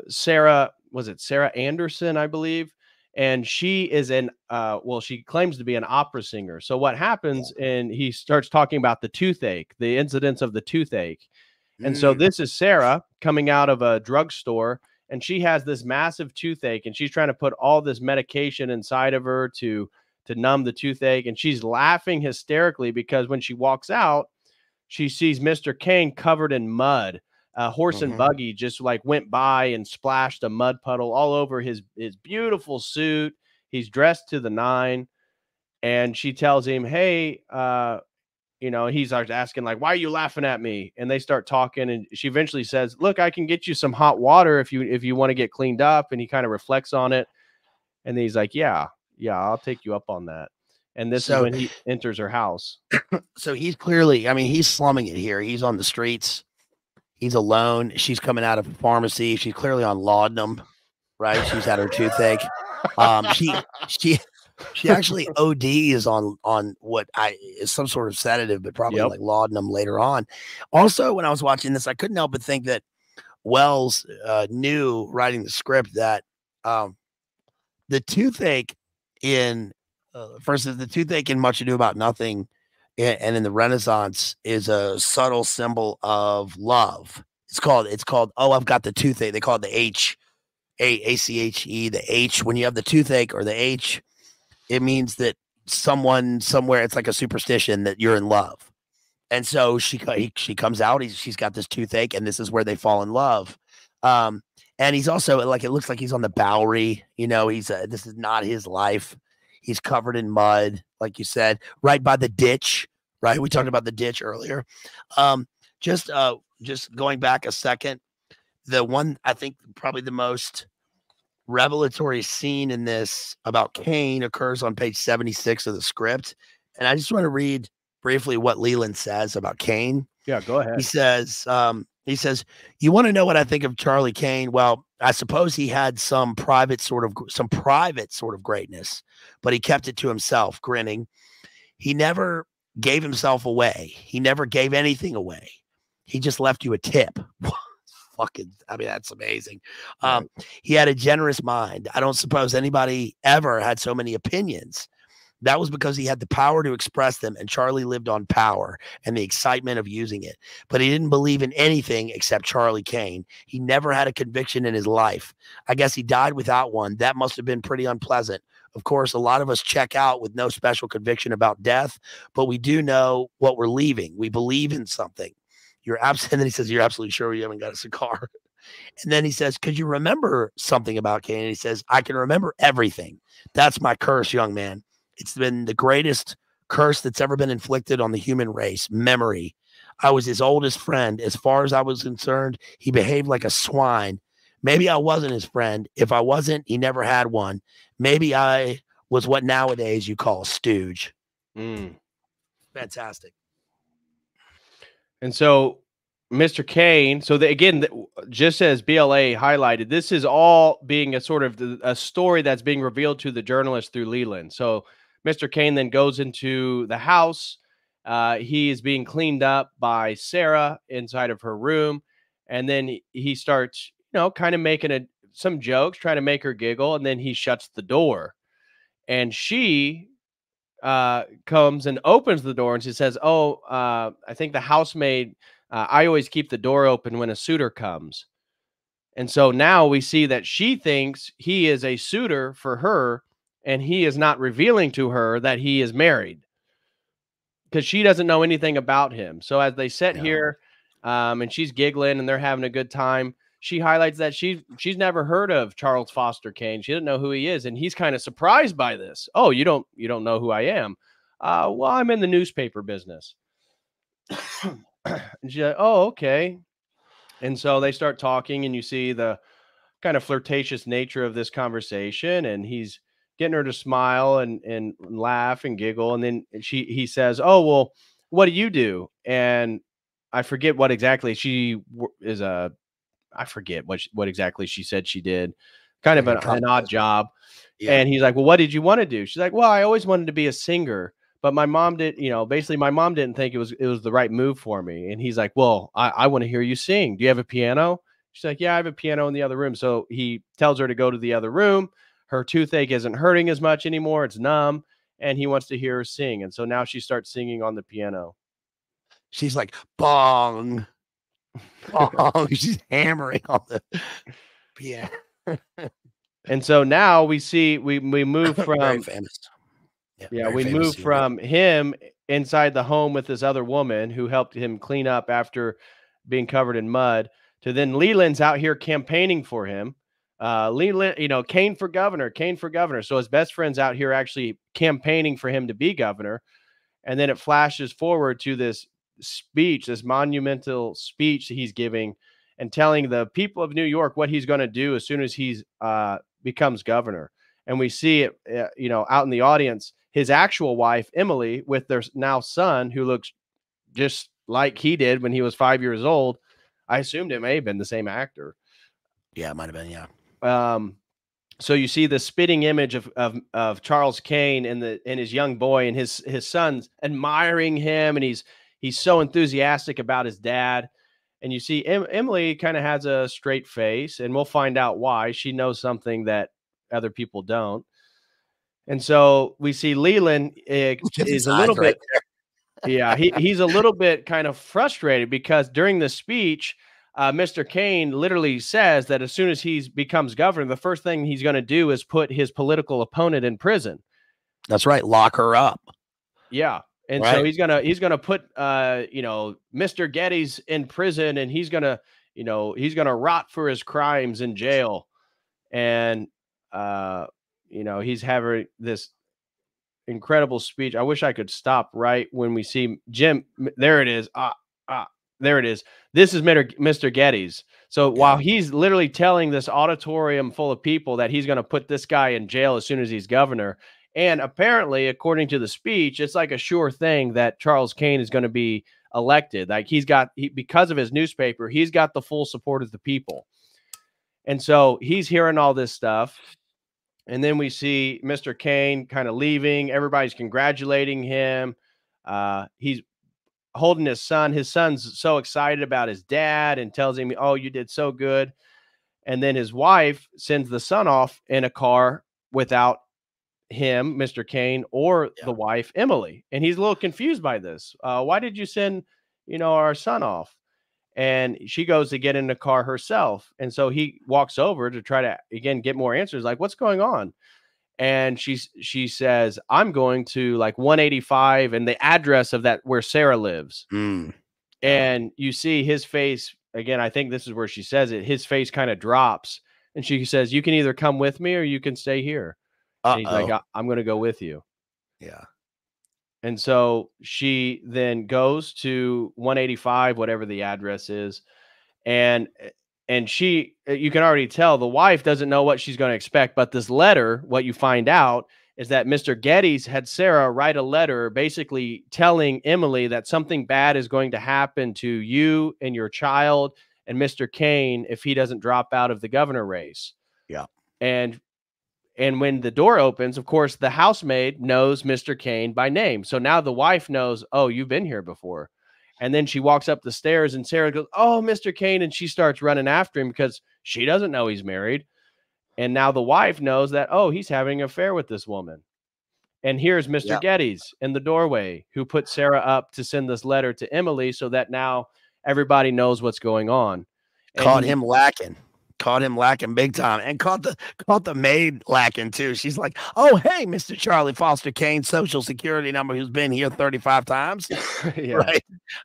Sarah Anderson, I believe. And she is she claims to be an opera singer. So what happens, and he starts talking about the toothache, the incidence of the toothache. And so this is Sarah coming out of a drugstore, and she has this massive toothache, and she's trying to put all this medication inside of her to numb the toothache. And she's laughing hysterically because when she walks out, she sees Mr. Kane covered in mud. A horse and buggy just like went by and splashed a mud puddle all over his beautiful suit. He's dressed to the nine. And she tells him, hey, he starts asking, like, why are you laughing at me? And they start talking. And she eventually says, look, I can get you some hot water if you want to get cleaned up. And he kind of reflects on it. And then he's like, yeah, I'll take you up on that. And this is when he enters her house.
So he's clearly, he's slumming it here. He's on the streets. He's alone. She's coming out of a pharmacy. She's clearly on laudanum, right? She's had her toothache. She actually ODs on what is some sort of sedative, but probably like laudanum later on. Also, when I was watching this, I couldn't help but think that Wells knew writing the script that the toothache in the toothache in Much Ado About Nothing and in the Renaissance is a subtle symbol of love. It's called oh, I've got the toothache. They call it the ACHE, the H. When you have the toothache or the H, it means that someone somewhere, it's like a superstition that you're in love. And so she comes out, she's got this toothache, and this is where they fall in love. And he's also like, it looks like he's on the Bowery, this is not his life. He's covered in mud, like you said, right by the ditch, right? We talked about the ditch earlier. Just going back a second, the one, I think probably the most revelatory scene in this about Kane occurs on page 76 of the script. And I just want to read briefly what Leland says about Kane.
Yeah, go ahead.
He says, you want to know what I think of Charlie Kane? Well, I suppose he had some private sort of greatness, but he kept it to himself, grinning. He never gave himself away. He never gave anything away. He just left you a tip. That's amazing. Right. He had a generous mind. I don't suppose anybody ever had so many opinions. That was because he had the power to express them, and Charlie lived on power and the excitement of using it. But he didn't believe in anything except Charlie Kane. He never had a conviction in his life. I guess he died without one. That must have been pretty unpleasant. Of course, a lot of us check out with no special conviction about death, but we do know what we're leaving. We believe in something. And then he says, you're absolutely sure you haven't got a cigar? And then he says, could you remember something about Kane? And he says, I can remember everything. That's my curse, young man. It's been the greatest curse that's ever been inflicted on the human race, memory. I was his oldest friend. As far as I was concerned, he behaved like a swine. Maybe I wasn't his friend. If I wasn't, he never had one. Maybe I was what nowadays you call a stooge. Fantastic.
And so Mr. Kane, just as BLA highlighted, this is all being a sort of a story that's being revealed to the journalist through Leland. So Mr. Kane then goes into the house. He is being cleaned up by Sarah inside of her room. And then he starts, kind of making some jokes, trying to make her giggle, and then he shuts the door. And she comes and opens the door, and she says, "Oh, I think the housemaid, I always keep the door open when a suitor comes." And so now we see that she thinks he is a suitor for her, and he is not revealing to her that he is married because she doesn't know anything about him. So as they sit here, and she's giggling and they're having a good time, she highlights that she's never heard of Charles Foster Kane. She doesn't know who he is, and he's kind of surprised by this. "Oh, you don't know who I am?" Well, I'm in the newspaper business. And she's like, "Oh, okay." And so they start talking, and you see the kind of flirtatious nature of this conversation, and he's getting her to smile and laugh and giggle. And then he says, "Oh, well, what do you do?" And I forget what exactly is a, I forget what exactly she said she did. Kind of an odd job.
Yeah.
And he's like, "Well, what did you want to do?" She's like, "Well, I always wanted to be a singer, but my mom did, basically my mom didn't think it was the right move for me." And he's like, "Well, I want to hear you sing. Do you have a piano?" She's like, "Yeah, I have a piano in the other room." So he tells her to go to the other room. Her toothache isn't hurting as much anymore. It's numb. And he wants to hear her sing. And so now she starts singing on the piano.
She's like, bong. Bong. She's hammering on the piano.
And so now we see, we move from
very famous.
Yeah, we move from him inside the home with this other woman who helped him clean up after being covered in mud, to then Leland's out here campaigning for him. Leland, Kane for governor, Kane for governor. So his best friend's out here actually campaigning for him to be governor. And then it flashes forward to this speech, this monumental speech he's giving and telling the people of New York what he's going to do as soon as he's becomes governor. And we see it, out in the audience, his actual wife, Emily, with their now son, who looks just like he did when he was 5 years old. I assumed it may have been the same actor.
Yeah, it might have been. Yeah.
So you see the spitting image of Charles Kane and his young boy, and his son's admiring him, and he's so enthusiastic about his dad. And you see Emily kind of has a straight face, and we'll find out why. She knows something that other people don't. And so we see Leland is a little bit, yeah, he's a little bit kind of frustrated because during the speech, Mr. Kane literally says that as soon as he becomes governor, the first thing he's going to do is put his political opponent in prison.
That's right. Lock her up.
Yeah. And so he's gonna put Mr. Geddes in prison, and he's gonna rot for his crimes in jail. And he's having this incredible speech. I wish I could stop right when we see Jim. There it is. There it is. This is Mr. Geddes. So while he's literally telling this auditorium full of people that he's going to put this guy in jail as soon as he's governor, and apparently, according to the speech, it's like a sure thing that Charles Kane is going to be elected. Like because of his newspaper, he's got the full support of the people. And so he's hearing all this stuff. And then we see Mr. Kane kind of leaving. Everybody's congratulating him. He's holding his son. His son's so excited about his dad and tells him, "Oh, you did so good." And then his wife sends the son off in a car without him, Mr. Kane, or the wife, Emily. And he's a little confused by this. Why did you send, our son off? And she goes to get in the car herself. And so he walks over to try to, again, get more answers. Like, what's going on? And she says, "I'm going to like 185 and the address of that where Sarah lives." And you see his face again. I think this is where she says it. His face kind of drops. And she says, "You can either come with me or you can stay here." And he's like, "I'm going to go with you."
Yeah.
And so she then goes to 185, whatever the address is. And she, you can already tell the wife doesn't know what she's going to expect. But this letter, what you find out is that Mr. Geddes had Sarah write a letter basically telling Emily that something bad is going to happen to you and your child and Mr. Kane if he doesn't drop out of the governor race.
Yeah.
And when the door opens, of course, the housemaid knows Mr. Kane by name. So now the wife knows, "Oh, you've been here before." And then she walks up the stairs and Sarah goes, "Oh, Mr. Kane." And she starts running after him because she doesn't know he's married. And now the wife knows that, oh, he's having an affair with this woman. And here's Mr. Geddes in the doorway, who put Sarah up to send this letter to Emily so that now everybody knows what's going on. And
Caught him lacking. Caught him lacking big time, and caught the maid lacking too. She's like, "Oh, hey, Mr. Charlie Foster Kane, social security number, who's been here 35 times."
Yeah.
Right?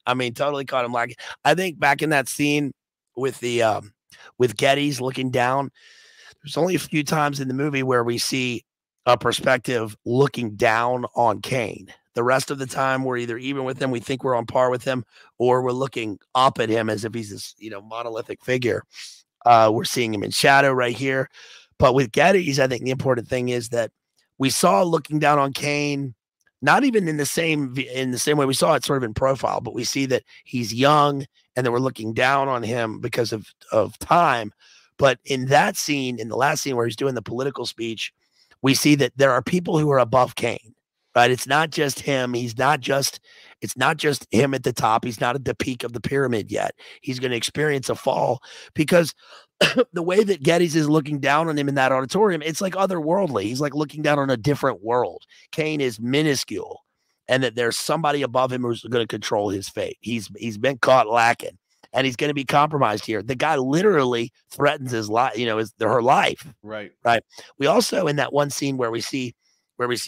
I mean, totally caught him lacking. I think back in that scene with the with Geddes looking down, there's only a few times in the movie where we see a perspective looking down on Kane. The rest of the time, we're either even with him, we think we're on par with him, or we're looking up at him as if he's this, monolithic figure. We're seeing him in shadow right here. But with Geddes, I think the important thing is that we saw looking down on Kane, not even in the same way we saw it sort of in profile, but we see that he's young and that we're looking down on him because of time. But in that scene, in the last scene where he's doing the political speech, we see that there are people who are above Kane, right? It's not just him. It's not just him at the top. He's not at the peak of the pyramid yet. He's going to experience a fall because the way that Geddes is looking down on him in that auditorium, it's like otherworldly. He's like looking down on a different world. Kane is minuscule, and that there's somebody above him who's going to control his fate. He's been caught lacking, and he's going to be compromised here. The guy literally threatens his life, her life.
Right.
Right. We also, in that one scene where we see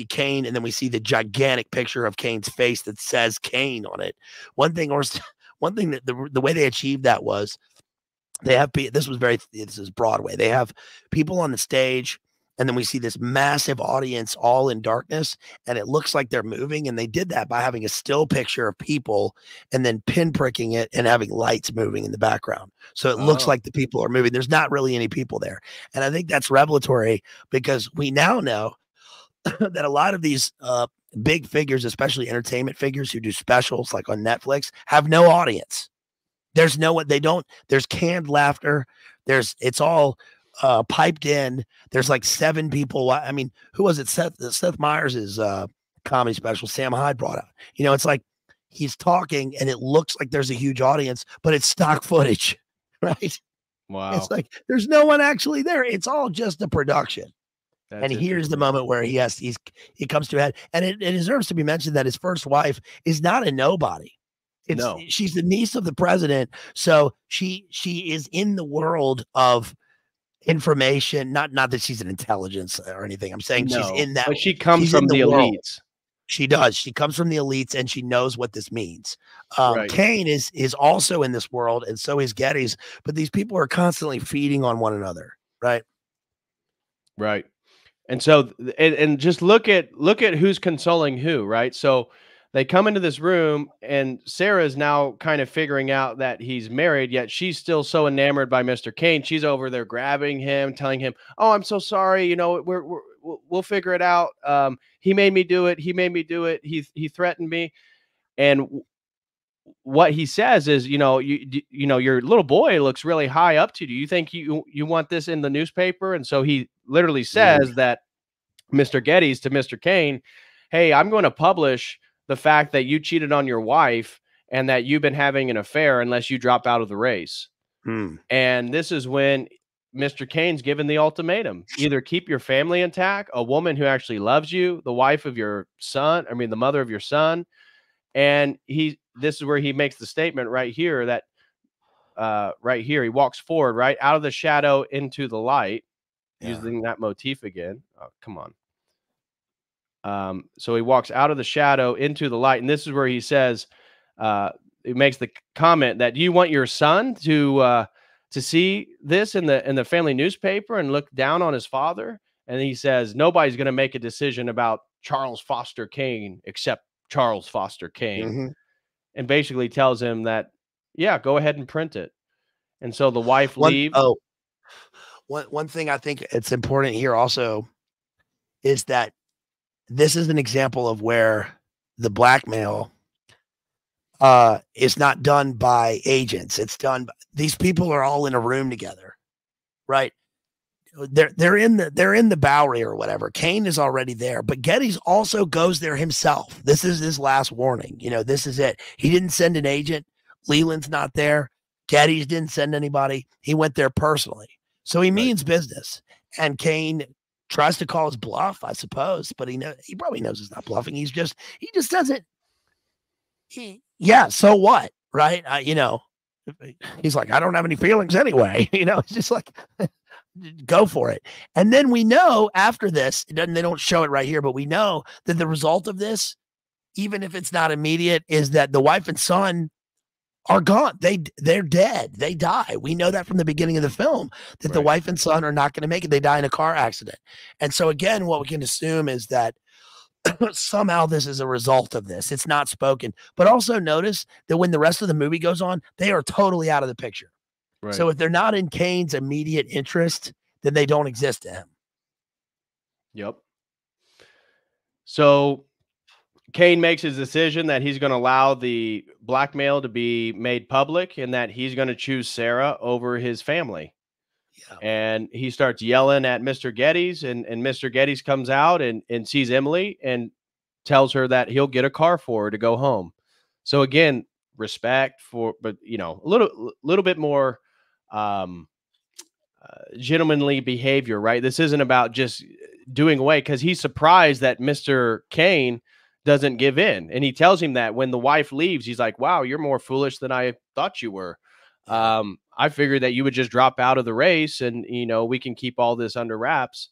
Kane, and then we see the gigantic picture of Kane's face that says Kane on it. One thing that the way they achieved that was this is Broadway. They have people on the stage, and then we see this massive audience all in darkness, and it looks like they're moving. And they did that by having a still picture of people and then pinpricking it and having lights moving in the background. So it looks like the people are moving. There's not really any people there. And I think that's revelatory because we now know that a lot of these big figures, especially entertainment figures who do specials like on Netflix, have no audience. There's canned laughter. It's all piped in. There's like 7 people. I mean, who was it? Seth Meyers' comedy special, Sam Hyde brought out. It's like he's talking and it looks like there's a huge audience, but it's stock footage, right?
Wow.
It's like there's no one actually there. It's all just a production.
That's
and here's the moment where he comes to a head. And it deserves to be mentioned that his first wife is not a nobody. She's the niece of the president. So she is in the world of information. Not that she's an intelligence or anything. I'm saying she's in that.
But she comes from the elites.
She does. She comes from the elites, and she knows what this means.
Right.
Kane is also in this world, and so is Geddes. But these people are constantly feeding on one another, right?
Right. And so, and just look at who's consoling who, right? So they come into this room, and Sarah is now kind of figuring out that he's married, yet she's still so enamored by Mr. Kane. She's over there grabbing him, telling him, "Oh, I'm so sorry. We'll figure it out. He made me do it. He made me do it. He threatened me." And what he says is, your little boy looks really high up to you. Do you think you want this in the newspaper? And so he literally says that Mr. Geddes to Mr. Kane, "Hey, I'm going to publish the fact that you cheated on your wife and that you've been having an affair unless you drop out of the race." And this is when Mr. Kane's given the ultimatum: either keep your family intact, a woman who actually loves you, the wife of your son, the mother of your son. And this is where he makes the statement right here that right here, he walks forward, right out of the shadow into the light, using that motif again. Oh, come on. So he walks out of the shadow into the light. And this is where he says, he makes the comment that, "Do you want your son to see this in the family newspaper and look down on his father?" And he says, "Nobody's going to make a decision about Charles Foster Kane except Charles Foster Kane." And basically tells him that, yeah, go ahead and print it. And so the wife leaves.
One thing I think it's important here also is that this is an example of where the blackmail is not done by agents. It's done. These people are all in a room together, right? They're in the Bowery or whatever. Kane is already there, but Geddes also goes there himself. This is his last warning. This is it. He didn't send an agent. Leland's not there. Geddes didn't send anybody. He went there personally. So he means business. And Kane tries to call his bluff, I suppose, but he probably knows he's not bluffing. He just doesn't. Yeah, so what, right? He's like, I don't have any feelings anyway. It's just like, go for it. And then we know after this, they don't show it right here, but we know that the result of this, even if it's not immediate, is that the wife and son are gone. They're dead. They die. We know that from the beginning of the film, that the wife and son are not going to make it. They die in a car accident. And so again, what we can assume is that somehow this is a result of this. It's not spoken. But also notice that when the rest of the movie goes on, they are totally out of the picture. Right. So if they're not in Kane's immediate interest, then they don't exist to him.
Yep. So Kane makes his decision that he's going to allow the blackmail to be made public and that he's going to choose Sarah over his family. Yeah. And he starts yelling at Mr. Geddes, and Mr. Geddes comes out and sees Emily and tells her that he'll get a car for her to go home. So again, respect for, but a little bit more gentlemanly behavior, right? This isn't about just doing away, because he's surprised that Mr. Kane doesn't give in. And he tells him that when the wife leaves, he's like, wow, you're more foolish than I thought you were. I figured that you would just drop out of the race and, we can keep all this under wraps.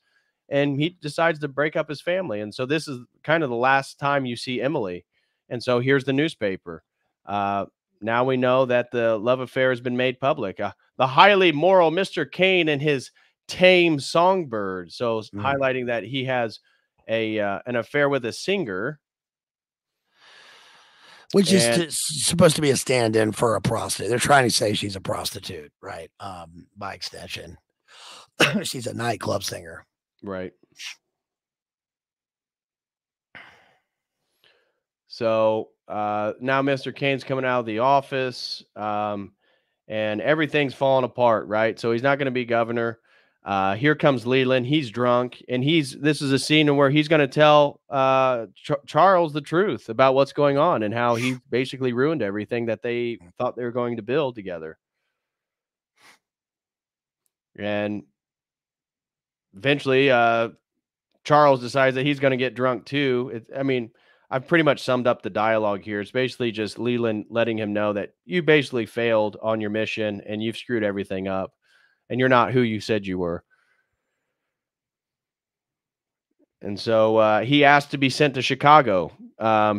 And he decides to break up his family. And so this is kind of the last time you see Emily. And so here's the newspaper. Now we know that the love affair has been made public. The highly moral Mr. Kane and his tame songbird. So highlighting that he has an affair with a singer.
Which is supposed to be a stand-in for a prostitute. They're trying to say she's a prostitute, right? By extension. She's a nightclub singer.
Right. So now Mr. Kane's coming out of the office, and everything's falling apart, right? So he's not going to be governor. Here comes Leland. He's drunk, and this is a scene where he's going to tell Charles the truth about what's going on and how he basically ruined everything that they thought they were going to build together. And eventually, Charles decides that he's going to get drunk too. I've pretty much summed up the dialogue here. It's basically just Leland letting him know that you basically failed on your mission and you've screwed everything up. And you're not who you said you were. And so he asked to be sent to Chicago.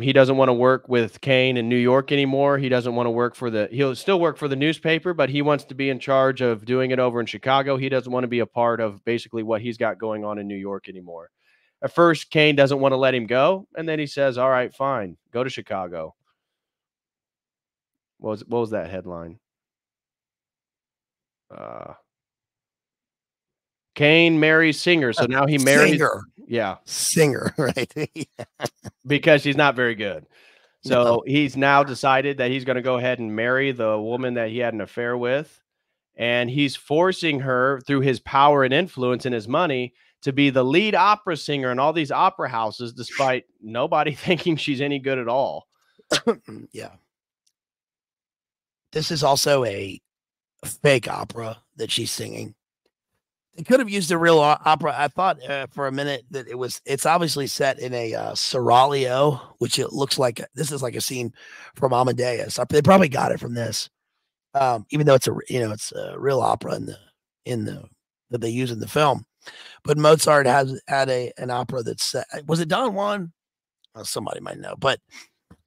He doesn't want to work with Kane in New York anymore. He doesn't want to work he'll still work for the newspaper, but he wants to be in charge of doing it over in Chicago. He doesn't want to be a part of basically what he's got going on in New York anymore. At first, Kane doesn't want to let him go. And then he says, all right, fine, go to Chicago. What was that headline? Kane marries singer. So now he marries
singer.
Yeah.
Singer, right?
Because she's not very good. So he's now decided that he's going to go ahead and marry the woman that he had an affair with. And he's forcing her through his power and influence and his money to be the lead opera singer in all these opera houses, despite nobody thinking she's any good at all.
Yeah. This is also a fake opera that she's singing. They could have used a real opera. I thought for a minute that it's obviously set in a seraglio, which it looks like this is like a scene from Amadeus. They probably got it from this, even though it's a real opera that they use in the film. But Mozart had an opera that's set. Was it Don Juan? Well, somebody might know, but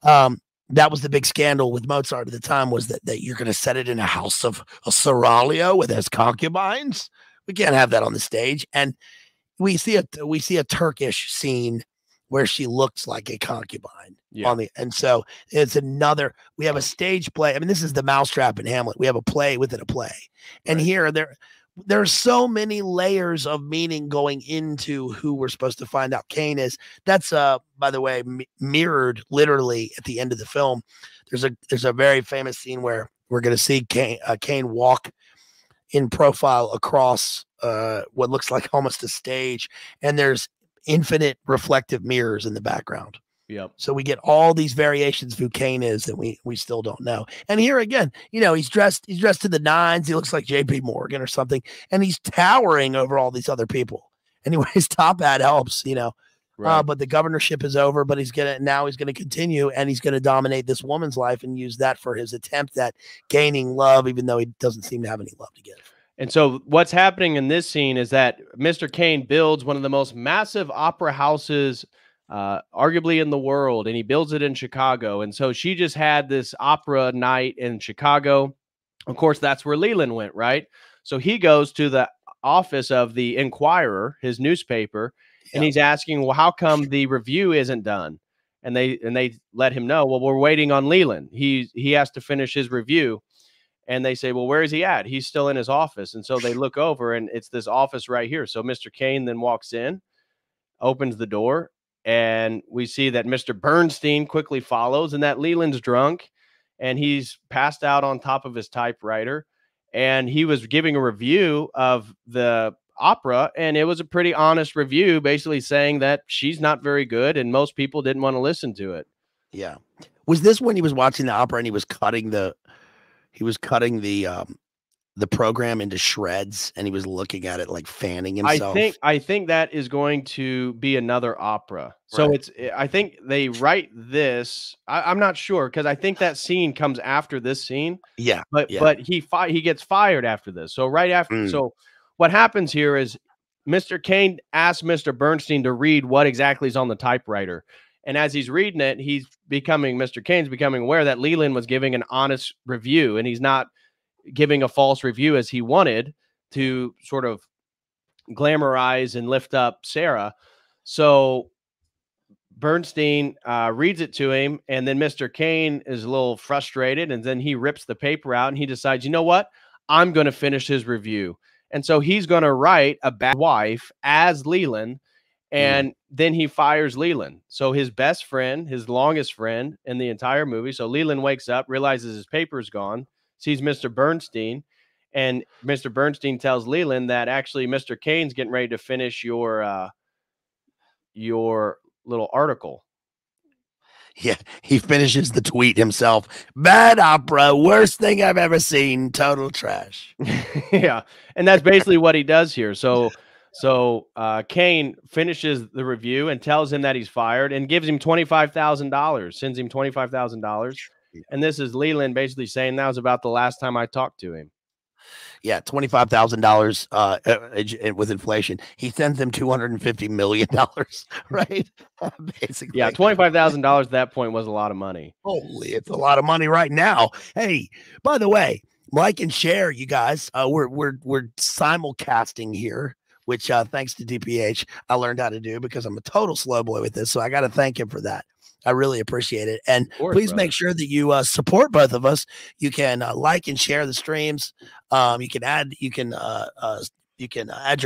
that was the big scandal with Mozart at the time, was that you're going to set it in a house of a seraglio with his concubines. We can't have that on the stage. And we see a Turkish scene where she looks like a concubine. Yeah. And so it's we have a stage play. I mean, this is the Mousetrap in Hamlet. We have a play within a play. And here there are so many layers of meaning going into who we're supposed to find out Kane is. That's by the way, mirrored literally at the end of the film. There's a very famous scene where we're going to see Kane walk in profile across what looks like almost a stage, and there's infinite reflective mirrors in the background.
Yep.
So we get all these variations of who Kane is that we still don't know. And here again, you know, he's dressed to the nines. He looks like JP Morgan or something, and he's towering over all these other people. Anyways, top hat helps, you know.
Right.
But the governorship is over, but he's gonna continue, and he's gonna dominate this woman's life and use that for his attempt at gaining love, even though he doesn't seem to have any love to give.
And so what's happening in this scene is that Mr. Kane builds one of the most massive opera houses arguably in the world, and he builds it in Chicago. And so she just had this opera night in Chicago. Of course, that's where Leland went, right? So he goes to the office of the Inquirer, his newspaper, and he's asking, well, how come the review isn't done? And they let him know, well, we're waiting on Leland. He has to finish his review. And they say, well, where is he at? He's still in his office. And so they look over, and it's this office right here. So Mr. Kane then walks in, opens the door, and we see that Mr. Bernstein quickly follows, and that Leland's drunk, and he's passed out on top of his typewriter. And he was giving a review of the opera, and it was a pretty honest review, basically saying that she's not very good, and most people didn't want to listen to it.
Yeah. Was this when he was watching the opera and he was cutting the program into shreds, and he was looking at it like fanning himself?
I think that is going to be another opera. So I think they write this. I'm not sure, because I think that scene comes after this scene.
Yeah.
But he gets fired after this. So right after. So what happens here is Mr. Kane asks Mr. Bernstein to read what exactly is on the typewriter. And as he's reading it, Mr. Kane's becoming aware that Leland was giving an honest review, and he's not giving a false review as he wanted to sort of glamorize and lift up Sarah. So Bernstein reads it to him, and then Mr. Kane is a little frustrated, and then he rips the paper out, and he decides, you know what? I'm going to finish his review. And so he's going to write a bad wife as Leland, and then he fires Leland. So his best friend, his longest friend in the entire movie. So Leland wakes up, realizes his paper's gone, sees Mr. Bernstein, and Mr. Bernstein tells Leland that actually Mr. Kane's getting ready to finish your little article.
Yeah, he finishes the tweet himself. Bad opera, worst thing I've ever seen, total trash.
Yeah, and that's basically what he does here. So Kane finishes the review and tells him that he's fired and gives him $25,000, sends him $25,000. And this is Leland basically saying that was about the last time I talked to him.
Yeah, $25,000 with inflation. He sends them $250 million, right? Basically.
Yeah, $25,000 at that point was a lot of money.
Holy, it's a lot of money right now. Hey, by the way, like and share, you guys. We're simulcasting here, which thanks to DPH, I learned how to do because I'm a total slow boy with this. So I got to thank him for that. I really appreciate it. And please make sure that you support both of us. You can like and share the streams. You can add your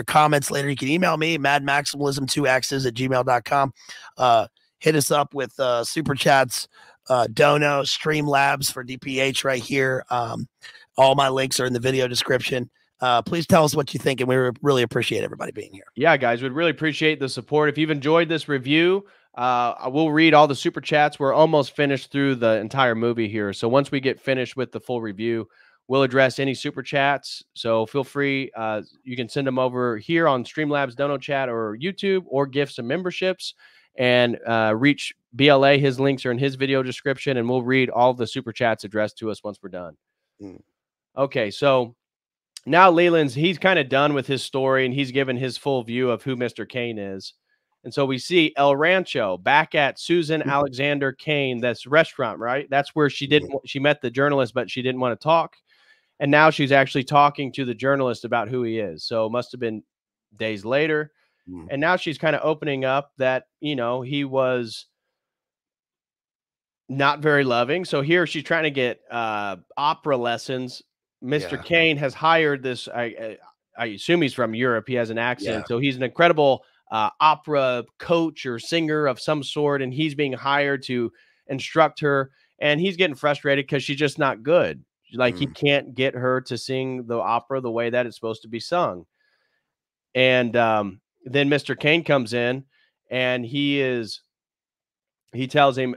comments later. You can email me, madmaximalism2x's@gmail.com. Hit us up with super chats, Dono, Streamlabs for DPH right here. All my links are in the video description. Please tell us what you think, and we really appreciate everybody being here.
Yeah, guys, we'd really appreciate the support. If you've enjoyed this review, I will read all the super chats. We're almost finished through the entire movie here. So once we get finished with the full review, we'll address any super chats. So feel free. You can send them over here on Streamlabs, Dono Chat, or YouTube, or gifts and memberships, and reach BLA. His links are in his video description, and we'll read all the super chats addressed to us once we're done. Okay, so now he's kind of done with his story, and he's given his full view of who Mr. Kane is. And so we see El Rancho back at Susan Alexander Kane, that's restaurant, right? That's where she met the journalist, but she didn't want to talk. And now she's actually talking to the journalist about who he is. So it must have been days later. And now she's kind of opening up that, he was not very loving. So here she's trying to get opera lessons. Mr. Kane has hired this, I assume he's from Europe. He has an accent. So he's an incredible opera coach or singer of some sort, and he's being hired to instruct her, and he's getting frustrated because she's just not good. Like he can't get her to sing the opera the way that it's supposed to be sung. And then Mr. Kane comes in, and he is he tells him,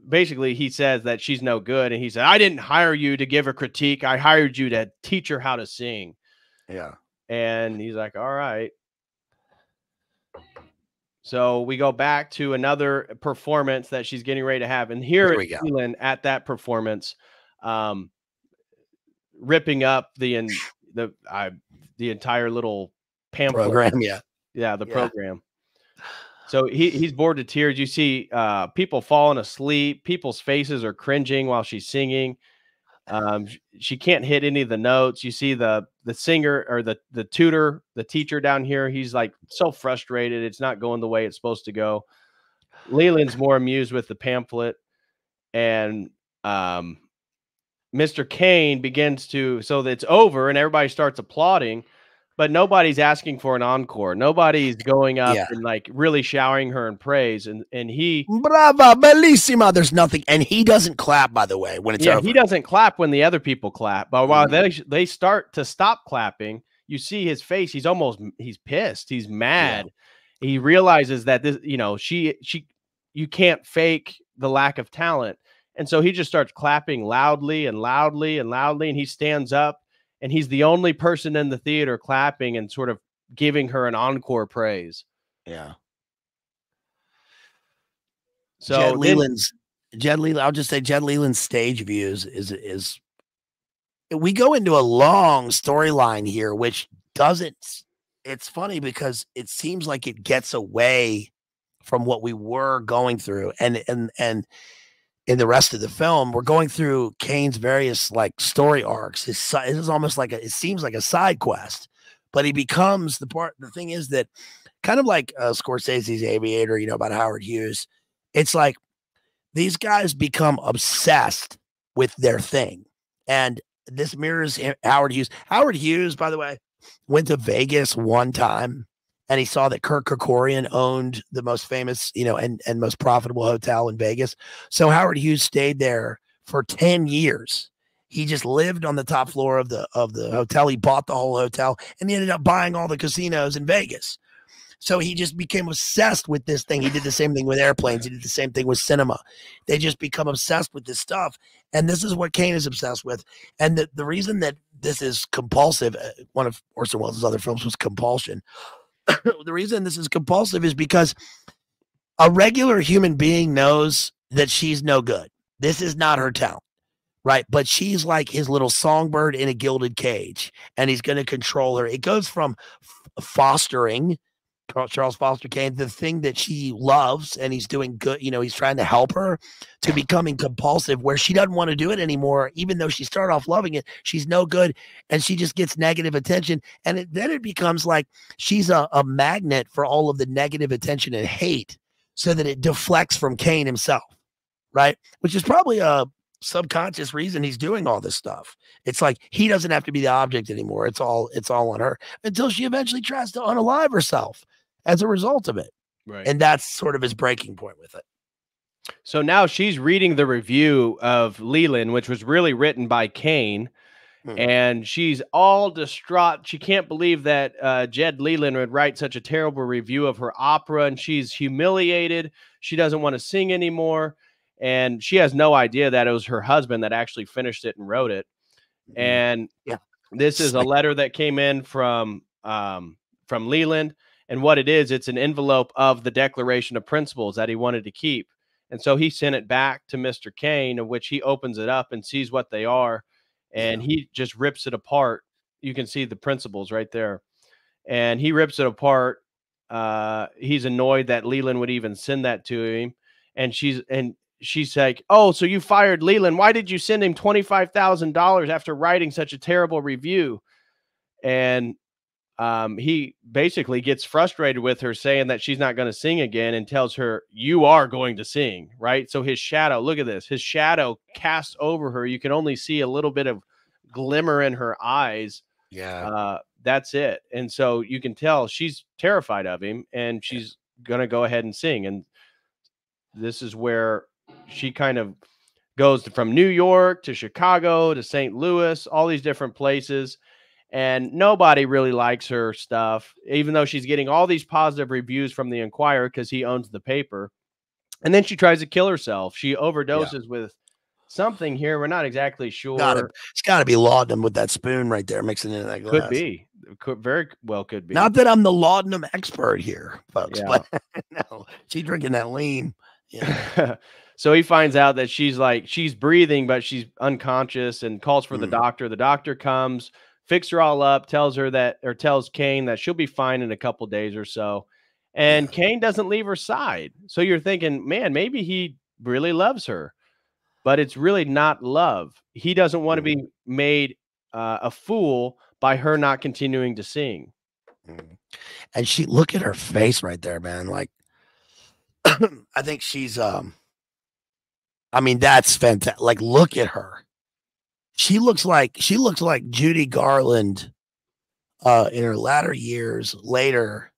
basically he says that she's no good. And he said, I didn't hire you to give a critique. I hired you to teach her how to sing.
Yeah.
And he's like, all right. So we go back to another performance that she's getting ready to have. And here
we
is
go.
Leland at that performance, ripping up the entire little pamphlet
program. Yeah.
Yeah, the program. So he's bored to tears. You see people falling asleep. People's faces are cringing while she's singing. She can't hit any of the notes. You see the singer or the tutor, the teacher down here. He's like so frustrated. It's not going the way it's supposed to go. Leland's more amused with the pamphlet, and Mr. Kane begins to, so that it's over and everybody starts applauding, but nobody's asking for an encore. Nobody's going up and like really showering her in praise. And he,
brava, bellissima. There's nothing. And he doesn't clap, by the way, when it's over.
He doesn't clap when the other people clap. But while they start to stop clapping, you see his face. He's pissed. He's mad. Yeah. He realizes that this, you can't fake the lack of talent. And so he just starts clapping loudly and loudly and loudly. And he stands up. And he's the only person in the theater clapping and sort of giving her an encore praise.
Yeah.
So
Jed Leland's stage views is we go into a long storyline here, which doesn't. It's funny because it seems like it gets away from what we were going through, and in the rest of the film, we're going through Kane's various like story arcs. It is almost like it seems like a side quest, but he becomes the part. The thing is that kind of like Scorsese's Aviator, about Howard Hughes. It's like these guys become obsessed with their thing. And this mirrors Howard Hughes. Howard Hughes, by the way, went to Vegas one time. And he saw that Kirk Kerkorian owned the most famous, and most profitable hotel in Vegas. So Howard Hughes stayed there for 10 years. He just lived on the top floor of the hotel. He bought the whole hotel, and he ended up buying all the casinos in Vegas. So he just became obsessed with this thing. He did the same thing with airplanes. He did the same thing with cinema. They just become obsessed with this stuff. And this is what Kane is obsessed with. And the reason that this is compulsive, one of Orson Welles' other films was Compulsion. The reason this is compulsive is because a regular human being knows that she's no good. This is not her talent, right? But she's like his little songbird in a gilded cage, and he's going to control her. It goes from fostering Charles Foster Kane, the thing that she loves, and he's doing good, he's trying to help her, to becoming compulsive where she doesn't want to do it anymore. Even though she started off loving it, she's no good, and she just gets negative attention. And then it becomes like she's a magnet for all of the negative attention and hate, so that it deflects from Kane himself, right? Which is probably a subconscious reason he's doing all this stuff. It's like he doesn't have to be the object anymore. It's all on her, until she eventually tries to unalive herself as a result of it.
Right.
And that's sort of his breaking point with it.
So now she's reading the review of Leland, which was really written by Kane, and she's all distraught. She can't believe that Jed Leland would write such a terrible review of her opera, and she's humiliated. She doesn't want to sing anymore, and she has no idea that it was her husband that actually finished it and wrote it. And this is a letter that came in from Leland. And what it is, it's an envelope of the Declaration of Principles that he wanted to keep. And so he sent it back to Mr. Kane, of which he opens it up and sees what they are. And he just rips it apart. You can see the principles right there. And he rips it apart. He's annoyed that Leland would even send that to him. And she's like, oh, so you fired Leland. Why did you send him $25,000 after writing such a terrible review? And he basically gets frustrated with her, saying that she's not going to sing again, and tells her, you are going to sing, right? So his shadow, look at this, his shadow casts over her. You can only see a little bit of glimmer in her eyes.
Yeah.
That's it. And so you can tell she's terrified of him, and she's going to go ahead and sing. And this is where she kind of goes from New York to Chicago to St. Louis, all these different places. And nobody really likes her stuff, even though she's getting all these positive reviews from the Enquirer because he owns the paper. And then she tries to kill herself. She overdoses with something here. We're not exactly sure.
It's got to be laudanum with that spoon right there, mixing into that glass.
Could be. Very well could be.
Not that I'm the laudanum expert here, folks,
Yeah.
but no, she's drinking that lean. Yeah.
So he finds out that she's breathing, but she's unconscious, and calls for the doctor. The doctor comes, fixes her all up, tells Kane that she'll be fine in a couple days or so. And Kane doesn't leave her side. So you're thinking, man, maybe he really loves her, but it's really not love. He doesn't want to be made a fool by her not continuing to sing.
And look at her face right there, man. Like, I think she's, I mean, that's fantastic. Like, look at her. She looks like Judy Garland in her latter years later,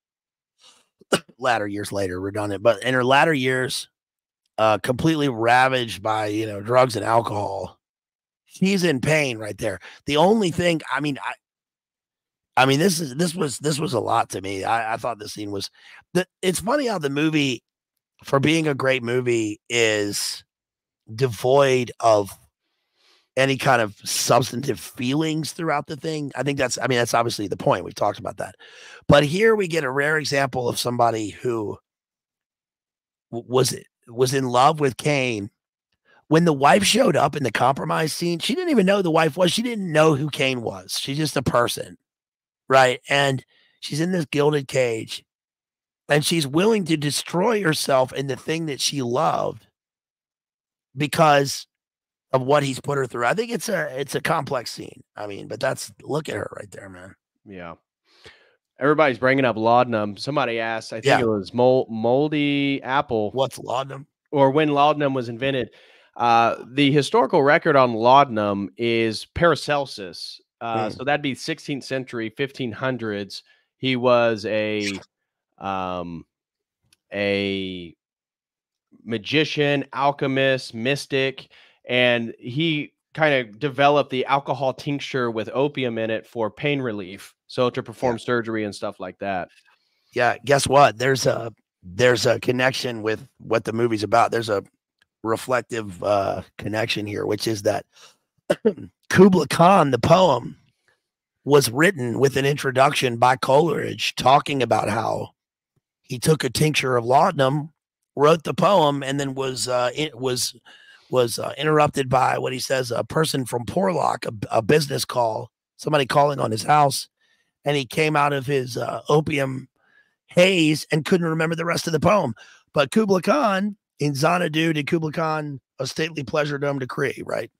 redundant, but in her latter years, completely ravaged by, drugs and alcohol. She's in pain right there. The only thing, I mean, this was a lot to me. I thought this scene was it's funny how the movie, for being a great movie, is devoid of any kind of substantive feelings throughout the thing. I think that's obviously the point. We've talked about that. But here we get a rare example of somebody who was in love with Kane. When the wife showed up in the compromise scene, she didn't even know who the wife was. She didn't know who Kane was. She's just a person, right? And she's in this gilded cage, and she's willing to destroy herself in the thing that she loved because of what he's put her through. I think it's a complex scene. I mean, but look at her right there, man.
Yeah. Everybody's bringing up laudanum. Somebody asked, I think it was moldy apple.
What's laudanum?
Or when laudanum was invented. The historical record on laudanum is Paracelsus. So that'd be 16th century, 1500s. He was a magician, alchemist, mystic, and he kind of developed the alcohol tincture with opium in it for pain relief. So to perform surgery and stuff like that.
Yeah. Guess what? There's a connection with what the movie's about. There's a reflective connection here, which is that Kubla Khan, the poem, was written with an introduction by Coleridge talking about how he took a tincture of laudanum, wrote the poem, and then was interrupted by what he says, a person from Porlock, a business call, somebody calling on his house, and he came out of his opium haze and couldn't remember the rest of the poem. But Kubla Khan, in Xanadu did Kubla Khan a stately pleasure dome decree, right?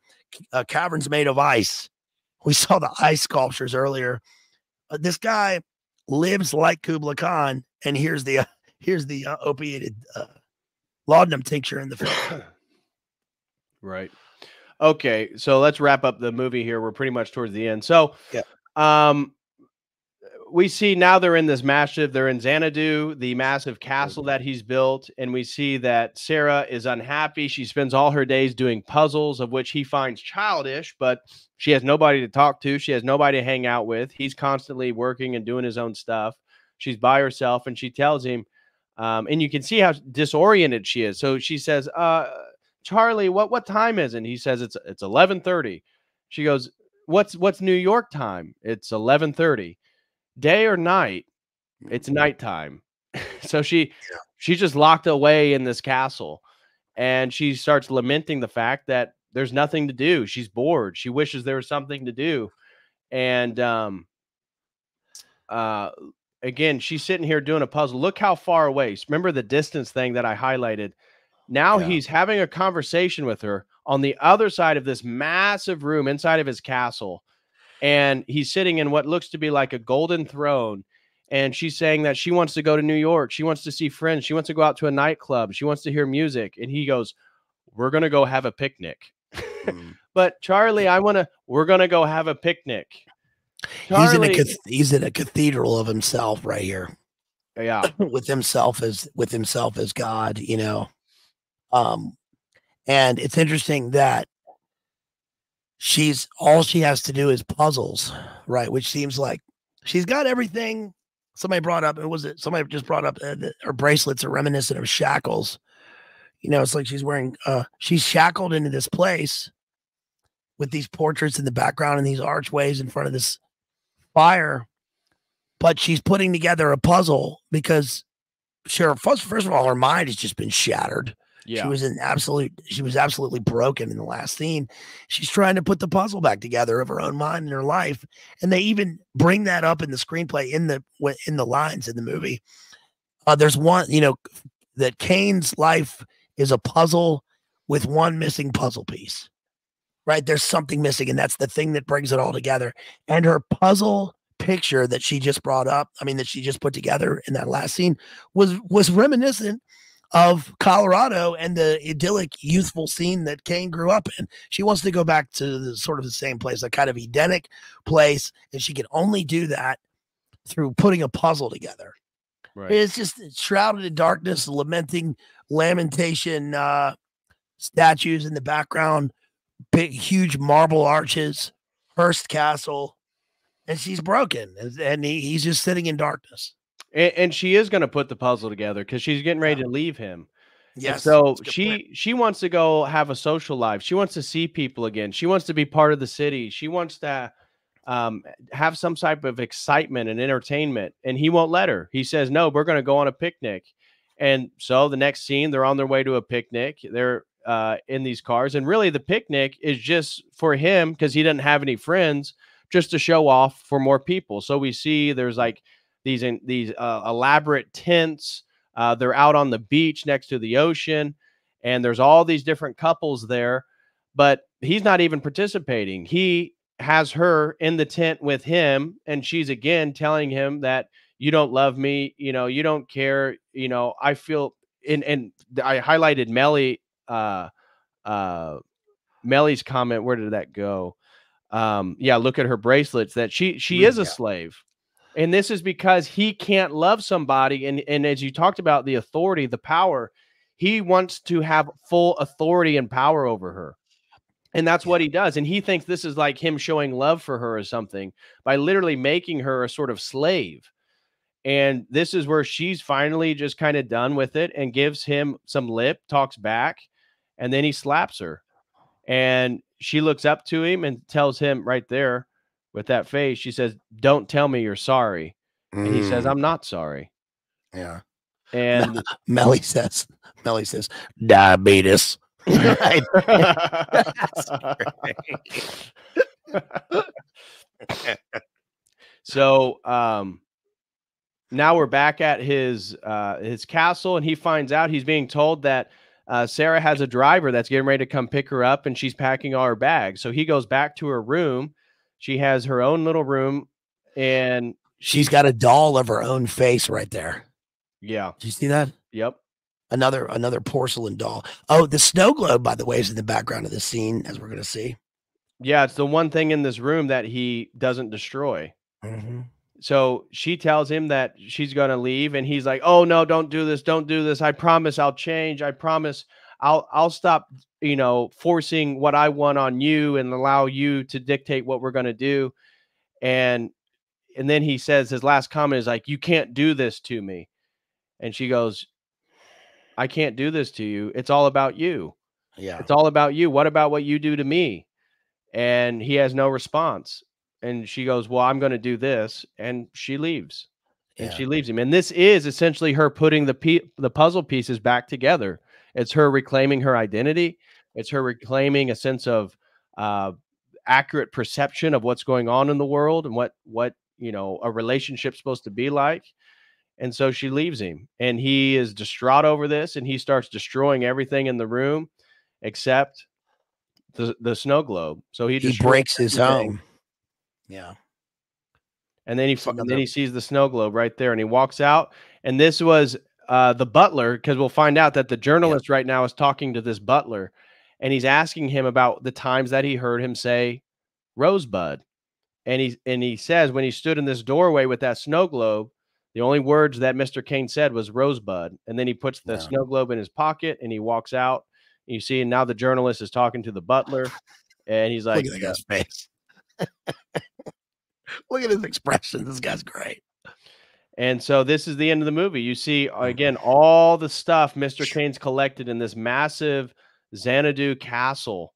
Caverns made of ice. We saw the ice sculptures earlier. This guy lives like Kubla Khan, and here's the opiated laudanum tincture in the film.
Right. Okay, so let's wrap up the movie here. We're pretty much towards the end. So, we see now they're in Xanadu, the massive castle that he's built, and we see that Sarah is unhappy. She spends all her days doing puzzles, of which he finds childish, but she has nobody to talk to. She has nobody to hang out with. He's constantly working and doing his own stuff. She's by herself, and she tells him, and you can see how disoriented she is. So she says, Charlie, what time is it? And he says it's 11:30. She goes, what's New York time? It's 11:30. Day or night? It's nighttime. So she's just locked away in this castle, and she starts lamenting the fact that there's nothing to do. She's bored. She wishes there was something to do. And again, she's sitting here doing a puzzle. Look how far away. Remember the distance thing that I highlighted. Now he's having a conversation with her on the other side of this massive room inside of his castle. And he's sitting in what looks to be like a golden throne. And she's saying that she wants to go to New York. She wants to see friends. She wants to go out to a nightclub. She wants to hear music. And he goes, we're going to go have a picnic. But Charlie, we're going to go have a picnic. Charlie,
He's in a cathedral of himself right here.
Yeah.
with himself as God, you know. And it's interesting that all she has to do is puzzles, right? Which seems like she's got everything. Somebody just brought up her bracelets are reminiscent of shackles. You know, it's like she's wearing, she's shackled into this place with these portraits in the background and these archways in front of this fire. But she's putting together a puzzle because, sure, first of all, her mind has just been shattered.
Yeah.
She was absolutely broken in the last scene. She's trying to put the puzzle back together of her own mind and her life. And they even bring that up in the screenplay, in the lines in the movie. There's one, you know, that Kane's life is a puzzle with one missing puzzle piece, right? There's something missing, and that's the thing that brings it all together. And her puzzle picture that she just brought up, that she just put together in that last scene was reminiscent of Colorado and the idyllic, youthful scene that Kane grew up in. She wants to go back to the same place, a kind of Edenic place, and she can only do that through putting a puzzle together.
Right.
It's just shrouded in darkness, lamentation statues in the background, big, huge marble arches, Hearst Castle, and she's broken, and he's just sitting in darkness.
And she is going to put the puzzle together because she's getting ready to leave him.
Yes.
And so she wants to go have a social life. She wants to see people again. She wants to be part of the city. She wants to have some type of excitement and entertainment, and he won't let her. He says, no, we're going to go on a picnic. And so the next scene, they're on their way to a picnic. They're in these cars, and really the picnic is just for him because he doesn't have any friends, just to show off for more people. So we see there's like these elaborate tents. They're out on the beach next to the ocean, and there's all these different couples there, but he's not even participating. He has her in the tent with him, and she's again telling him that you don't love me, you know, you don't care, you know, I feel and I highlighted Melly's comment. Where did that go? Yeah, look at her bracelets, that she is a slave. And this is because he can't love somebody. And as you talked about, the authority, the power, he wants to have full authority and power over her. And that's what he does. And he thinks this is like him showing love for her or something by literally making her a sort of slave. And this is where she's finally just kind of done with it and gives him some lip, talks back, and then he slaps her. And she looks up to him and tells him right there with that face, she says, don't tell me you're sorry. And he says, I'm not sorry.
Yeah.
And
Melly says, diabetes. Right.
So now we're back at his castle, and he finds out, he's being told that Sarah has a driver that's getting ready to come pick her up, and she's packing all her bags. So he goes back to her room. She has her own little room, and
she's got a doll of her own face right there.
Yeah.
Did you see that?
Yep.
Another porcelain doll. Oh, the snow globe, by the way, is in the background of the scene, as we're going to see.
Yeah, it's the one thing in this room that he doesn't destroy.
Mm-hmm.
So she tells him that she's going to leave, and he's like, oh no, don't do this. Don't do this. I promise I'll change. I promise I'll stop, you know, forcing what I want on you and allow you to dictate what we're going to do. And then he says, his last comment is like, you can't do this to me. And she goes, I can't do this to you. It's all about you.
Yeah.
It's all about you. What about what you do to me? And he has no response. And she goes, well, I'm going to do this. And she leaves. And she leaves him. And this is essentially her putting the puzzle pieces back together. It's her reclaiming her identity. It's her reclaiming a sense of accurate perception of what's going on in the world and what you know, a relationship's supposed to be like. And so she leaves him, and he is distraught over this, and he starts destroying everything in the room except the snow globe. So he
breaks his
everything.
home. Yeah.
And then he sees the snow globe right there, and he walks out. And this was the butler, because we'll find out that the journalist right now is talking to this butler, and he's asking him about the times that he heard him say Rosebud. And he says when he stood in this doorway with that snow globe, the only words that Mr. Kane said was Rosebud. And then he puts the snow globe in his pocket and he walks out. And you see, and now the journalist is talking to the butler, and he's like,
look at that guy's face. Look at his expression. This guy's great.
And so this is the end of the movie. You see, again, all the stuff Mr. Kane's collected in this massive Xanadu castle,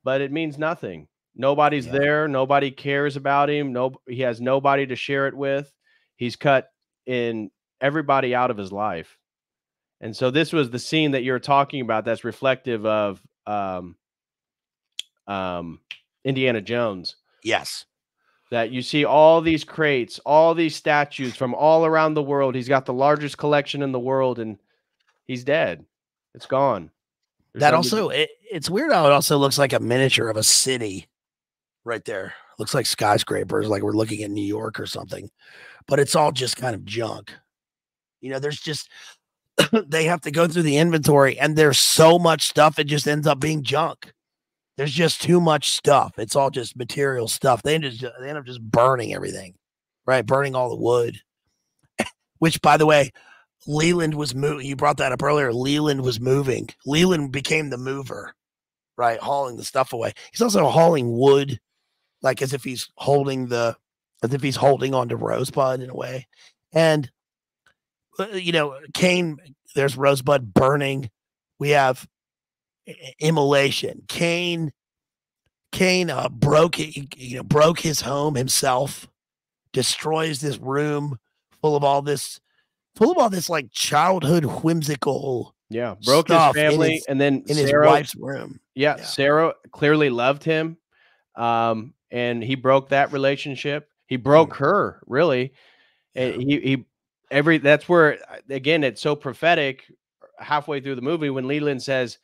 but it means nothing. Nobody's there. Nobody cares about him. He has nobody to share it with. He's cut in everybody out of his life. And so this was the scene that you're talking about that's reflective of Indiana Jones.
Yes.
That you see all these crates, all these statues from all around the world. He's got the largest collection in the world, and he's dead. It's gone.
That also, it's weird how it also looks like a miniature of a city right there. Looks like skyscrapers, like we're looking at New York or something. But it's all just kind of junk. You know, there's just, they have to go through the inventory, and there's so much stuff, it just ends up being junk. There's just too much stuff. It's all just material stuff. They end up just burning everything, right? Burning all the wood, which, by the way, Leland was moving. You brought that up earlier. Leland was moving. Leland became the mover, right? Hauling the stuff away. He's also hauling wood, like as if he's holding onto Rosebud in a way. And, you know, Kane, there's Rosebud burning. We have immolation. Kane broke his home himself, destroys this room full of all this like childhood whimsical
broke his family
and then in his wife's room.
Sarah clearly loved him, and he broke that relationship. He broke her, really. And that's where, again, it's so prophetic halfway through the movie when Leland says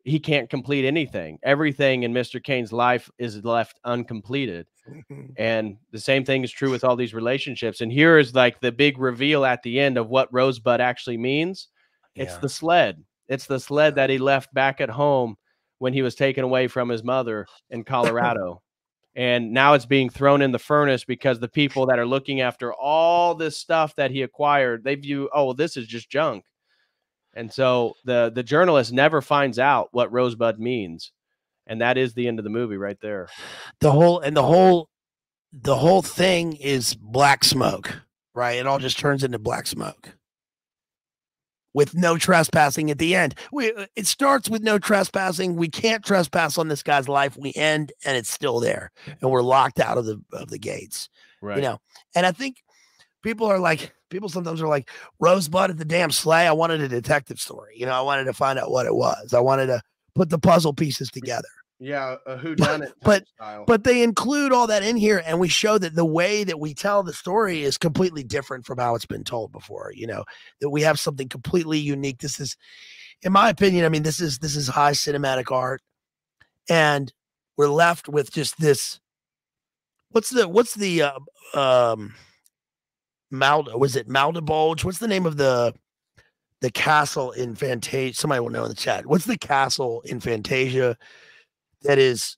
he can't complete anything. Everything in Mr. Kane's life is left uncompleted. And the same thing is true with all these relationships. And here is like the big reveal at the end of what Rosebud actually means. It's the sled. It's the sled that he left back at home when he was taken away from his mother in Colorado. And now it's being thrown in the furnace because the people that are looking after all this stuff that he acquired, they view, oh, well, this is just junk. And so the journalist never finds out what Rosebud means. And that is the end of the movie right there.
The whole thing is black smoke, right? It all just turns into black smoke with no trespassing at the end. It starts with no trespassing. We can't trespass on this guy's life. We end, and it's still there, and we're locked out of the gates. Right. You know, and I think people sometimes are like, Rosebud at the damn sleigh. I wanted a detective story. You know, I wanted to find out what it was. I wanted to put the puzzle pieces together.
Yeah, a whodunit style.
But they include all that in here, and we show that the way that we tell the story is completely different from how it's been told before. You know, that we have something completely unique. This is, in my opinion, I mean, this is high cinematic art, and we're left with just this. Was it Maldibulge? What's the name of the castle in Fantasia? Somebody will know in the chat. What's the castle in Fantasia? It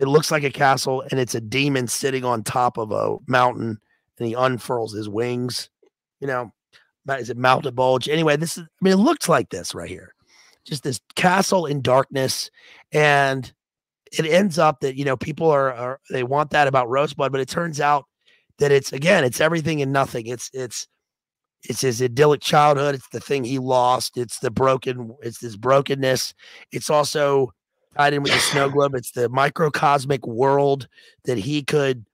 looks like a castle, and it's a demon sitting on top of a mountain, and he unfurls his wings. You know, is it Maldibulge? Anyway, it looks like this right here. Just this castle in darkness, and it ends up that, you know, people they want that about Rosebud, but it turns out that it's everything and nothing. It's his idyllic childhood. It's the thing he lost. It's this brokenness. It's also tied in with the snow globe. It's the microcosmic world that he could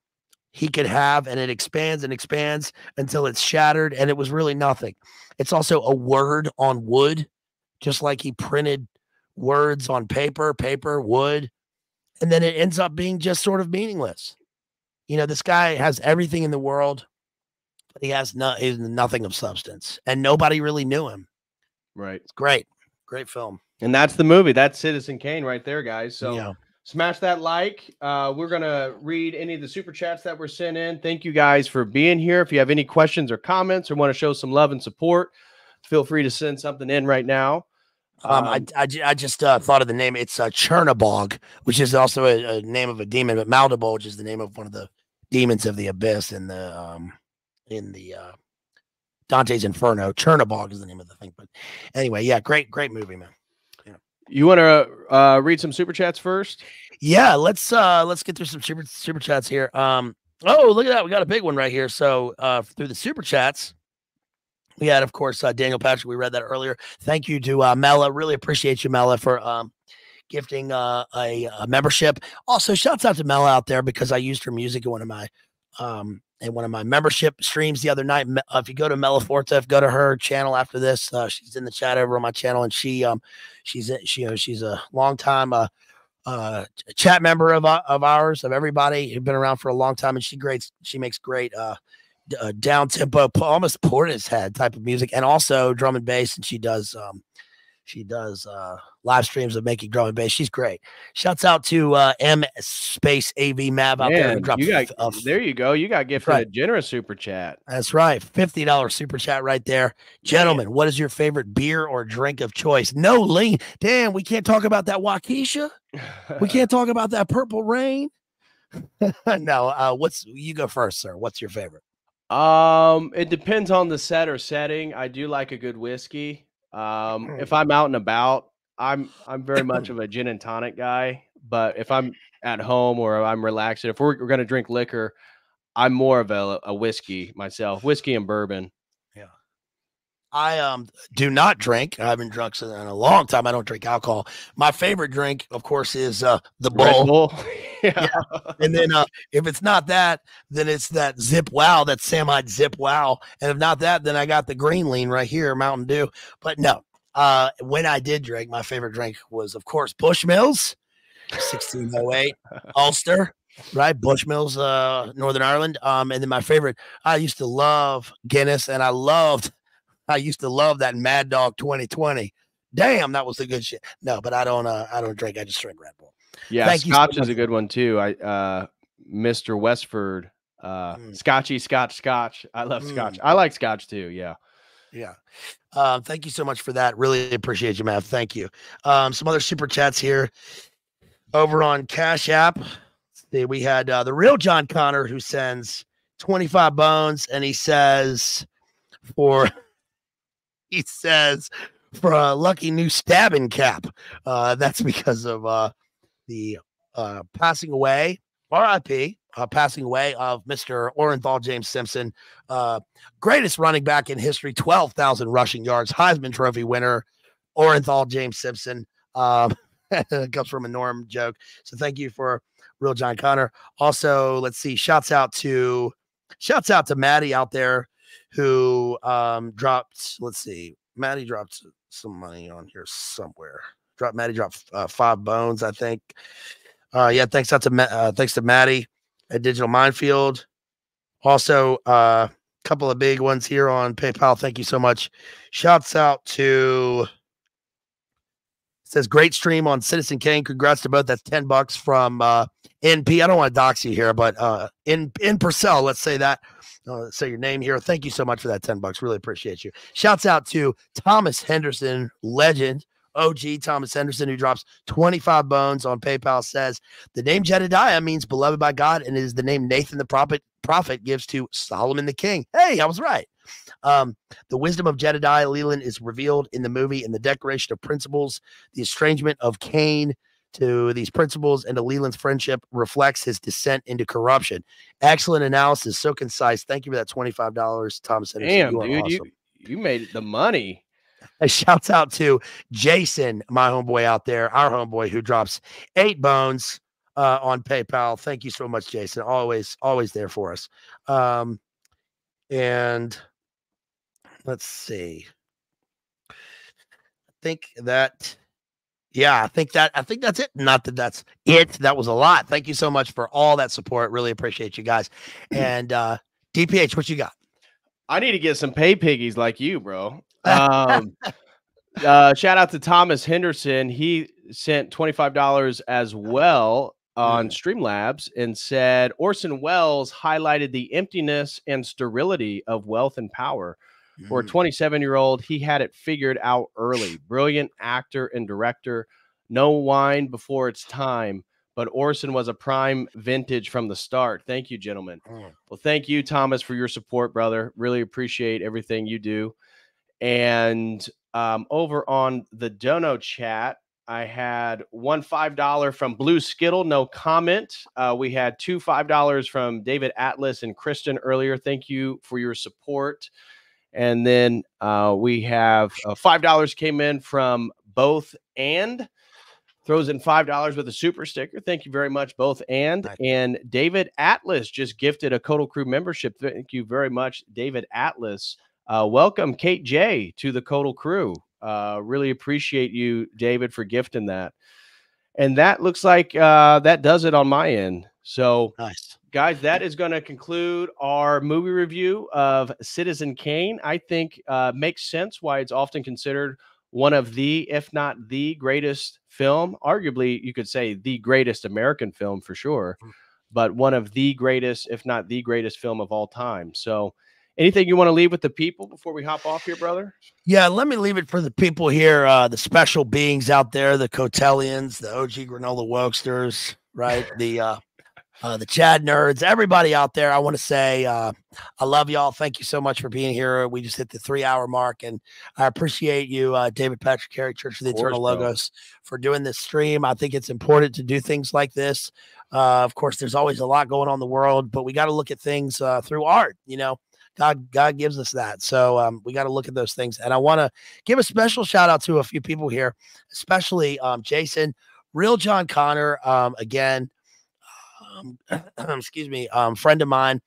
have, and it expands and expands until it's shattered, and it was really nothing. It's also a word on wood, just like he printed words on paper, wood, and then it ends up being just sort of meaningless. You know, this guy has everything in the world, but he has nothing of substance, and nobody really knew him.
Right.
It's great film.
And that's the movie. That's Citizen Kane right there, guys. So smash that like. We're going to read any of the super chats that were sent in. Thank you guys for being here. If you have any questions or comments or want to show some love and support, feel free to send something in right now.
I just thought of the name. It's Chernobog, which is also a name of a demon, but Maldibulge is the name of one of the demons of the abyss in the Dante's Inferno. Chernobog is the name of the thing. But anyway, yeah, great movie, man.
You want to read some super chats first?
Yeah, let's get through some super chats here. Oh, look at that. We got a big one right here. So through the super chats, we had, of course, Daniel Patrick. We read that earlier. Thank you to Mela. Really appreciate you, Mela, for gifting a membership. Also, shouts out to Mela out there because I used her music in one of my membership streams the other night. If you go to Mela Forte, go to her channel after this. She's in the chat over on my channel, and she's a long time chat member of ours, of everybody who's been around for a long time, and she makes great down tempo, almost Portishead type of music, and also drum and bass. And she does live streams of making drum and bass. She's great. Shouts out to M Space AV Mav out there. Who dropped
there you go. You got gifted a generous super chat.
That's right. $50 super chat right there. Gentlemen, what is your favorite beer or drink of choice? No lean. Damn, we can't talk about that Waukesha. We can't talk about that Purple Rain. No, you go first, sir. What's your favorite?
It depends on the set or setting. I do like a good whiskey. If I'm out and about, I'm very much of a gin and tonic guy. But if I'm at home or I'm relaxing, if we're going to drink liquor, I'm more of a whiskey myself, whiskey and bourbon.
Yeah. I do not drink. I haven't drunk in a long time. I don't drink alcohol. My favorite drink, of course, is the Bull. Yeah. And then if it's not that, then it's that Zip Wow, that Samite Zip Wow. And if not that, then I got the Green Lean right here, Mountain Dew. But no, when I did drink, my favorite drink was, of course, Bushmills, 1608 Ulster. Right, Bushmills, Northern Ireland. And then my favorite, I used to love Guinness, and I used to love that Mad Dog 2020. Damn, that was the good shit. No, but I don't drink. I just drink Red Bull.
Yeah, Scotch is a good one too. Mr. Westford, Scotchy, Scotch. I love Scotch. I like Scotch too. Yeah.
Yeah. Thank you so much for that. Really appreciate you, Matt. Thank you. Some other super chats here over on Cash App. We had the real John Connor, who sends 25 bones, and he says for a lucky new stabbing cap. That's because of the passing away, RIP, passing away of Mr. Orenthal James Simpson, greatest running back in history, 12,000 rushing yards, Heisman Trophy winner, Orenthal James Simpson. It comes from a Norm joke. So thank you for real John Connor. Also, let's see, shouts out to Maddie out there who dropped, let's see, Maddie dropped some money on here somewhere. Maddie dropped 5 bones, I think. Yeah, thanks to Maddie at Digital Minefield. Also, a couple of big ones here on PayPal. Thank you so much. Shouts out to, says great stream on Citizen Kane. Congrats to both. That's $10 from NP. I don't want to dox you here, but in Purcell, let's say that. Say your name here. Thank you so much for that $10. Really appreciate you. Shouts out to Thomas Henderson, legend, OG Thomas Henderson, who drops 25 bones on PayPal. Says the name Jedediah means beloved by God, and it is the name Nathan the prophet gives to Solomon the king. Hey, I was right. The wisdom of Jedediah Leland is revealed in the movie in the Declaration of Principles. The estrangement of Cain to these principles and to Leland's friendship reflects his descent into corruption. Excellent analysis, so concise. Thank you for that $25, Thomas Henderson.
Damn, dude, awesome. you made it the money.
A shouts out to Jason, my homeboy out there, our homeboy, who drops 8 bones on PayPal. Thank you so much, Jason. Always there for us. And let's see. I think that's it. Not that that's it. That was a lot. Thank you so much for all that support. Really appreciate you guys. And DPH, what you got?
I need to get some pay piggies like you, bro. Shout out to Thomas Henderson. He sent $25 as well on Streamlabs and said Orson Welles highlighted the emptiness and sterility of wealth and power. For a 27-year-old, he had it figured out early. Brilliant actor and director. No wine before its time, but Orson was a prime vintage from the start. Thank you, gentlemen. Well, thank you, Thomas, for your support, brother. Really appreciate everything you do. And over on the Dono chat, I had one $5 from Blue Skittle, no comment. We had two $5 from David Atlas and Kristen earlier. Thank you for your support. And then we have $5 came in from Both and throws in $5 with a super sticker. Thank you very much, Both and.
Nice.
And David Atlas just gifted a COTEL Crew membership. Thank you very much, David Atlas. Welcome, Kate J, to the COTEL Crew. Really appreciate you, David, for gifting that. And that looks like that does it on my end. So,
nice.
Guys, that is going to conclude our movie review of Citizen Kane. I think makes sense why it's often considered one of the, if not the greatest film, arguably you could say the greatest American film for sure, but one of the greatest, if not the greatest film of all time. So anything you want to leave with the people before we hop off here, brother?
Yeah, let me leave it for the people here, the special beings out there, the Cotelians, the OG Granola Wokesters, right? The Chad nerds, everybody out there. I want to say I love y'all. Thank you so much for being here. We just hit the 3-hour mark, and I appreciate you, David Patrick Carey, Church of the Eternal Logos, for doing this stream. I think it's important to do things like this. Of course, there's always a lot going on in the world, but we got to look at things through art. You know, God gives us that. So we got to look at those things. And I want to give a special shout out to a few people here, especially Jason, Real John Connor, again. Excuse me, friend of mine.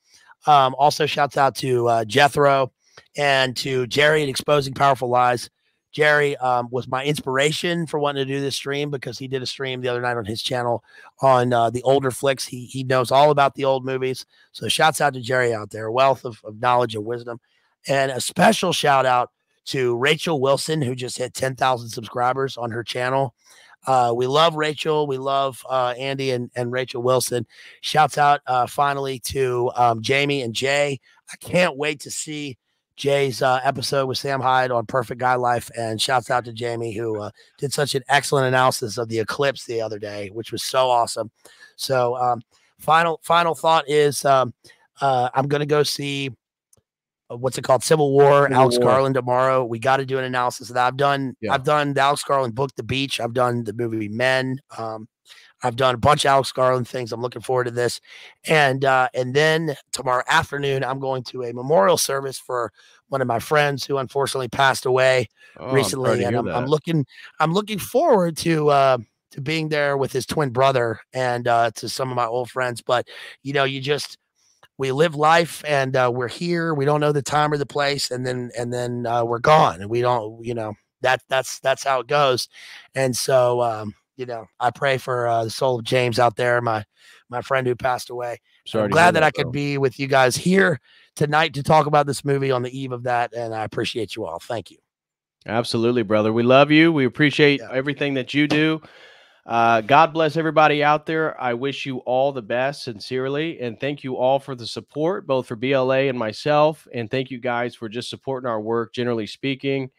Also shouts out to Jethro and to Jerry at Exposing Powerful Lies. Jerry was my inspiration for wanting to do this stream because he did a stream the other night on his channel on the older flicks. He knows all about the old movies. So shouts out to Jerry out there, a wealth of knowledge and wisdom. And a special shout out to Rachel Wilson, who just hit 10,000 subscribers on her channel. We love Rachel. We love Andy and Rachel Wilson. Shouts out finally to Jamie and Jay. I can't wait to see Jay's episode with Sam Hyde on Perfect Guy Life. And shouts out to Jamie, who did such an excellent analysis of the eclipse the other day, which was so awesome. So final thought is I'm going to go see what's it called? Civil War, Alex Garland tomorrow. We got to do an analysis of that. I've done the Alex Garland book, The Beach. I've done the movie Men. I've done a bunch of Alex Garland things. I'm looking forward to this. And then tomorrow afternoon, I'm going to a memorial service for one of my friends who unfortunately passed away recently. And I'm looking forward to being there with his twin brother and to some of my old friends. But you know, we live life and we're here. We don't know the time or the place, and then we're gone, and we don't, you know, that's how it goes. And so, you know, I pray for the soul of James out there, my friend who passed away. I'm glad that I could be with you guys here tonight to talk about this movie on the eve of that, and I appreciate you all. Thank you.
Absolutely, brother. We love you. We appreciate everything that you do. God bless everybody out there. I wish you all the best, sincerely, and thank you all for the support, both for BLA and myself. And thank you guys for just supporting our work, generally speaking.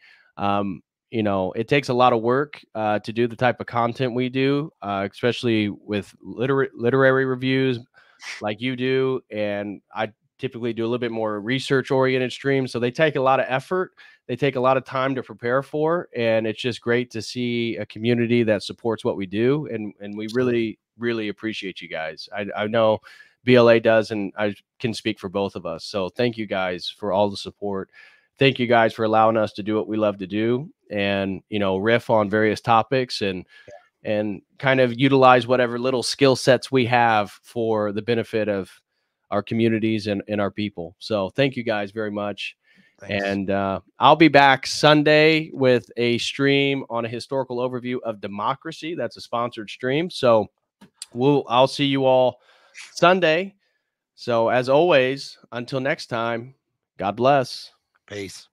You know, it takes a lot of work to do the type of content we do, especially with literary reviews like you do. And I typically do a little bit more research-oriented streams, so they take a lot of effort. They take a lot of time to prepare for, and it's just great to see a community that supports what we do. And we really, really appreciate you guys. I know BLA does, and I can speak for both of us. So thank you guys for all the support. Thank you guys for allowing us to do what we love to do, and, you know, riff on various topics and kind of utilize whatever little skill sets we have for the benefit of our communities and our people. So thank you guys very much. Thanks. And I'll be back Sunday with a stream on a historical overview of democracy. That's a sponsored stream. So I'll see you all Sunday. So as always, until next time, God bless.
Peace.